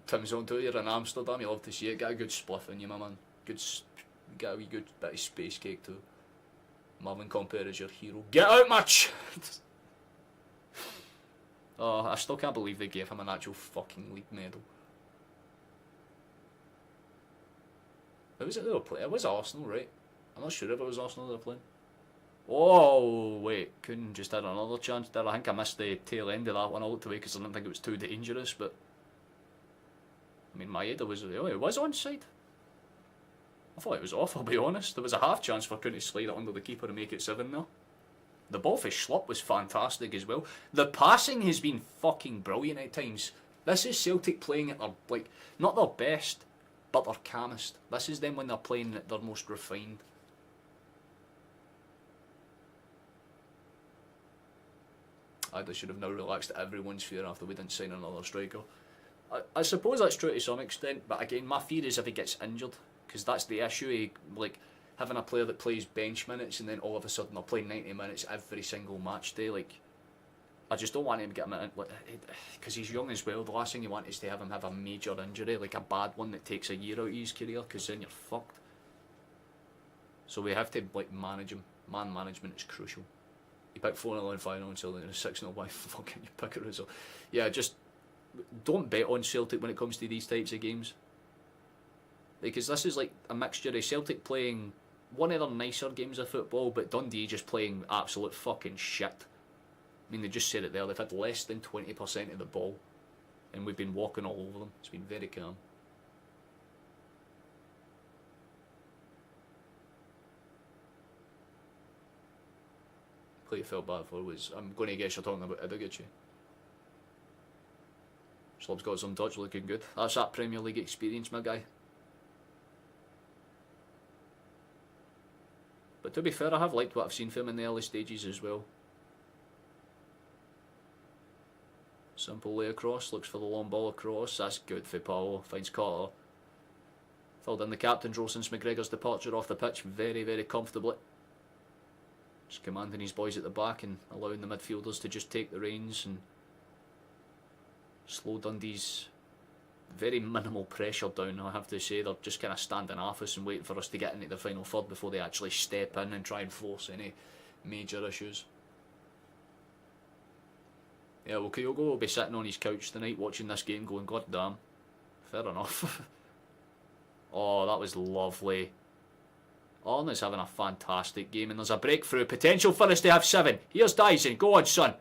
B: Tim's on to you. You're in Amsterdam. You love to see it. Get a good spliff in you, my man. Get a wee good bit of space cake too. Marvin Compere is your hero. Get out, match! Oh, I still can't believe they gave him an actual fucking league medal. Who was it they were playing? It was Arsenal, right? I'm not sure if it was Arsenal they were playing. Oh, wait. Couldn't just had another chance there. I think I missed the tail end of that one. I looked away because I didn't think it was too dangerous, but... I mean, Maeda was... Oh, it was onside. I thought it was off, I'll be honest. There was a half chance for Cooney to slide it under the keeper and make it 7 now. The ball for Schlupp was fantastic as well. The passing has been fucking brilliant at times. This is Celtic playing at their, like, not their best, but their calmest. This is them when they're playing at their most refined. I should have now relaxed everyone's fear after we didn't sign another striker. I suppose that's true to some extent, but again, my fear is if he gets injured, because that's the issue. Like, having a player that plays bench minutes and then all of a sudden they'll play 90 minutes every single match day. Like, I just don't want him to get him in, like, because he's young as well. The last thing you want is to have him have a major injury, like a bad one that takes a year out of his career, because then you're fucked. So we have to, like, manage him. Man management is crucial. You pick 4-0 in final until then 6-0, why fucking you pick a result? Yeah, just don't bet on Celtic when it comes to these types of games. Because this is like a mixture of Celtic playing one of their nicer games of football, but Dundee just playing absolute fucking shit. I mean, they just said it there, they've had less than 20% of the ball, and we've been walking all over them. It's been very calm. Play I felt bad for was, I'm going to guess you're talking about Idoguchi. Slob's got some touch, looking good. That's that Premier League experience, my guy. But to be fair, I have liked what I've seen from him in the early stages as well. Simple lay across, looks for the long ball across. That's good for Paolo, finds Carter. Filled in the captain's role since McGregor's departure off the pitch very, very comfortably. Just commanding his boys at the back and allowing the midfielders to just take the reins and slow Dundee's very minimal pressure down. I have to say, they're just kind of standing off us and waiting for us to get into the final third before they actually step in and try and force any major issues. Yeah, well, Kyogo will be sitting on his couch tonight watching this game going, God damn, fair enough. Oh, that was lovely. Arna's having a fantastic game, and there's a breakthrough. Potential for us to have 7. Here's Dyson. Go on, son.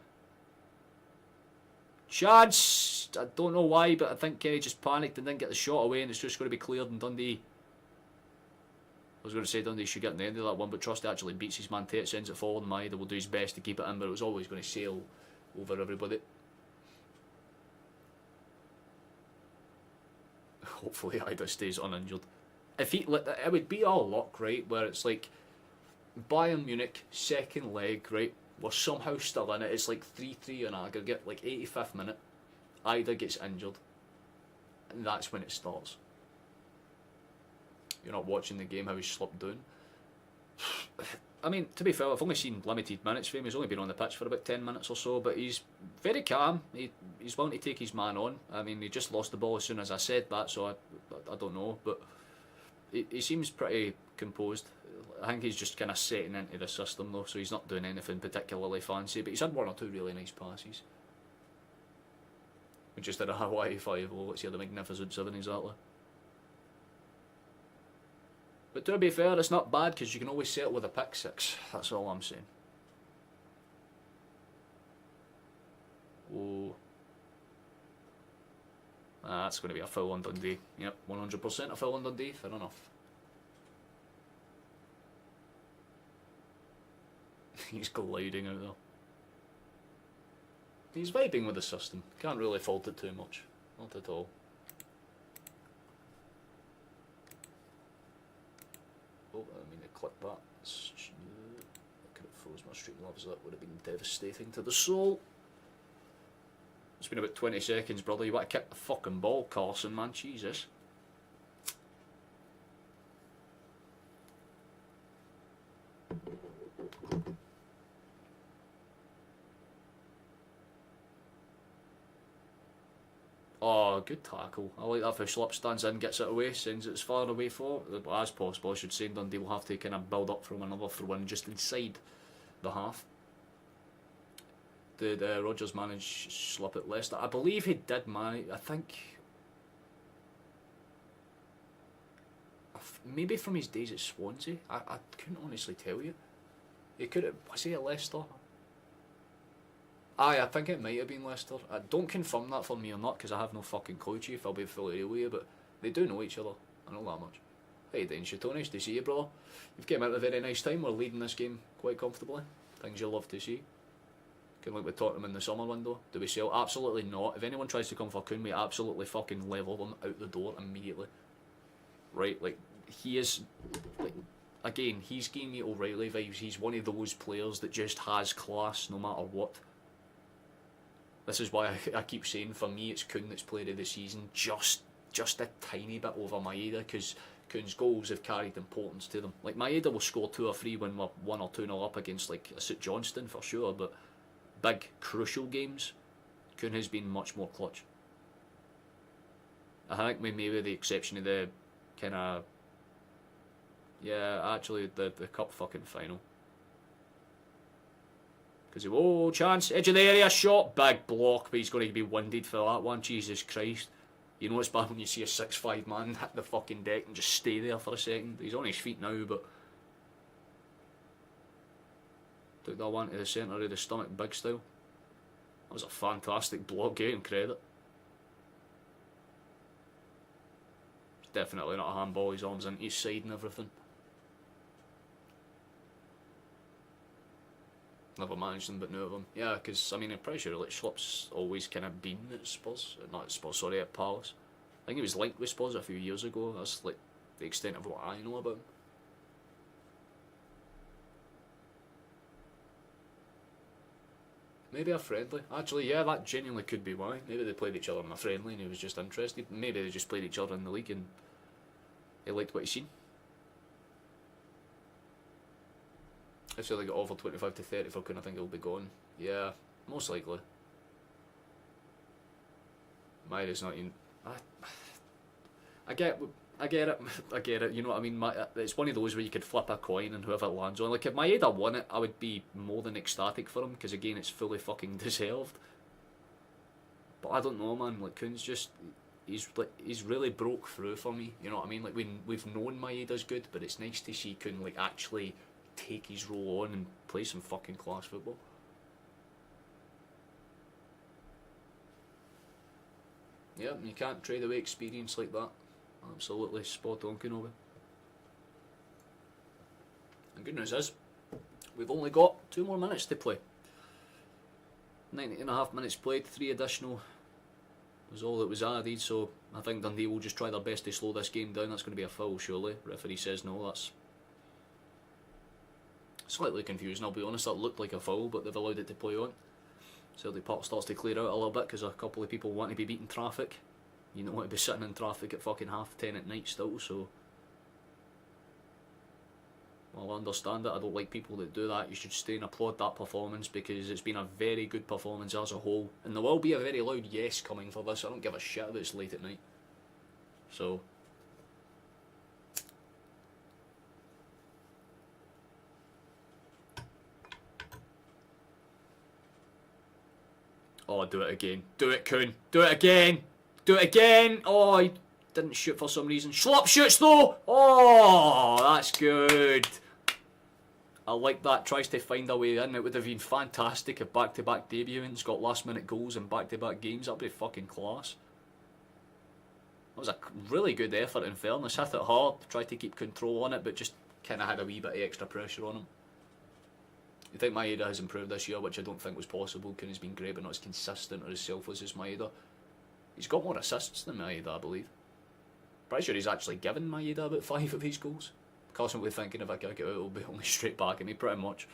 B: Chance. I don't know why, but I think Kenny just panicked and didn't get the shot away, and it's just going to be cleared in Dundee. I was going to say Dundee should get in the end of that one, but Trusty actually beats his man Tate, sends it forward, and Maeda will do his best to keep it in, but it was always going to sail over everybody. Hopefully Ida stays uninjured. If he, it would be our luck, right, where it's like Bayern Munich, second leg, right, we're somehow still in it, it's like 3-3 in aggregate, like 85th minute, Ida gets injured, and that's when it starts. You're not watching the game, how he's slipped down. I mean, to be fair, I've only seen limited minutes for him. He's only been on the pitch for about 10 minutes or so, but he's very calm. He's willing to take his man on. I mean, he just lost the ball as soon as I said that, so I don't know, but he seems pretty composed. I think he's just kind of setting into the system though, so he's not doing anything particularly fancy, but he's had one or two really nice passes. We just did a Hawaii 5-0. Let's hear the Magnificent 7 exactly. But to be fair, it's not bad because you can always settle with a pick 6. That's all I'm saying. Oh. That's going to be a foul on Dundee. Yep, 100% a foul on Dundee. Fair enough. He's gliding out there. He's vibing with the system. Can't really fault it too much. Not at all. Oh, I mean to clip that. I could have froze my Streamlabs. That would have been devastating to the soul. It's been about 20 seconds, brother. You want to kick the fucking ball, Carson, man. Jesus. Oh, good tackle. I like that for Schlupp stands in, gets it away, sends it as far away for as possible. I should say Dundee will have to kind of build up from another throw-in just inside the half. Did Rodgers manage Schlupp at Leicester? I believe he did manage. I think maybe from his days at Swansea. I couldn't honestly tell you. He could have. Was he at Leicester? Aye, I think it might have been Leicester. Don't confirm that for me or not, because I have no fucking clue, Chief. I'll be fully real with you, but they do know each other. I know that much. Hey, Dane Shatonis, to see you, brother. You've came out at a very nice time. We're leading this game quite comfortably. Things you'll love to see. Can like we Tottenham in the summer window. Do we sell? Absolutely not. If anyone tries to come for Kuhn, we absolutely fucking level them out the door immediately. Right, like, he is, like, again, he's giving me O'Reilly vibes. He's one of those players that just has class no matter what. This is why I keep saying, for me, it's Kuhn that's player of the season, just a tiny bit over Maeda, because Kuhn's goals have carried importance to them. Like, Maeda will score 2 or 3 when we're 1 or 2-0 up against, like, a St Johnstone for sure, but big, crucial games, Kuhn has been much more clutch. I think maybe with the exception of the kind of, yeah, actually the cup fucking final. Because oh, chance, edge of the area, shot, big block, but he's going to be winded for that one. Jesus Christ. You know it's bad when you see a 6'5" man hit the fucking deck and just stay there for a second. He's on his feet now, but took that one to the centre of the stomach, big style. That was a fantastic block, getting credit. It's definitely not a handball, his arms into his side and everything. Never managed them, but knew of them. Yeah, because, I mean, I'm pretty sure like Schlupp's always kind of been at Spurs. Not at Spurs, sorry, at Palace. I think he was linked with Spurs a few years ago. That's like the extent of what I know about him. Maybe a friendly. Actually, yeah, that genuinely could be why. Maybe they played each other in a friendly and he was just interested. Maybe they just played each other in the league and he liked what he seen. If they got offered 25 to 30 for Kuhn, I think he'll be gone. Yeah, most likely. Maeda's not even. I get it. You know what I mean? It's one of those where you could flip a coin and whoever it lands on. Like if Maeda won it, I would be more than ecstatic for him because again, it's fully fucking deserved. But I don't know, man. Like Kuhn's just. He's really broke through for me. You know what I mean? Like we've known Maeda's good, but it's nice to see Kuhn like actually take his role on and play some fucking class football. Yeah, you can't trade away experience like that. Absolutely spot on, Kenobi. And good news is, we've only got 2 more minutes to play. 19.5 minutes played, 3 additional was all that was added, so I think Dundee will just try their best to slow this game down. That's going to be a foul, surely. Referee says no, that's slightly confusing, I'll be honest. That looked like a foul, but they've allowed it to play on. Celtic Park starts to clear out a little bit because a couple of people want to be beating traffic. You don't want to be sitting in traffic at fucking 10:30 at night still, so well, I understand it. I don't like people that do that. You should stay and applaud that performance because it's been a very good performance as a whole. And there will be a very loud yes coming for this. I don't give a shit if it's late at night. So Oh, do it again. Do it, Kuhn. Do it again. Do it again. Oh, he didn't shoot for some reason. Schlupp shoots though. Oh, that's good. I like that. Tries to find a way in. It would have been fantastic if back-to-back debuts got last-minute goals in back-to-back games. That'd be fucking class. That was a really good effort in fairness. Hit it hard. Tried to keep control on it, but just kind of had a wee bit of extra pressure on him. You think Maeda has improved this year, which I don't think was possible. Kuhn's been great, but not as consistent or as selfless as Maeda. He's got more assists than Maeda, I believe. Pretty sure he's actually given Maeda about 5 of his goals. Constantly thinking if I kick it out, it'll be only straight back at me, pretty much.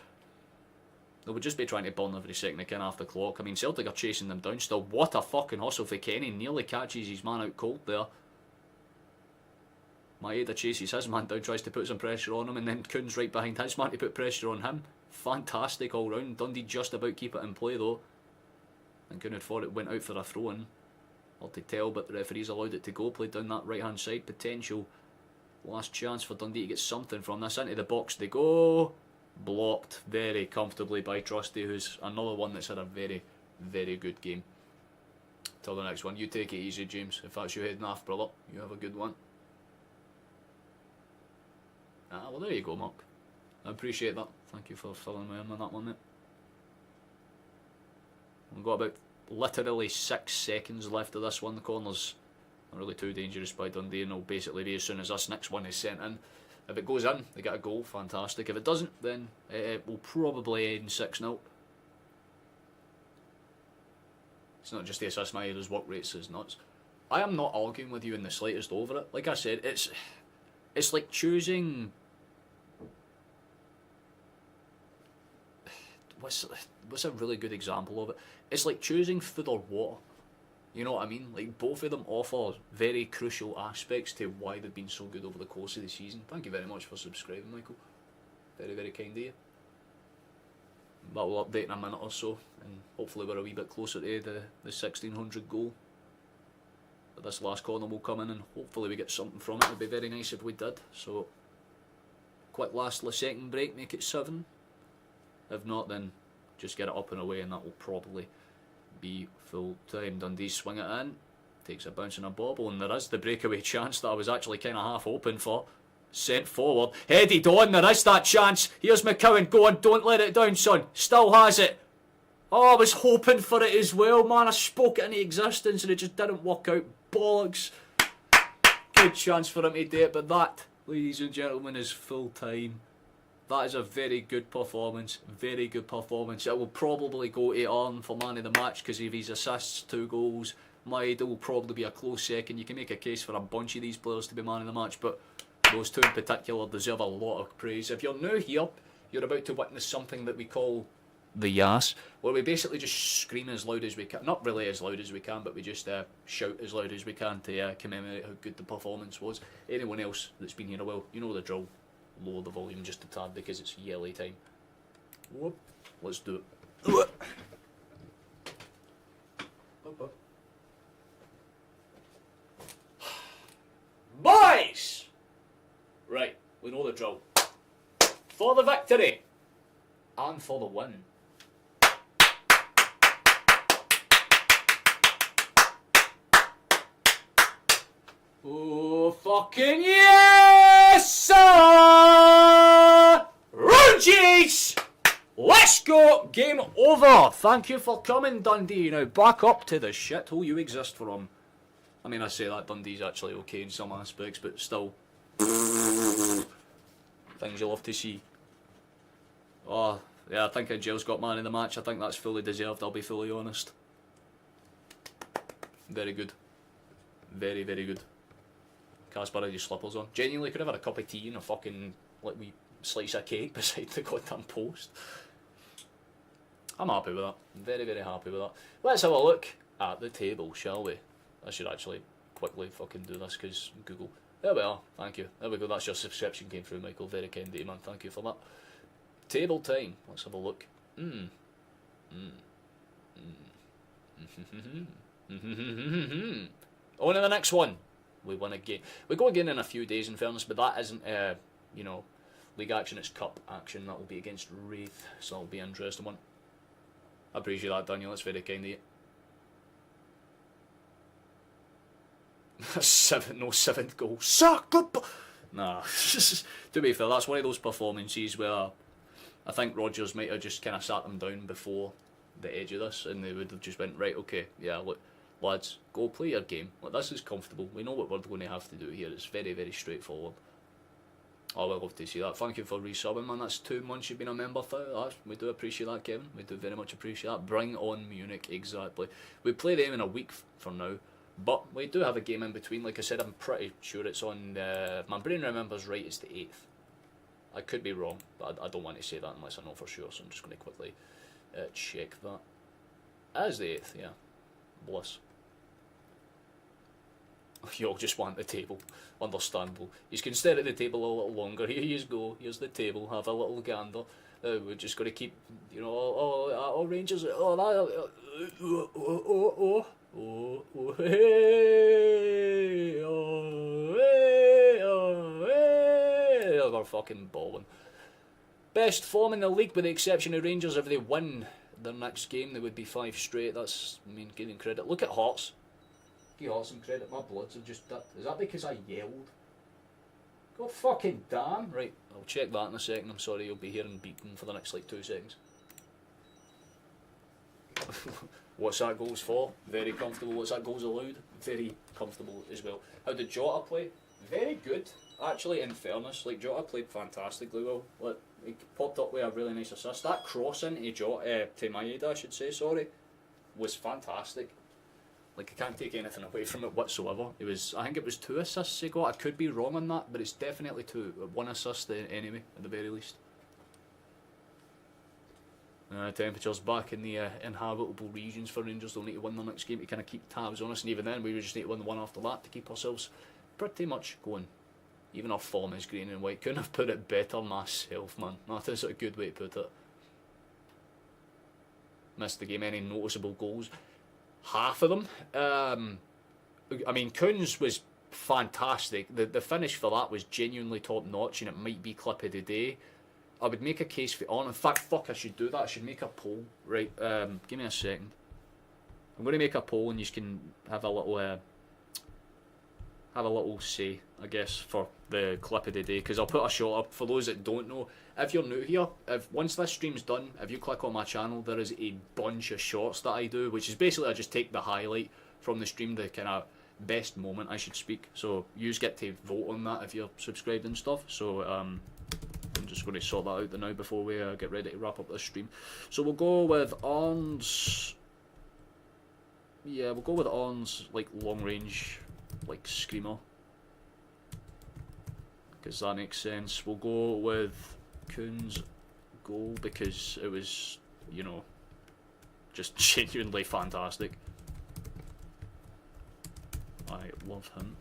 B: They would just be trying to burn every second they can off the clock. I mean, Celtic are chasing them down still. What a fucking hustle for Kenny. Nearly catches his man out cold there. Maeda chases his man down, tries to put some pressure on him, and then Kuhn's right behind his man to put pressure on him. Fantastic all round. Dundee just about keep it in play though. And Kuhn had thought it went out for a throw in. Hard to tell, but the referee's allowed it to go. Played down that right hand side. Potential last chance for Dundee to get something from this. Into the box they go. Blocked very comfortably by Trusty, who's another one that's had a very, very good game. Till the next one. You take it easy, James. If that's your heading off, brother, you have a good one. Ah, well, there you go, Mark. I appreciate that. Thank you for filling me in on that one, mate. We've got about literally 6 seconds left of this one. The corner's not really too dangerous by Dundee, and it'll basically be as soon as this next one is sent in. If it goes in, they get a goal, fantastic. If it doesn't, then it will probably end 6-0. It's not just the assist, Maeda's work rates is nuts. I am not arguing with you in the slightest over it. Like I said, it's like choosing... What's a really good example of it? It's like choosing food or water. You know what I mean? Like, both of them offer very crucial aspects to why they've been so good over the course of the season. Thank you very much for subscribing, Michael. Very, very kind of you. That will update in a minute or so, and hopefully we're a wee bit closer to the 1600 goal. But this last corner will come in, and hopefully we get something from it. It would be very nice if we did. So, quick last second break, make it 7. If not, then just get it up and away, and that will probably be full time. Dundee swing it in, takes a bounce and a bobble, and there is the breakaway chance that I was actually kind of half open for. Sent forward, headed on, there is that chance. Here's McCowan, go on, don't let it down, son. Still has it. Oh, I was hoping for it as well, man. I spoke it into existence and it just didn't work out. Bollocks. Good chance for him to do it, but that, ladies and gentlemen, is full time. That is a very good performance. Very good performance. It will probably go to Arn for man of the match because of his assists, 2 goals. Maeda will probably be a close second. You can make a case for a bunch of these players to be man of the match, but those 2 in particular deserve a lot of praise. If you're new here, you're about to witness something that we call the Yas, where we basically just scream as loud as we can. Not really as loud as we can, but we just shout as loud as we can to commemorate how good the performance was. Anyone else that's been here a while, you know the drill. Lower the volume just a tad because it's yelly time. Whoop. Let's do it. Boys! Right, we know the drill. For the victory and for the win. Oh, fucking yes, sir! Rungees! Let's go! Game over! Thank you for coming, Dundee. Now back up to the shithole you exist from. I mean, I say that Dundee's actually okay in some aspects, but still. Things you love to see. Oh, yeah, I think Angel's got man in the match. I think that's fully deserved, I'll be fully honest. Very good. Very, very good. Caspar had your slippers on. Genuinely could have had a cup of tea and a fucking like wee slice of cake beside the goddamn post. I'm happy with that. Very, very happy with that. Let's have a look at the table, shall we? I should actually quickly fucking do this because Google. There we are. Thank you. There we go. That's your subscription came through, Michael. Very kind of you, man. Thank you for that. Table time. Let's have a look. On to the next one. We win again. We go again in a few days, in fairness, but that isn't, you know, league action. It's cup action. That will be against Wraith, so that'll be an interesting one. I appreciate that, Daniel. That's very kind of you. seventh goal. Suck up. Nah, to be fair, that's one of those performances where I think Rodgers might have just kind of sat them down before the edge of this, and they would have just went, right, okay, yeah, look, lads, go play your game. Like, this is comfortable. We know what we're going to have to do here. It's very, very straightforward. Oh, I love to see that. Thank you for resubbing, man. That's 2 months you've been a member for. We do appreciate that, Kevin. We do very much appreciate that. Bring on Munich, exactly. We play them in a week from now, but we do have a game in between. Like I said, I'm pretty sure it's on, if my brain remembers right, it's the 8th. I could be wrong, but I don't want to say that unless I know for sure, so I'm just going to quickly check that. As the 8th, yeah. Bliss. You all just want the table. Understandable. You can stare at the table a little longer. Here you go. Here's the table. Have a little gander. We're just going to keep, you know, oh Rangers. They're fucking balling. Best form in the league with the exception of Rangers. If they win their next game, they would be 5 straight. That's, I mean, giving credit. Look at Hearts. Give Hearts some credit. My bloods have just... Is that because I yelled? God fucking damn. Right, I'll check that in a second. I'm sorry, you'll be hearing beeping for the next, like, 2 seconds. What's that goals for? Very comfortable. What's that goals allowed? Very comfortable as well. How did Jota play? Very good. Actually, in fairness, like, Jota played fantastically well. Like, he popped up with a really nice assist. That cross into Jota, to Maeda, I should say, sorry, was fantastic. Like, I can't take anything away from it whatsoever. It was, I think it was 2 assists he got. I could be wrong on that, but it's definitely 2. 1 assist anyway, at the very least. Temperatures back in the inhabitable regions for Rangers. They'll need to win their next game to kind of keep tabs on us, and even then we would just need to win the one after that to keep ourselves pretty much going. Even our form is green and white. Couldn't have put it better myself, man. That is a good way to put it. Missed the game. Any noticeable goals? Half of them. I mean, Kuhn's was fantastic. The finish for that was genuinely top notch, and it might be clip of the day. I would make a case for on. In fact, fuck, I should do that. I should make a poll. Right, give me a second. I'm going to make a poll, and you can have a little say, I guess, for the clip of the day, because I'll put a shot up for those that don't know. If you're new here, once this stream's done, if you click on my channel, there is a bunch of shorts that I do, which is basically I just take the highlight from the stream, the kind of best moment, I should speak. So you get to vote on that if you're subscribed and stuff. So I'm just going to sort that out now before we get ready to wrap up this stream. So we'll go with Arn's. Yeah, we'll go with Arn's like long range, like screamer, because that makes sense. We'll go with Kuhn's goal because it was, you know, just genuinely fantastic. I love him.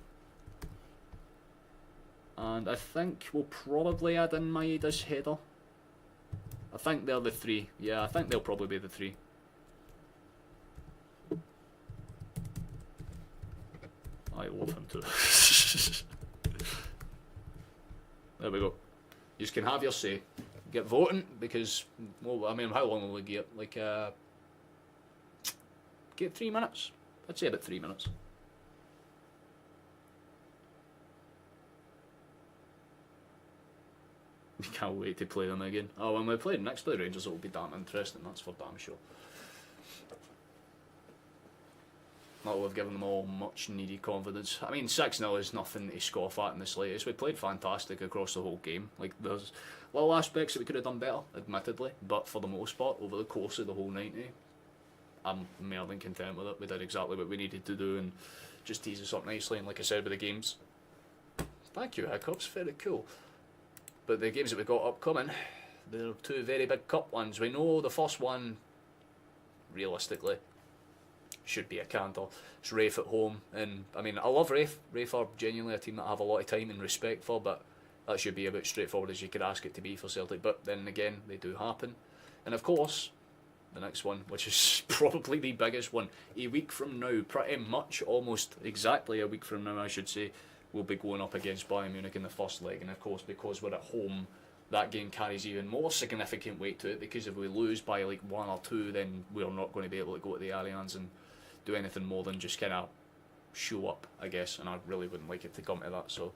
B: And I think we'll probably add in Maeda's header. I think they're the 3. Yeah, I think they'll probably be the 3. I love him too. There we go. You can have your say. Get voting because, well, I mean, how long will we get? Like, get 3 minutes. I'd say about 3 minutes. Can't wait to play them again. Oh, when we play next play Rangers, it will be damn interesting. That's for damn sure. Not that we've given them all much needed confidence. I mean, 6-0 is nothing to scoff at in the slightest. We played fantastic across the whole game. Like, there's little aspects that we could have done better, admittedly, but for the most part, over the course of the whole 90, I'm more than content with it. We did exactly what we needed to do and just tease us up nicely. And like I said with the games, thank you, Hiccups, very cool. But the games that we've got upcoming, they're 2 very big cup ones. We know the first one, realistically, should be a canter. It's Rafe at home, and I mean, I love Rafe. Rafe are genuinely a team that I have a lot of time and respect for, but that should be about straightforward as you could ask it to be for Celtic. But then again, they do happen. And of course, the next one, which is probably the biggest one, a week from now, pretty much almost exactly a week from now, I should say, we'll be going up against Bayern Munich in the first leg. And of course, because we're at home, that game carries even more significant weight to it, because if we lose by like 1 or 2, then we're not going to be able to go to the Allianz and do anything more than just kind of show up, I guess, and I really wouldn't like it to come to that. So,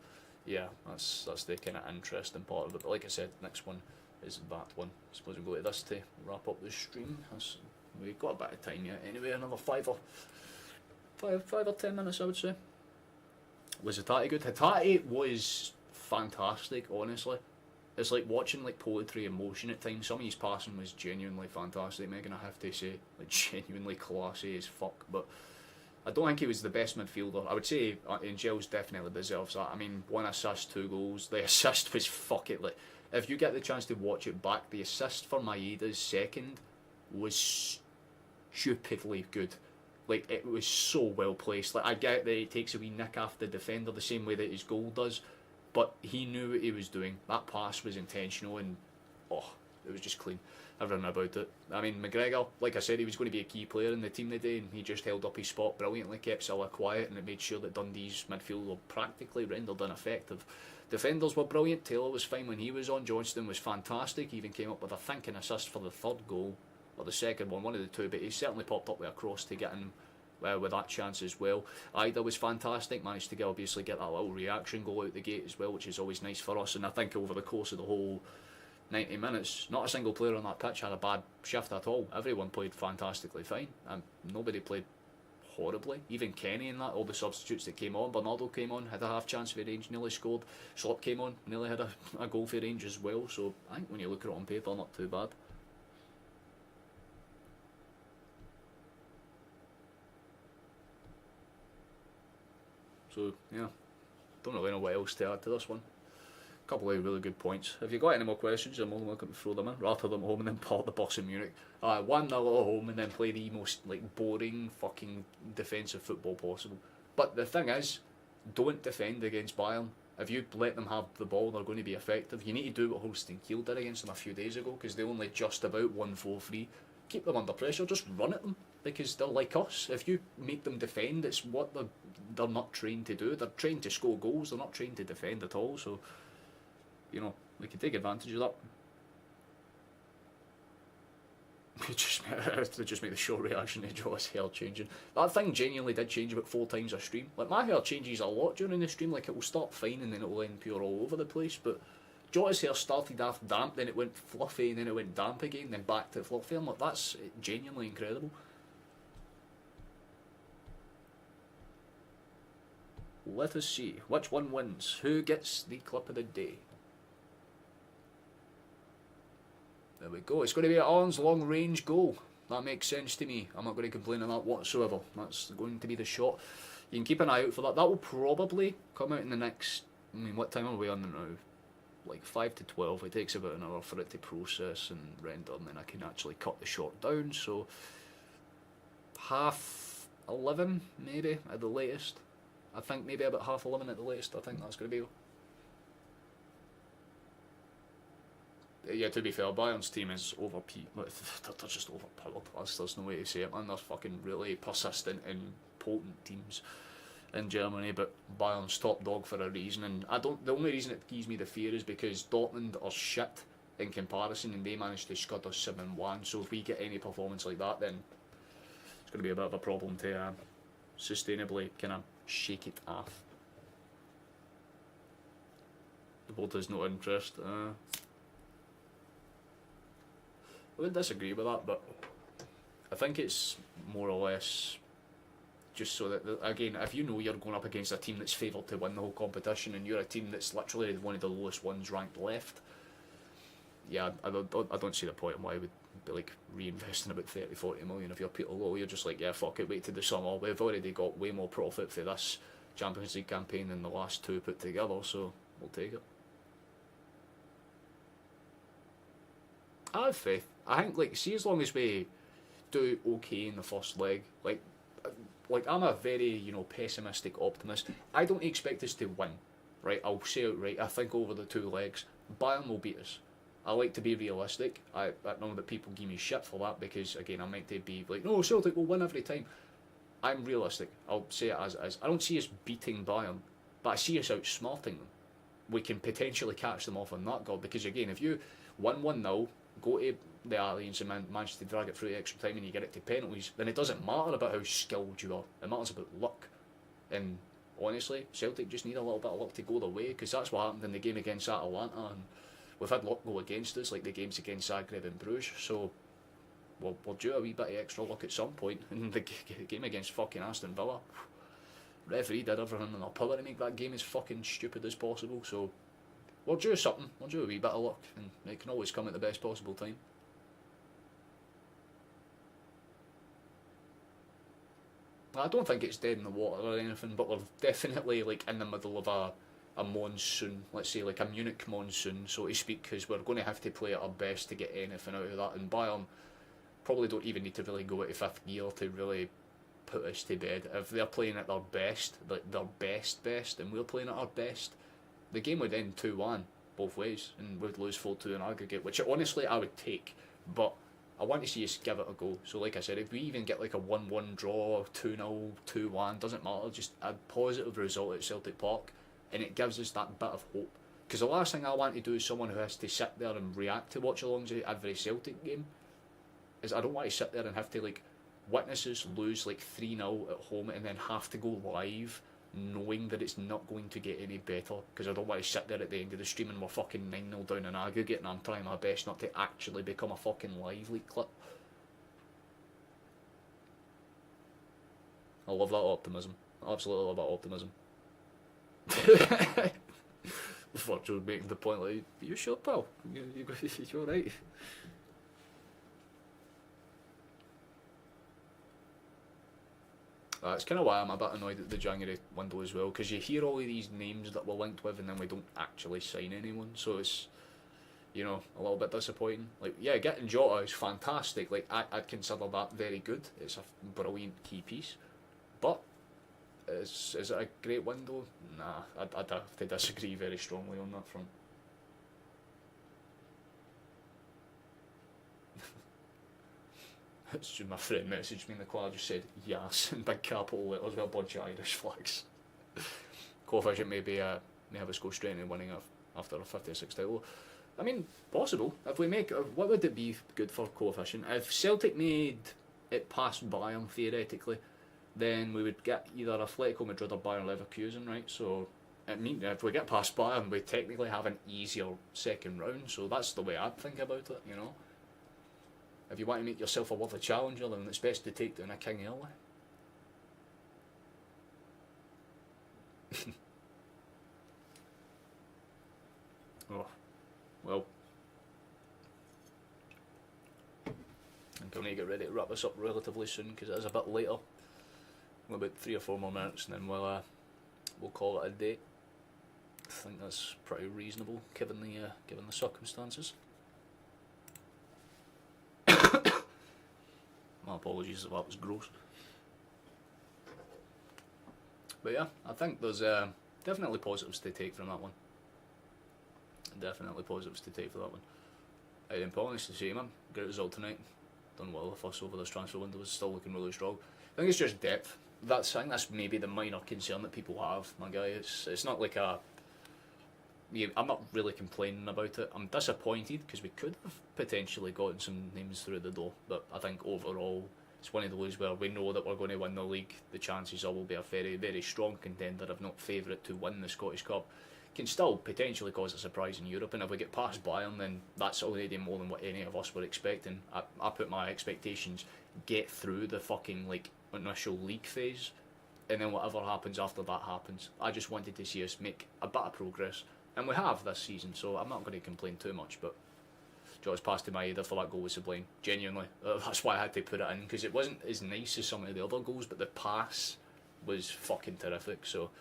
B: yeah, that's the kind of interesting part of it. But like I said, next one is that one. I suppose we'll go to this to wrap up the stream. We've got a bit of time yet. Anyway, another 5 or 10 minutes, I would say. Was Hatate good? Hatate was fantastic, honestly. It's like watching like poetry in motion at times. Some of his passing was genuinely fantastic, Megan, I have to say. Like genuinely classy as fuck. But I don't think he was the best midfielder. I would say Angel's definitely deserves that. I mean, 1 assist, 2 goals. The assist was fuck it. Like, if you get the chance to watch it back, the assist for Maeda's second was stupidly good. Like, it was so well placed. Like, I get that he takes a wee nick off the defender the same way that his goal does, but he knew what he was doing. That pass was intentional, and it was just clean. Everything about it. I mean, McGregor, like I said, he was going to be a key player in the team today, and he just held up his spot brilliantly, kept Silla quiet, and it made sure that Dundee's midfield were practically rendered ineffective. Defenders were brilliant. Taylor was fine when he was on. Johnston was fantastic. He even came up with, I think, an assist for the third goal, or the second one of the two, but he certainly popped up with a cross to get in with that chance as well. Ida was fantastic, managed to obviously get that little reaction goal out the gate as well, which is always nice for us. And I think over the course of the whole 90 minutes, not a single player on that pitch had a bad shift at all. Everyone played fantastically fine, and nobody played horribly. Even Kenny and that, all the substitutes that came on. Bernardo came on, had a half chance for range, nearly scored. Slop came on, nearly had a goal for range as well. So I think when you look at it on paper, not too bad. So, yeah, don't really know what else to add to this one. A couple of really good points. If you've got any more questions, you're more than welcome to throw them in. Rotterdam at home and then part the bus in Munich. 1-0 at home and then play the most boring fucking defensive football possible. But the thing is, don't defend against Bayern. If you let them have the ball, they're going to be effective. You need to do what Holstein Kiel did against them a few days ago, because they only just about won 4-3. Keep them under pressure, just run at them, because they're like us. If you make them defend, it's what they're not trained to do. They're trained to score goals, they're not trained to defend at all. So, we can take advantage of that. Just make the show reaction to Joe's hair changing. That thing genuinely did change about 4 times a stream. Like, my hair changes a lot during the stream. Like, it will start fine and then it will end pure all over the place. But Jota's hair started off damp, then it went fluffy, and then it went damp again, then back to fluffy. I'm like, that's genuinely incredible. Let us see. Which one wins? Who gets the clip of the day? There we go. It's going to be Alan's long range goal. That makes sense to me. I'm not going to complain on that whatsoever. That's going to be the shot. You can keep an eye out for that. That will probably come out in the next... I mean, what time are we on now? Like 5 to 12. It takes about an hour for it to process and render, and then I can actually cut the shot down. So 11:30 maybe at the latest. I think maybe about 11:30 at the latest. I think that's going to be... Yeah, to be fair, Bayern's team is they're just overpowered. There's no way to say it, man. They're fucking really persistent and potent teams in Germany, but Bayern's top dog for a reason. And the only reason it gives me the fear is because Dortmund are shit in comparison, and they managed to scud us 7-1. So if we get any performance like that, then it's going to be a bit of a problem to sustainably kind of shake it off. The board has no interest. I would disagree with that, but I think it's more or less just so that, again, if you know you're going up against a team that's favoured to win the whole competition, and you're a team that's literally one of the lowest ones ranked left, yeah, I don't see the point in why I would be like reinvesting about 30-40 million if you're Peter Lowe. You're just like, yeah, fuck it, wait till the summer. We've already got way more profit for this Champions League campaign than the last 2 put together, so we'll take it. I have faith. I think, like, see, as long as we do okay in the first leg, like I'm a very, pessimistic optimist. I don't expect us to win, right? I'll say outright. I think over the 2 legs, Bayern will beat us. I like to be realistic. I know that people give me shit for that because, again, I'm meant to be like, no, Celtic will win every time. I'm realistic. I'll say it as it is. I don't see us beating Bayern, but I see us outsmarting them. We can potentially catch them off on that, God, because, again, if you win 1-0, go to the Alliance and manage to drag it through extra time and you get it to penalties, then it doesn't matter about how skilled you are. It matters about luck. And honestly, Celtic just need a little bit of luck to go their way, because that's what happened in the game against Atalanta, and we've had luck go against us, like the games against Zagreb and Bruges, so we'll do a wee bit of extra luck at some point. In the game against fucking Aston Villa, referee did everything in their power to make that game as fucking stupid as possible, so we'll do something, we'll do a wee bit of luck, and it can always come at the best possible time. I don't think it's dead in the water or anything, but we're definitely like in the middle of a monsoon, let's say like a Munich monsoon, so to speak, because we're going to have to play at our best to get anything out of that, and Bayern probably don't even need to really go into fifth gear to really put us to bed. If they're playing at their best, like their best, and we're playing at our best, the game would end 2-1 both ways, and we'd lose 4-2 in aggregate, which honestly I would take, but I want to see us give it a go. So like I said, if we even get like a 1-1 draw, 2-0, 2-1, doesn't matter, just a positive result at Celtic Park, and it gives us that bit of hope. Because the last thing I want to do as someone who has to sit there and react to watch-alongs at every Celtic game is I don't want to sit there and have to like witness us lose like 3-0 at home and then have to go live knowing that it's not going to get any better, because I don't want to sit there at the end of the stream and we're fucking 9-0 down in aggregate and I'm trying my best not to actually become a fucking live leak clip. I love that optimism. I absolutely love that optimism. Virtual making the point like, you sure, pal? You're alright. That's kind of why I'm a bit annoyed at the January window as well, because you hear all of these names that we're linked with and then we don't actually sign anyone, so it's, you know, a little bit disappointing. Like, yeah, getting Jota is fantastic, like, I'd consider that very good, it's a brilliant key piece, but is it a great window? Nah, I'd have to disagree very strongly on that front. It's just my friend messaged me in the car, just said yes in big capital letters with a bunch of Irish flags. Coefficient may have us go straight into winning after a 56 title. I mean, possible. If we make, what would it be good for coefficient? If Celtic made it past Bayern theoretically, then we would get either Atletico Madrid or Bayern Leverkusen, right? So, I mean, if we get past Bayern, we technically have an easier second round. So that's the way I'd think about it, you know. If you want to make yourself a worthy challenger, then it's best to take down a king early. Oh, well. I'm going to get ready to wrap this up relatively soon because it is a bit later. About 3 or 4 more minutes, and then we'll call it a day. I think that's pretty reasonable given the circumstances. My apologies if that was gross. But yeah, I think there's definitely positives to take from that one. Definitely positives to take for that one. And honest to say, man, great result tonight. Done well for us over this transfer window. Is still looking really strong. I think it's just depth. I think that's maybe the minor concern that people have, my guy. It's not like a... Yeah, I'm not really complaining about it. I'm disappointed because we could have potentially gotten some names through the door, but I think overall it's one of those where we know that we're going to win the league. The chances are we'll be a very, very strong contender, if not favourite, to win the Scottish Cup. Can still potentially cause a surprise in Europe, and if we get past Bayern, then that's already more than what any of us were expecting. I put my expectations, get through the fucking like initial league phase, and then whatever happens after that happens. I just wanted to see us make a bit of progress. And we have this season, so I'm not going to complain too much, but Jota's pass to Maeda for that goal was sublime. Genuinely. That's why I had to put it in, because it wasn't as nice as some of the other goals, but the pass was fucking terrific. So,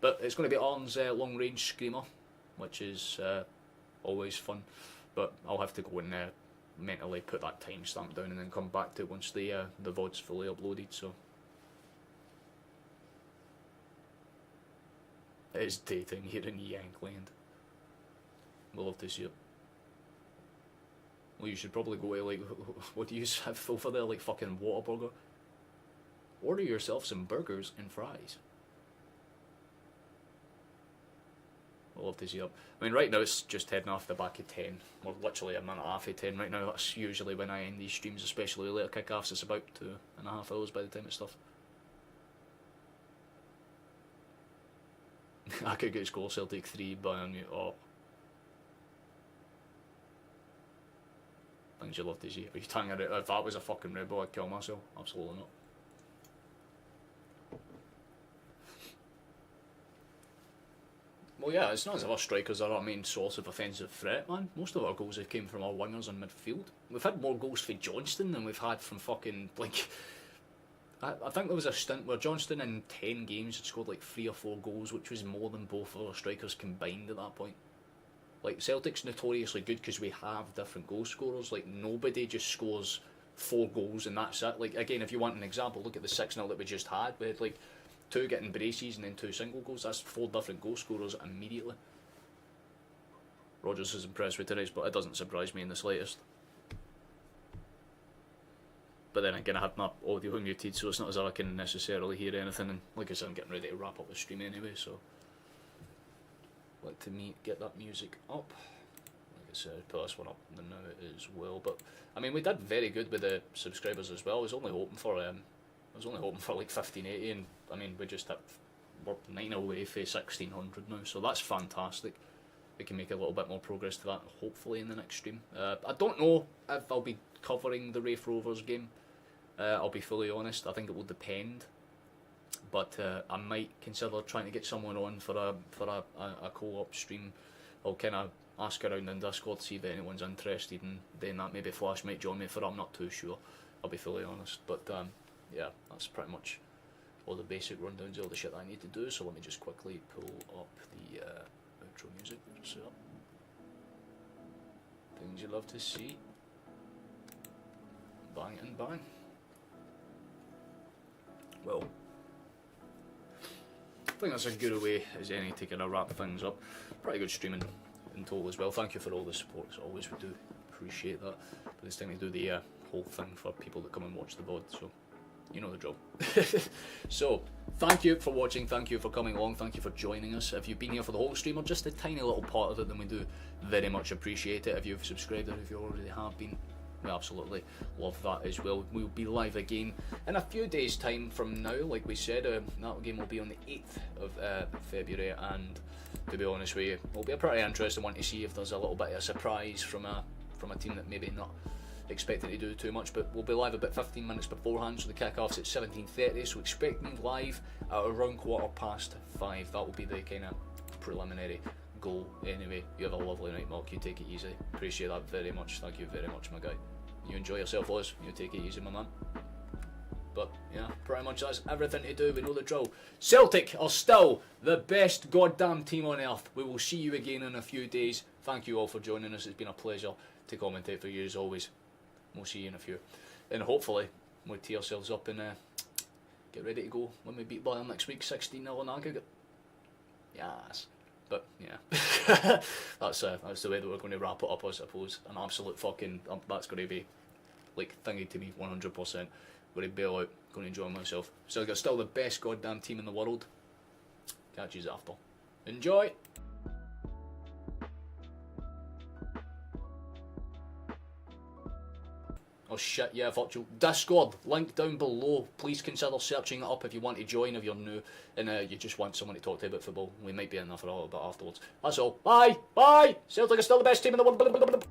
B: but it's going to be Arn's long-range screamer, which is always fun. But I'll have to go and mentally put that timestamp down and then come back to it once the VOD's fully uploaded, so... It's daytime here in Yankland. We'll love to see it. Well, you should probably go to, like, what do you have over there, like fucking Whataburger? Order yourself some burgers and fries. We'll love to see it. I mean, right now it's just heading off the back of 10. We're literally a minute and a half of 10 right now. That's usually when I end these streams, especially later kick-offs. It's about 2.5 hours by the time it's stuff. I could get score Celtic 3 Bayern Munich. Oh. Things you love to see. Are you telling her if that was a fucking Red Bull, I'd kill myself? Absolutely not. Well, yeah, it's not as if our strikers are our main source of offensive threat, man. Most of our goals have came from our wingers in midfield. We've had more goals for Johnston than we've had from fucking, like... I think there was a stint where Johnston in 10 games had scored like 3 or 4 goals, which was more than both of our strikers combined at that point. Like, Celtic's notoriously good because we have different goal scorers. Like, nobody just scores 4 goals and that's it. Like, again, if you want an example, look at the 6-0 that we just had. We had like 2 getting braces and then 2 single goals. That's 4 different goal scorers immediately. Rodgers is impressed with today's, but it doesn't surprise me in the slightest. But then again, I had my audio muted, so it's not as if I can necessarily hear anything. And like I said, I'm getting ready to wrap up the stream anyway, so let me get that music up. Like I said, put this one up now as well. But I mean, we did very good with the subscribers as well. I was only hoping for like 1580, and I mean, we just hit, we're 9 away for 1600 now, so that's fantastic. We can make a little bit more progress to that, hopefully, in the next stream. I don't know if I'll be covering the Wraith Rovers game. I'll be fully honest, I think it will depend. But I might consider trying to get someone on for a co-op stream. I'll kind of ask around in Discord to see if anyone's interested, and then that maybe Flash might join me for it. I'm not too sure, I'll be fully honest. But yeah, that's pretty much all the basic rundowns, all the shit I need to do. So let me just quickly pull up the outro music. So, things you love to see. Bang and bang. Well, I think that's as good a way as any to kind of wrap things up. Pretty good streaming in total as well. Thank you for all the support, as always. We do appreciate that. But it's time to do the whole thing for people that come and watch the VOD, so you know the drill. So, thank you for watching, thank you for coming along, thank you for joining us. If you've been here for the whole stream or just a tiny little part of it, then we do very much appreciate it. If you've subscribed or if you already have been, we absolutely love that as well. We'll be live again in a few days' time from now, like we said. That game will be on the 8th of February, and to be honest with you, it'll be a pretty interesting one to see if there's a little bit of a surprise from a team that maybe not expecting to do too much. But we'll be live about 15 minutes beforehand, so the kick-off's at 17:30, so expect me live at around 5:15. That will be the kind of preliminary goal anyway. You have a lovely night, Mark. You take it easy. Appreciate that very much. Thank you very much, my guy. You enjoy yourself, Liz. You take it easy, my man. But yeah, pretty much that's everything to do. We know the drill. Celtic are still the best goddamn team on earth. We will see you again in a few days. Thank you all for joining us. It's been a pleasure to commentate for you as always. We'll see you in a few. And hopefully we'll tee ourselves up and get ready to go when we beat Bayern next week, 16-0 on aggregate. Yes. But yeah, that's the way that we're going to wrap it up, I suppose. An absolute fucking, that's going to be like thingy to me 100%. Going to bail out, going to enjoy myself. So they're still the best goddamn team in the world. Catch yous after. Enjoy! Oh shit, yeah, virtual Discord, link down below. Please consider searching it up if you want to join, if you're new and you just want someone to talk to about football. We might be in there for a little bit afterwards. That's all. Bye! Bye! Celtic is still the best team in the world.